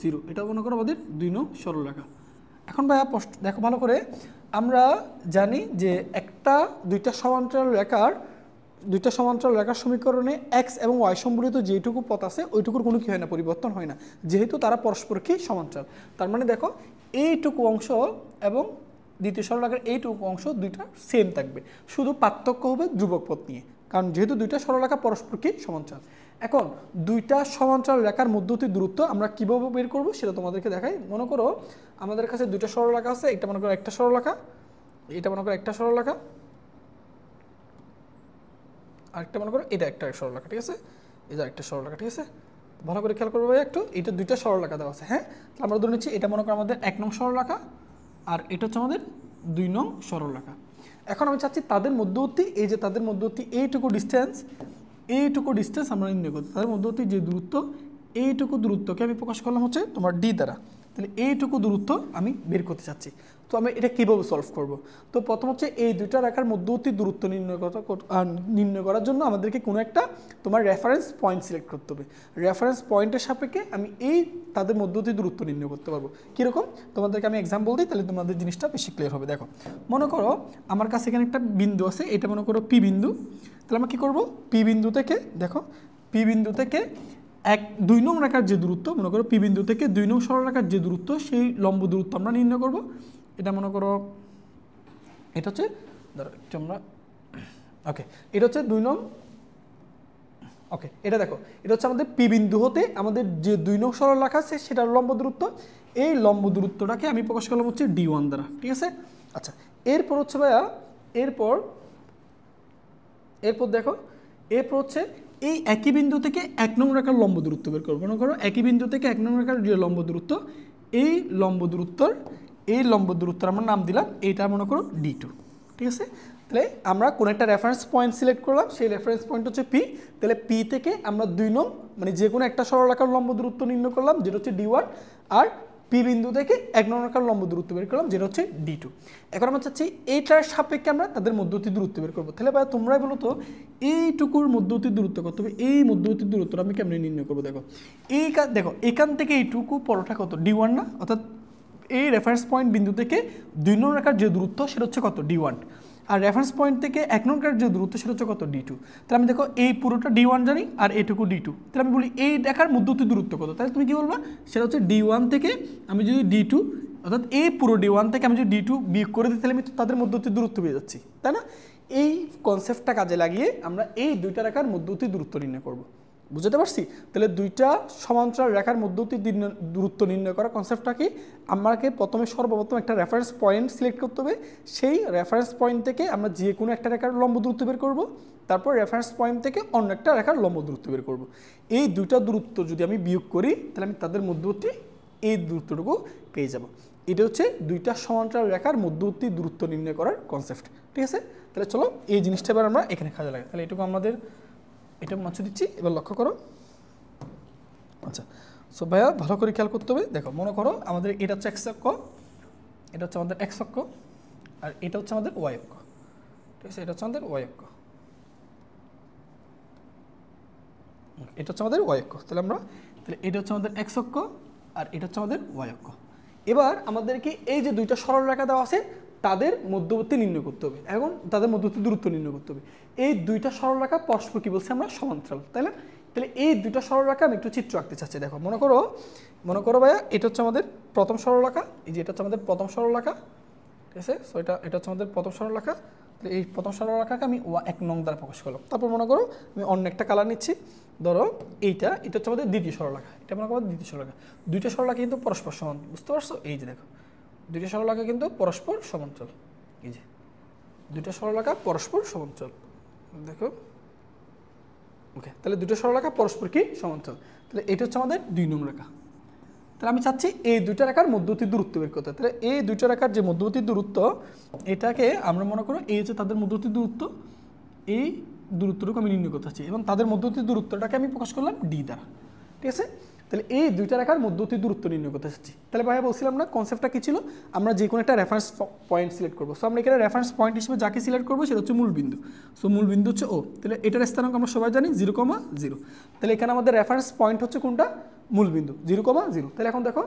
0। এটা মনে করো আমাদের 2 নং সরলরেখা। এখন ভাইয়া দেখো ভালো করে, আমরা জানি যে দুইটা সমান্তরাল রেখার সমীকরণে x এবং y সম্বলিত যেটুকু পথ আছে ওইটুকুর কোনো কি হয় না, পরিবর্তন হয় না, যেহেতু তারা পরস্পরকে সমান্তরাল। তার মানে দেখো এইটুকু অংশ এবং দ্বিতীয় সরলরেখার এইটুকু অংশ দুইটা সেম থাকবে, শুধু পার্থক্য হবে ধ্রুবক পথ নিয়ে, কারণ যেহেতু দুইটা সরলরেখা পরস্পরকে সমান্তরাল। এখন দুইটা সমান্তরাল রেখার মধ্যবর্তী দূরত্ব আমরা কীভাবে বের করব সেটা তোমাদেরকে দেখাই। মনে করো আমাদের কাছে দুইটা সরলরেখা আছে, এটা মনে করো একটা সরলরেখা, এটা মনে করো একটা সরলরেখা, আরেকটা মনে করো এটা একটা সরলরেখা, ঠিক আছে? এই যে একটা সরলরেখা, ঠিক আছে? ভালো করে খেয়াল করবো ভাই একটু, এটা দুইটা সরলরেখা দেওয়া আছে। হ্যাঁ, আমরা ধরে নিচ্ছি এটা মনে করো আমাদের 1 নং সরলরেখা আর এটা হচ্ছে আমাদের 2 নং সরলরেখা। এখন আমি চাচ্ছি তাদের মধ্যবর্তী এইটুকু ডিস্টেন্স আমরা নির্ণয় করতে, তাদের মধ্যবর্তী যে দূরত্ব, এইটুকু দূরত্বকে আমি প্রকাশ করলাম হচ্ছে তোমার ডি দ্বারা। তাহলে এইটুকু দূরত্ব আমি বের করতে চাচ্ছি। তো আমি এটা কীভাবে সলভ করব? তো প্রথম হচ্ছে এই দুইটা রেখার মধ্যবর্তী দূরত্ব নির্ণয় করার জন্য আমাদেরকে কোনো একটা তোমার রেফারেন্স পয়েন্ট সিলেক্ট করতে হবে। রেফারেন্স পয়েন্টের সাপেক্ষে আমি তাদের মধ্যবর্তী দূরত্ব নির্ণয় করতে পারবো। কীরকম? তোমাদেরকে আমি এক্সাম্পল দিই, তাহলে তোমাদের জিনিসটা বেশি ক্লিয়ার হবে। দেখো, মনে করো আমার কাছে এখানে একটা বিন্দু আছে, এটা মনে করো পি বিন্দু। তাহলে আমরা কী করবো? পি বিন্দু থেকে 2 নং রেখার যে দূরত্ব, মনে করো পি বিন্দু থেকে 2 নং সরলরেখার যে দূরত্ব, সেই লম্ব দূরত্ব আমরা নির্ণয় করব। এটা মনে করো এটা হচ্ছে ধরো একটু আমরা এটা হচ্ছে 2 নং। এটা দেখো, এটা হচ্ছে আমাদের পি বিন্দু হতে আমাদের যে 2 নং সরলরেখা আছে সেটার লম্ব দূরত্ব। এই লম্ব দূরত্বটাকে আমি প্রকাশ করলাম হচ্ছে d1 দ্বারা, ঠিক আছে? আচ্ছা, এরপর হচ্ছে ভাইয়া এরপর দেখো, এরপর হচ্ছে এই একই বিন্দু থেকে 1 নং রেখার লম্ব দূরত্ব বের করবো। মনে করো একই বিন্দু থেকে 1 নং রেখার যে লম্ব দূরত্ব, এই লম্ব দূরত্বর আমরা নাম দিলাম, এইটা মনে করো d2, ঠিক আছে? তাহলে আমরা কোনো একটা রেফারেন্স পয়েন্ট সিলেক্ট করলাম, সেই রেফারেন্স পয়েন্ট হচ্ছে পি। তাহলে পি থেকে আমরা 2 নং মানে যে কোনো একটা সরলরেখার লম্ব দূরত্ব নির্ণয় করলাম, যেটা হচ্ছে d1, আর পি বিন্দু থেকে 1 নং রেখার লম্ব দূরত্ব বের করলাম, যেটা হচ্ছে d2। এখন আমরা চাচ্ছি এইটার সাপেক্ষে আমরা তাদের মধ্যবর্তী দূরত্ব বের করবো। তাহলে ভাই তোমরাই বলো তো এইটুকুর মধ্যবর্তী দূরত্ব কত হবে? এই মধ্যবর্তী দূরত্বটা আমি কেমনে নির্ণয় করবো? দেখো এখান থেকে এইটুকু পরোটা কত? d1 না? অর্থাৎ এই রেফারেন্স পয়েন্ট বিন্দু থেকে 2 নং রেখার যে দূরত্ব সেটা হচ্ছে কত? d1। আর রেফারেন্স পয়েন্ট থেকে 1 নং রেখার যে দূরত্ব সেটা হচ্ছে কত? d2। তাহলে আমি দেখো এই পুরোটা d1 জানি আর এইটুকু d2। তাহলে আমি বলি এই রেখার মধ্যবর্তী দূরত্ব কত? তাহলে তুমি কি বলবা? সেটা হচ্ছে d1 থেকে আমি যদি d2, অর্থাৎ এই পুরো d1 থেকে আমি যদি d2 বিয়োগ করে দিই, তাহলে আমি তাদের মধ্যবর্তী দূরত্ব পেয়ে যাচ্ছি, তাই না? এই কনসেপ্টটা কাজে লাগিয়ে আমরা এই দুইটা রেখার মধ্যবর্তী দূরত্ব নির্ণয় করব। বুঝতে পারছি? তাহলে দুইটা সমান্তরাল রেখার মধ্যবর্তী দূরত্ব নির্ণয় করার কনসেপ্টটা কি? আমাকে সর্বপ্রথম একটা রেফারেন্স পয়েন্ট সিলেক্ট করতে হবে। সেই রেফারেন্স পয়েন্ট থেকে আমরা যে কোনো একটা রেখার লম্ব দূরত্ব বের করব, তারপর রেফারেন্স পয়েন্ট থেকে অন্য একটা রেখার লম্ব দূরত্ব বের করব। এই দুইটা দূরত্ব যদি আমি বিয়োগ করি, তাহলে আমি তাদের মধ্যবর্তী এই দূরত্বটুকু পেয়ে যাব। এটা হচ্ছে দুইটা সমান্তরাল রেখার মধ্যবর্তী দূরত্ব নির্ণয় করার কনসেপ্ট, ঠিক আছে? তাহলে চলো এই জিনিসটা এবার আমরা এখানে কাজে লাগাই। তাহলে এটুকু আমাদের এটা মুছে দিচ্ছি, এবার লক্ষ্য করো। আচ্ছা, সো ভাইয়া ভালো করে খেয়াল করতে হবে। দেখো, মনে করো আমাদের এটা হচ্ছে x অক্ষ, এটা হচ্ছে আমাদের x অক্ষ, আর এটা হচ্ছে আমাদের y অক্ষ, ঠিক আছে? এটা হচ্ছে আমাদের y অক্ষ, এটা হচ্ছে আমাদের y অক্ষ। তাহলে এটা হচ্ছে আমাদের x অক্ষ আর এটা হচ্ছে আমাদের y অক্ষ। এবার আমাদেরকে এই যে দুইটা সরলরেখা দেওয়া আছে তাদের মধ্যবর্তী নির্ণয় করতে হবে, এখন তাদের মধ্যবর্তী দূরত্ব নির্ণয় করতে হবে। এই দুইটা সরলরেখা পরস্পর কি বলছি আমরা, সমান্তরাল, তাই না? তাহলে এই দুইটা সরলরেখা আমি একটু চিত্র আঁকতে চাচ্ছি। দেখো মনে করো ভাইয়া এটা হচ্ছে আমাদের প্রথম সরলরেখা, এই যে এটা হচ্ছে আমাদের প্রথম সরলরেখা, ঠিক আছে? সো এটা হচ্ছে আমাদের প্রথম সরলরেখা। তাহলে এই প্রথম সরলরেখাকে আমি 1 নং দ্বারা প্রকাশ করলাম। তারপর মনে করো আমি অন্য একটা কালার নিচ্ছি, ধরো এটা হচ্ছে আমাদের দ্বিতীয় সরলরেখা, এটা মনে করো দ্বিতীয় সরলরেখা। দুইটা সরলরেখা কিন্তু পরস্পর সমান, বুঝতে পারছো? এই যে দেখো দুইটা সরলরেখা কিন্তু পরস্পর সমান্তরাল, এই যে দুইটা সরলরেখা পরস্পর সমান্তরাল, দেখো। ওকে, তাহলে দুটো সরলরেখা পরস্পর কি সমান্তরাল। তাহলে এটা হচ্ছে আমাদের 2 নং রেখা। তাহলে আমি চাচ্ছি এই দুইটা রেখার মধ্যবর্তী দূরত্ব বের করতে। তাহলে এই দুইটা রেখার যে মধ্যবর্তী দূরত্ব, এটাকে আমরা মনে করো এই হচ্ছে তাদের মধ্যবর্তী দূরত্ব, এই দূরত্বটুকু আমি নির্ণয় করতে চাচ্ছি এবং তাদের মধ্যবর্তী দূরত্বটাকে আমি প্রকাশ করলাম ডি দ্বারা, ঠিক আছে? তাহলে এই দুইটা রেখার মধ্যবর্তী দূরত্ব নির্ণয় করতে চাচ্ছি। তাহলে ভাইয়া বলছিলাম না কনসেপ্টটা কী ছিল, আমরা যে কোনো একটা রেফারেন্স পয়েন্ট সিলেক্ট করবো। সো আমরা এখানে রেফারেন্স পয়েন্ট হিসেবে যাকে সিলেক্ট করবো সেটা হচ্ছে মূলবিন্দু। সো মূলবিন্দু হচ্ছে ও, তাহলে এটার স্থানাঙ্ক আমরা সবাই জানি 0,0। তাহলে এখানে আমাদের রেফারেন্স পয়েন্ট হচ্ছে কোনটা, মূলবিন্দু 0,0। তাহলে এখন দেখো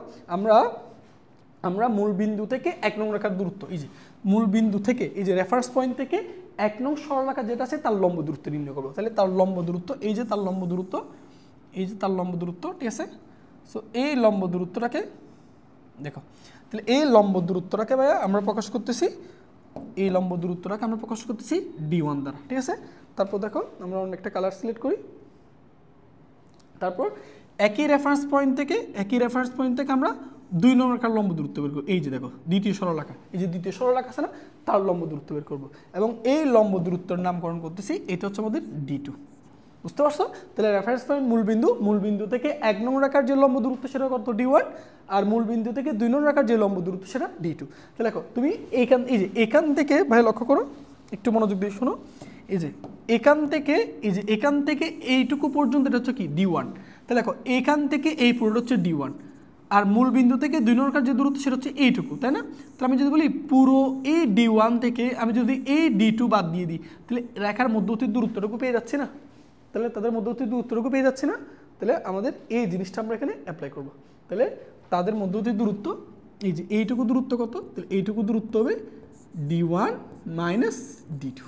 আমরা মূলবিন্দু থেকে 1 নং রেখার দূরত্ব, এই যে মূলবিন্দু থেকে এই যে রেফারেন্স পয়েন্ট থেকে 1 নং সরলরেখা যেটা আছে তার লম্ব দূরত্ব নির্ণয় করবো। তাহলে তার লম্ব দূরত্ব, এই যে তার লম্ব দূরত্ব, এই যে তার লম্ব দূরত্ব, ঠিক আছে? সো এই লম্ব দূরত্বটাকে দেখো, তাহলে এই লম্ব দূরত্বটাকে ভাইয়া আমরা প্রকাশ করতেছি, এই লম্ব দূরত্বটাকে আমরা প্রকাশ করতেছি D1 দ্বারা, ঠিক আছে? তারপর দেখো আমরা অন্য একটা কালার সিলেক্ট করি, তারপর একই রেফারেন্স পয়েন্ট থেকে আমরা 2 নং রেখার লম্ব দূরত্ব বের করব। এই যে দেখো দ্বিতীয় সরলরেখা, এই যে দ্বিতীয় সরলরেখা আছে না, তার লম্ব দূরত্ব বের করব এবং এই লম্ব দূরত্বের নামকরণ করতেছি, এটা হচ্ছে আমাদের D2, বুঝতে পারছো? তাহলে রেফারেন্স পয়েন্ট মূলবিন্দু থেকে 1 নং রেখার যে লম্ব দূরত্ব সেটা কত, D1, আর মূলবিন্দু থেকে 2 নং রেখার যে লম্ব দূরত্ব সেটা D2। তাহলে দেখো তুমি এখান থেকে ভাই লক্ষ্য করো, একটু মনোযোগ দিয়ে শোনো, এই যে এখান থেকে এইটুকু পর্যন্ত এটা হচ্ছে কি D1। তাহলে দেখো এখান থেকে এই পুরোটা হচ্ছে D1, আর মূলবিন্দু থেকে 2 নং রেখার যে দূরত্ব সেটা হচ্ছে এইটুকু, তাই না? তাহলে আমি যদি বলি পুরো এই D1 থেকে আমি যদি এই D2 বাদ দিয়ে দিই, তাহলে রেখার মধ্যবর্তী দূরত্বটুকু পেয়ে যাচ্ছি না? তাহলে তাদের মধ্যবর্তী দূরত্বটুকু পেয়ে যাচ্ছে না? তাহলে আমাদের এই জিনিসটা আমরা এখানে অ্যাপ্লাই করব। তাহলে তাদের মধ্যবর্তী দূরত্ব, এই যে এইটুকু দূরত্ব কত, তাহলে এইটুকু দূরত্ব হবে D1 মাইনাস D2।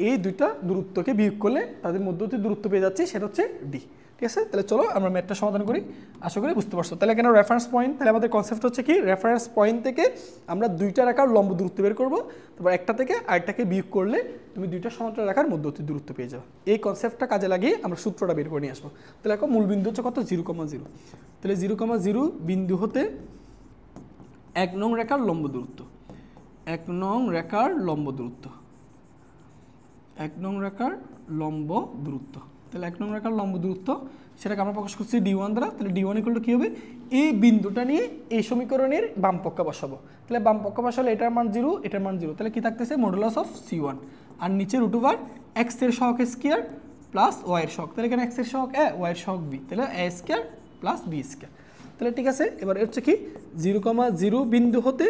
এই দুইটা দূরত্বকে বিয়োগ করলে তাদের মধ্যবর্তী দূরত্ব পেয়ে যাচ্ছে, সেটা হচ্ছে D, ঠিক আছে? তাহলে চলো আমরা ম্যাথটা সমাধান করি, আশা করি বুঝতে পারছো। তাহলে এখানে রেফারেন্স পয়েন্ট, তাহলে আমাদের কনসেপ্ট হচ্ছে কি, রেফারেন্স পয়েন্ট থেকে আমরা দুইটা রেখার লম্ব দূরত্ব বের করবো, তারপর একটা থেকে আরেকটাকে বিয়োগ করলে তুমি দুইটা সমান্তরাল রেখার মধ্যবর্তী দূরত্ব পেয়ে যাবে। এই কনসেপ্টটা কাজে লাগিয়ে আমরা সূত্রটা বের করে নিয়ে আসবো। তাহলে এখন মূলবিন্দু হচ্ছে কত, 0,0। তাহলে 0,0 বিন্দু হতে 1 নং রেখার লম্ব দূরত্ব, 1 নং রেখার লম্ব দূরত্ব, 1 নং রেখার লম্ব দূরত্ব। তাহলে 1 নং রেখার লম্ব দূরত্ব সেটাকে আমরা প্রকাশ করছি D1 দ্বারা। তাহলে D1 ইকুয়াল টু কী হবে, এই বিন্দুটা নিয়ে এই সমীকরণের বাম পক্ষে বসাবো। তাহলে বাম পক্ষে বসালে এটার মান 0, এটার মান 0, তাহলে কি থাকতেছে, মডুলাস অফ C1, আর নিচে √, x এর সহগ স্কয়ার প্লাস y এর সহগ, তাহলে এখানে x এর সহগ a, y এর সহগ b, তাহলে a square plus b square. তাহলে ঠিক আছে, এবার হচ্ছে কি 0,0 বিন্দু হতে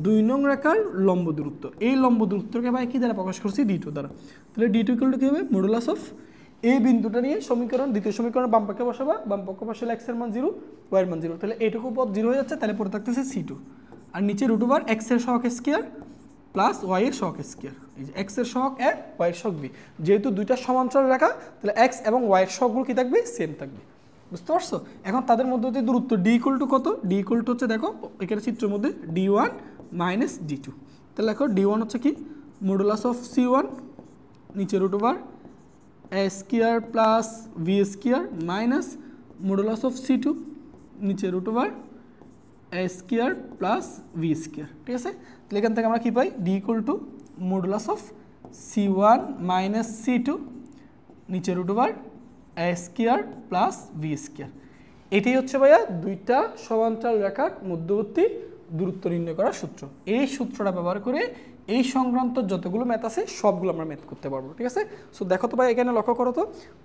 2 নং রেখার লম্ব দূরত্ব, এই লম্ব দূরত্বকে ভাই কি দ্বারা প্রকাশ করছি, D2 দ্বারা। তাহলে D2 ইকুয়াল টু কী হবে, মডুলাস অফ এই বিন্দুটা নিয়ে সমীকরণ, দ্বিতীয় সমীকরণ বাম পক্ষে বসাবা, বাম পক্ষে বসালে x এর মান 0, y এর মান 0, তাহলে এইটুকু পদ 0 হয়ে যাচ্ছে, তাহলে পরে থাকতেছে C2, আর নিচে √, x এর সহগ স্কয়ার প্লাস y এর সহগ স্কয়ার, এই যে x এর সহগ a, y এর সহগ b, যেহেতু দুইটা সমান্তরাল রেখা তাহলে x এবং y এর সহগগুলো কি থাকবে, সেম থাকবে, বুঝতে পারছো? এখন তাদের মধ্যে দূরত্ব D ইকুয়াল টু কত, D ইকুয়াল টু হচ্ছে দেখো এখানে চিত্রের মধ্যে D1 মাইনাস D2। তাহলে দেখো D1 হচ্ছে কি মডুলাস অফ C1, নিচে √, a square plus v square minus modulus of C2, নিচে √, a square plus v square, ঠিক আছে? তাহলে এখান থেকে আমরা কি পাই, D equal to modulus of C1 minus C2, নিচে √, a square plus v square. এটাই হচ্ছে ভাইয়া দুইটা সমান্তরাল রেখার মধ্যবর্তী দূরত্ব নির্ণয় করার সূত্র। এই সূত্রটা ব্যবহার করে এই সংক্রান্ত যতগুলো ম্যাথ আছে সবগুলো আমরা ম্যাথ করতে পারবো, ঠিক আছে? সো দেখো তো ভাই এখানে লক্ষ্য করো তো,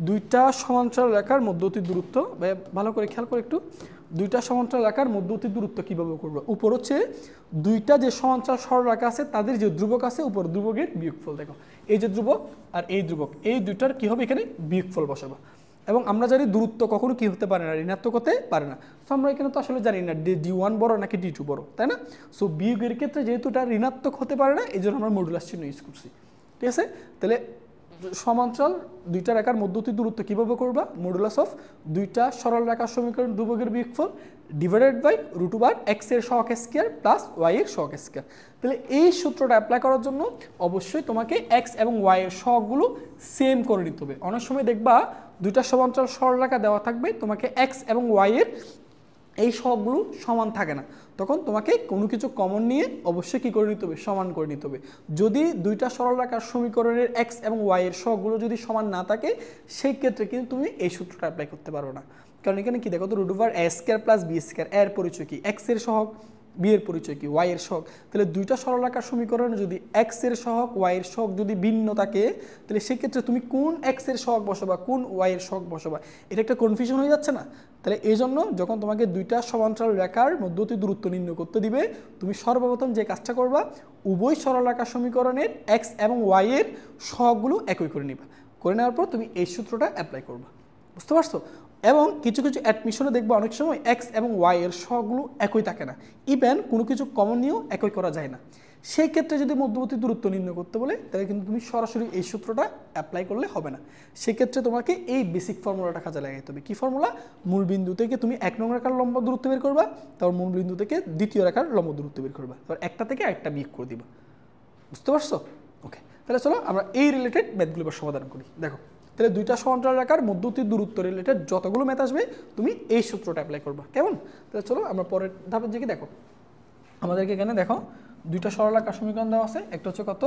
দুইটা সমান্তরাল রেখার মধ্যবর্তী দূরত্ব, ভাই ভালো করে খেয়াল করে একটু, দুইটা সমান্তরাল রেখার মধ্যবর্তী দূরত্ব কীভাবে করবো, উপর হচ্ছে দুইটা যে সমান্তরাল সরলরেখা আছে তাদের যে ধ্রুবক আছে, উপর ধ্রুবকের বিয়োগফল, দেখো এই যে ধ্রুবক আর এই ধ্রুবক, এই দুইটার কী হবে, এখানে বিয়োগফল বসাবো। এবং আমরা জানি দূরত্ব কখনো কি হতে পারে না, ঋণাত্মক হতে পারে না। সো আমরা এখানে তো আসলে জানি না D1 বড় নাকি D2 বড়, তাই না? সো বিয়োগের ক্ষেত্রে যেহেতু এটা ঋণাত্মক হতে পারে না, এই জন্য আমরা মডুলাস চিহ্ন ইউজ করছি, ঠিক আছে? তাহলে সমান্তরাল দুইটা রেখার মধ্যবর্তী দূরত্ব কিভাবে করবা? মডুলাস অফ দুইটা সরল রেখার সমীকরণ দুভাগের বিয়োগফল ডিভাইডেড বাই √x এর সহগ স্কয়ার প্লাস y এর সহগ স্কয়ার। তাহলে এই সূত্রটা অ্যাপ্লাই করার জন্য অবশ্যই তোমাকে x এবং y এর সহগগুলো সেম করে নিতে হবে। অনেক সময় দেখবা দুইটা সমান্তরাল সরল রেখা দেওয়া থাকবে, তোমাকে x এবং y এর এই সহগগুলো সমান থাকে না, তখন তোমাকে কোনো কিছু কমন নিয়ে অবশ্যই কী করে নিতে হবে? সমান করে নিতে হবে। যদি দুইটা সরল রেখার সমীকরণের x এবং y এর সহগগুলো যদি সমান না থাকে, সেই ক্ষেত্রে কিন্তু তুমি এই সূত্রটা অ্যাপ্লাই করতে পারো না। কারণ এখানে কি দেখো তো √a² প্লাস b² এর পরিচয় কি? x এর সহগ, b এর পরিচয় কি? y এর সহগ। তাহলে দুইটা সরল রেখার সমীকরণে যদি x এর সহগ y এর সহগ যদি ভিন্ন থাকে, তাহলে সেক্ষেত্রে তুমি কোন x এর সহগ বসাবা, কোন y এর সহগ বসাবা, এটা একটা কনফিউশন হয়ে যাচ্ছে না? তাহলে এই জন্য যখন তোমাকে দুইটা সমান্তরাল রেখার মধ্যবর্তী দূরত্ব নির্ণয় করতে দিবে, তুমি সর্বপ্রথম যে কাজটা করবা, উভয় সরল রেখার সমীকরণের x এবং y এর সহগগুলো একই করে নিবা। করে নেওয়ার পর তুমি এই সূত্রটা অ্যাপ্লাই করবা। বুঝতে পারছো? এবং কিছু কিছু অ্যাডমিশনে দেখবো অনেক সময় x এবং y এর সহগগুলো একই থাকে না, ইভেন কোনো কিছু কমন নিয়েও একই করা যায় না। সেই ক্ষেত্রে যদি মধ্যবর্তী দূরত্ব নির্ণয় করতে বলে, তাহলে কিন্তু তুমি সরাসরি এই সূত্রটা অ্যাপ্লাই করলে হবে না। সেক্ষেত্রে তোমাকে এই বেসিক ফর্মুলাটা কাজে লাগাইতে হবে। কী ফর্মুলা? মূল বিন্দু থেকে তুমি 1 নং রেখার লম্ব দূরত্ব বের করবা, তারপর মূল বিন্দু থেকে দ্বিতীয় রেখার লম্ব দূরত্ব বের করবা, তারপর একটা থেকে একটা বিয়োগ করে দিবা। বুঝতে পারছো? ওকে, তাহলে চলো আমরা এই রিলেটেড ম্যাথগুলো এবার সমাধান করি। দেখো, তাহলে দুইটা সমান্তরাল রেখার মধ্যবর্তী দূরত্ব রিলেটেড যতগুলো ম্যাথ আসবে তুমি এই সূত্রটা অ্যাপ্লাই করবা। কেমন? তাহলে চলো আমরা পরের ধাপের দিকে দেখো। আমাদেরকে এখানে দেখো দুইটা সরল রেখার সমীকরণ দেওয়া আছে। একটা হচ্ছে কত?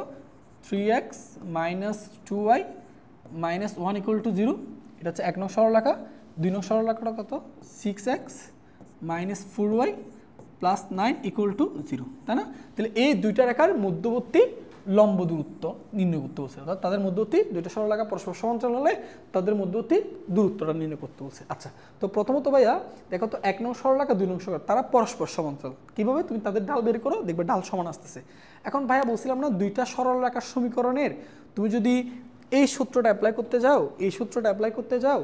3x - 2y - 1 = 0। এটা হচ্ছে 1 নং সরল রেখা। 2 নং সরল রেখাটা কত? 6x - 4y + 9 = 0, তাই না? তাহলে এই দুইটা রেখার মধ্যবর্তী লম্ব দূরত্ব নির্ণয় করতে বলছে, অর্থাৎ তাদের মধ্যবর্তী দুইটা সরল রেখা পরস্পর সমান্তরাল হলে তাদের মধ্যবর্তী দূরত্বটা নির্ণয় করতে বলছে। আচ্ছা, তো প্রথমত ভাইয়া দেখো তো 1 নং সরল রেখা 2 নং সরল রেখা তারা পরস্পর সমান্তরাল। কীভাবে? তুমি তাদের ঢাল বের করো, দেখবে ঢাল সমান আসতেছে। এখন ভাইয়া বলছিলাম না, দুইটা সরল রেখার সমীকরণের তুমি যদি এই সূত্রটা অ্যাপ্লাই করতে যাও,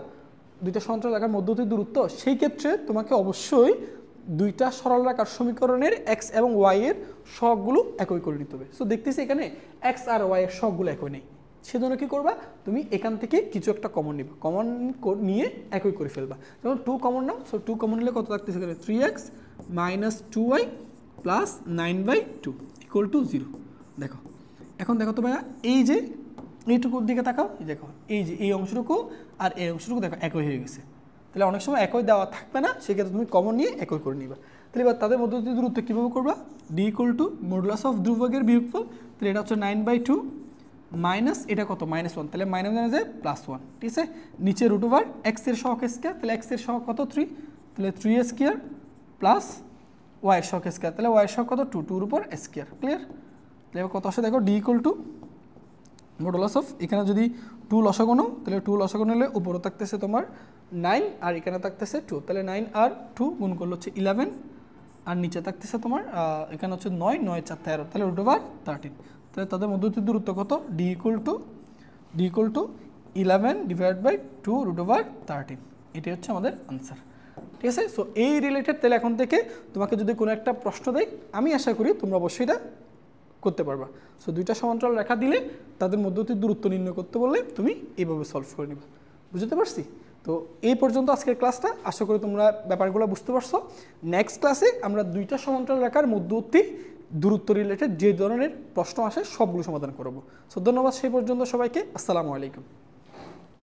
দুইটা সমান্তরাল রেখার মধ্যবর্তী দূরত্ব, সেই ক্ষেত্রে তোমাকে অবশ্যই দুইটা সরল রেখার সমীকরণের x এবং y এর সহগগুলো একই করে নিতে হবে। সো দেখতেছি এখানে x আর y এর সহগগুলো একই নেই, সেজন্য কি করবা? তুমি এখান থেকে কিছু একটা কমন নিবা, কমন নিয়ে একই করে ফেলবা। যেমন 2 কমন নাও। সো 2 কমন নিলে কত থাকতেছে এখানে? 3x - 2y + 9/2 = 0। দেখো, এখন দেখো তো ভাইয়া, এই যে এইটুকুর দিকে তাকাও, দেখো এই যে এই অংশটুকু আর এই অংশটুকু দেখো একই হয়ে গেছে। তাহলে অনেক সময় একই দেওয়া থাকবে না, সেক্ষেত্রে তুমি কমন নিয়ে একই করে নিবা। তাহলে এবার তাদের মধ্যবর্তী দূরত্ব কীভাবে করবা? d = মডুলাস অফ ধ্রুবকের বিয়োগফল। তাহলে এটা হচ্ছে 9/2 মাইনাস এটা কত? -1। তাহলে মাইনাস জানা যায় +1, ঠিক আছে? নিচে √x এর সহগ স্কয়ার, তাহলে x এর সহগ কত? 3, তাহলে 3a² প্লাস y এর সহগ স্কয়ার, তাহলে y এর সহগ কত? 2, 2 এর উপর স্কয়ার। ক্লিয়ার? তাহলে এবার কত আসে দেখো, d = মডুলাস অফ, এখানে যদি 2 লসাগু নাও, তাহলে 2 লসাগু নিলে উপরে থাকতেছে তোমার 9 আর এখানে থাকতেছে 2, তাহলে 9 আর 2 গুণ করলে হচ্ছে 11, আর নিচে থাকতেছে তোমার এখানে হচ্ছে 9, 9 4 13, তাহলে √13। তাহলে তাদের মধ্যবর্তী দূরত্ব কত? d = 11 / 2 √13। এটাই হচ্ছে আমাদের আনসার, ঠিক আছে? সো এই রিলেটেড তাহলে এখন থেকে তোমাকে যদি কোনো একটা প্রশ্ন দেয়, আমি আশা করি তোমরা অবশ্যই এটা করতে পারবা। সো দুইটা সমান্তরাল রেখা দিলে তাদের মধ্যবর্তী দূরত্ব নির্ণয় করতে বললে তুমি এইভাবে সলভ করে নিবা। বুঝতে পারছি? তো এই পর্যন্ত আজকের ক্লাসটা, আশা করি তোমরা ব্যাপারগুলো বুঝতে পারছো। নেক্সট ক্লাসে আমরা দুইটা সমান্তরাল রেখার মধ্যবর্তী দূরত্ব রিলেটেড যে ধরনের প্রশ্ন আসে সবগুলো সমাধান করব। সো ধন্যবাদ সেই পর্যন্ত সবাইকে। আসসালামু আলাইকুম।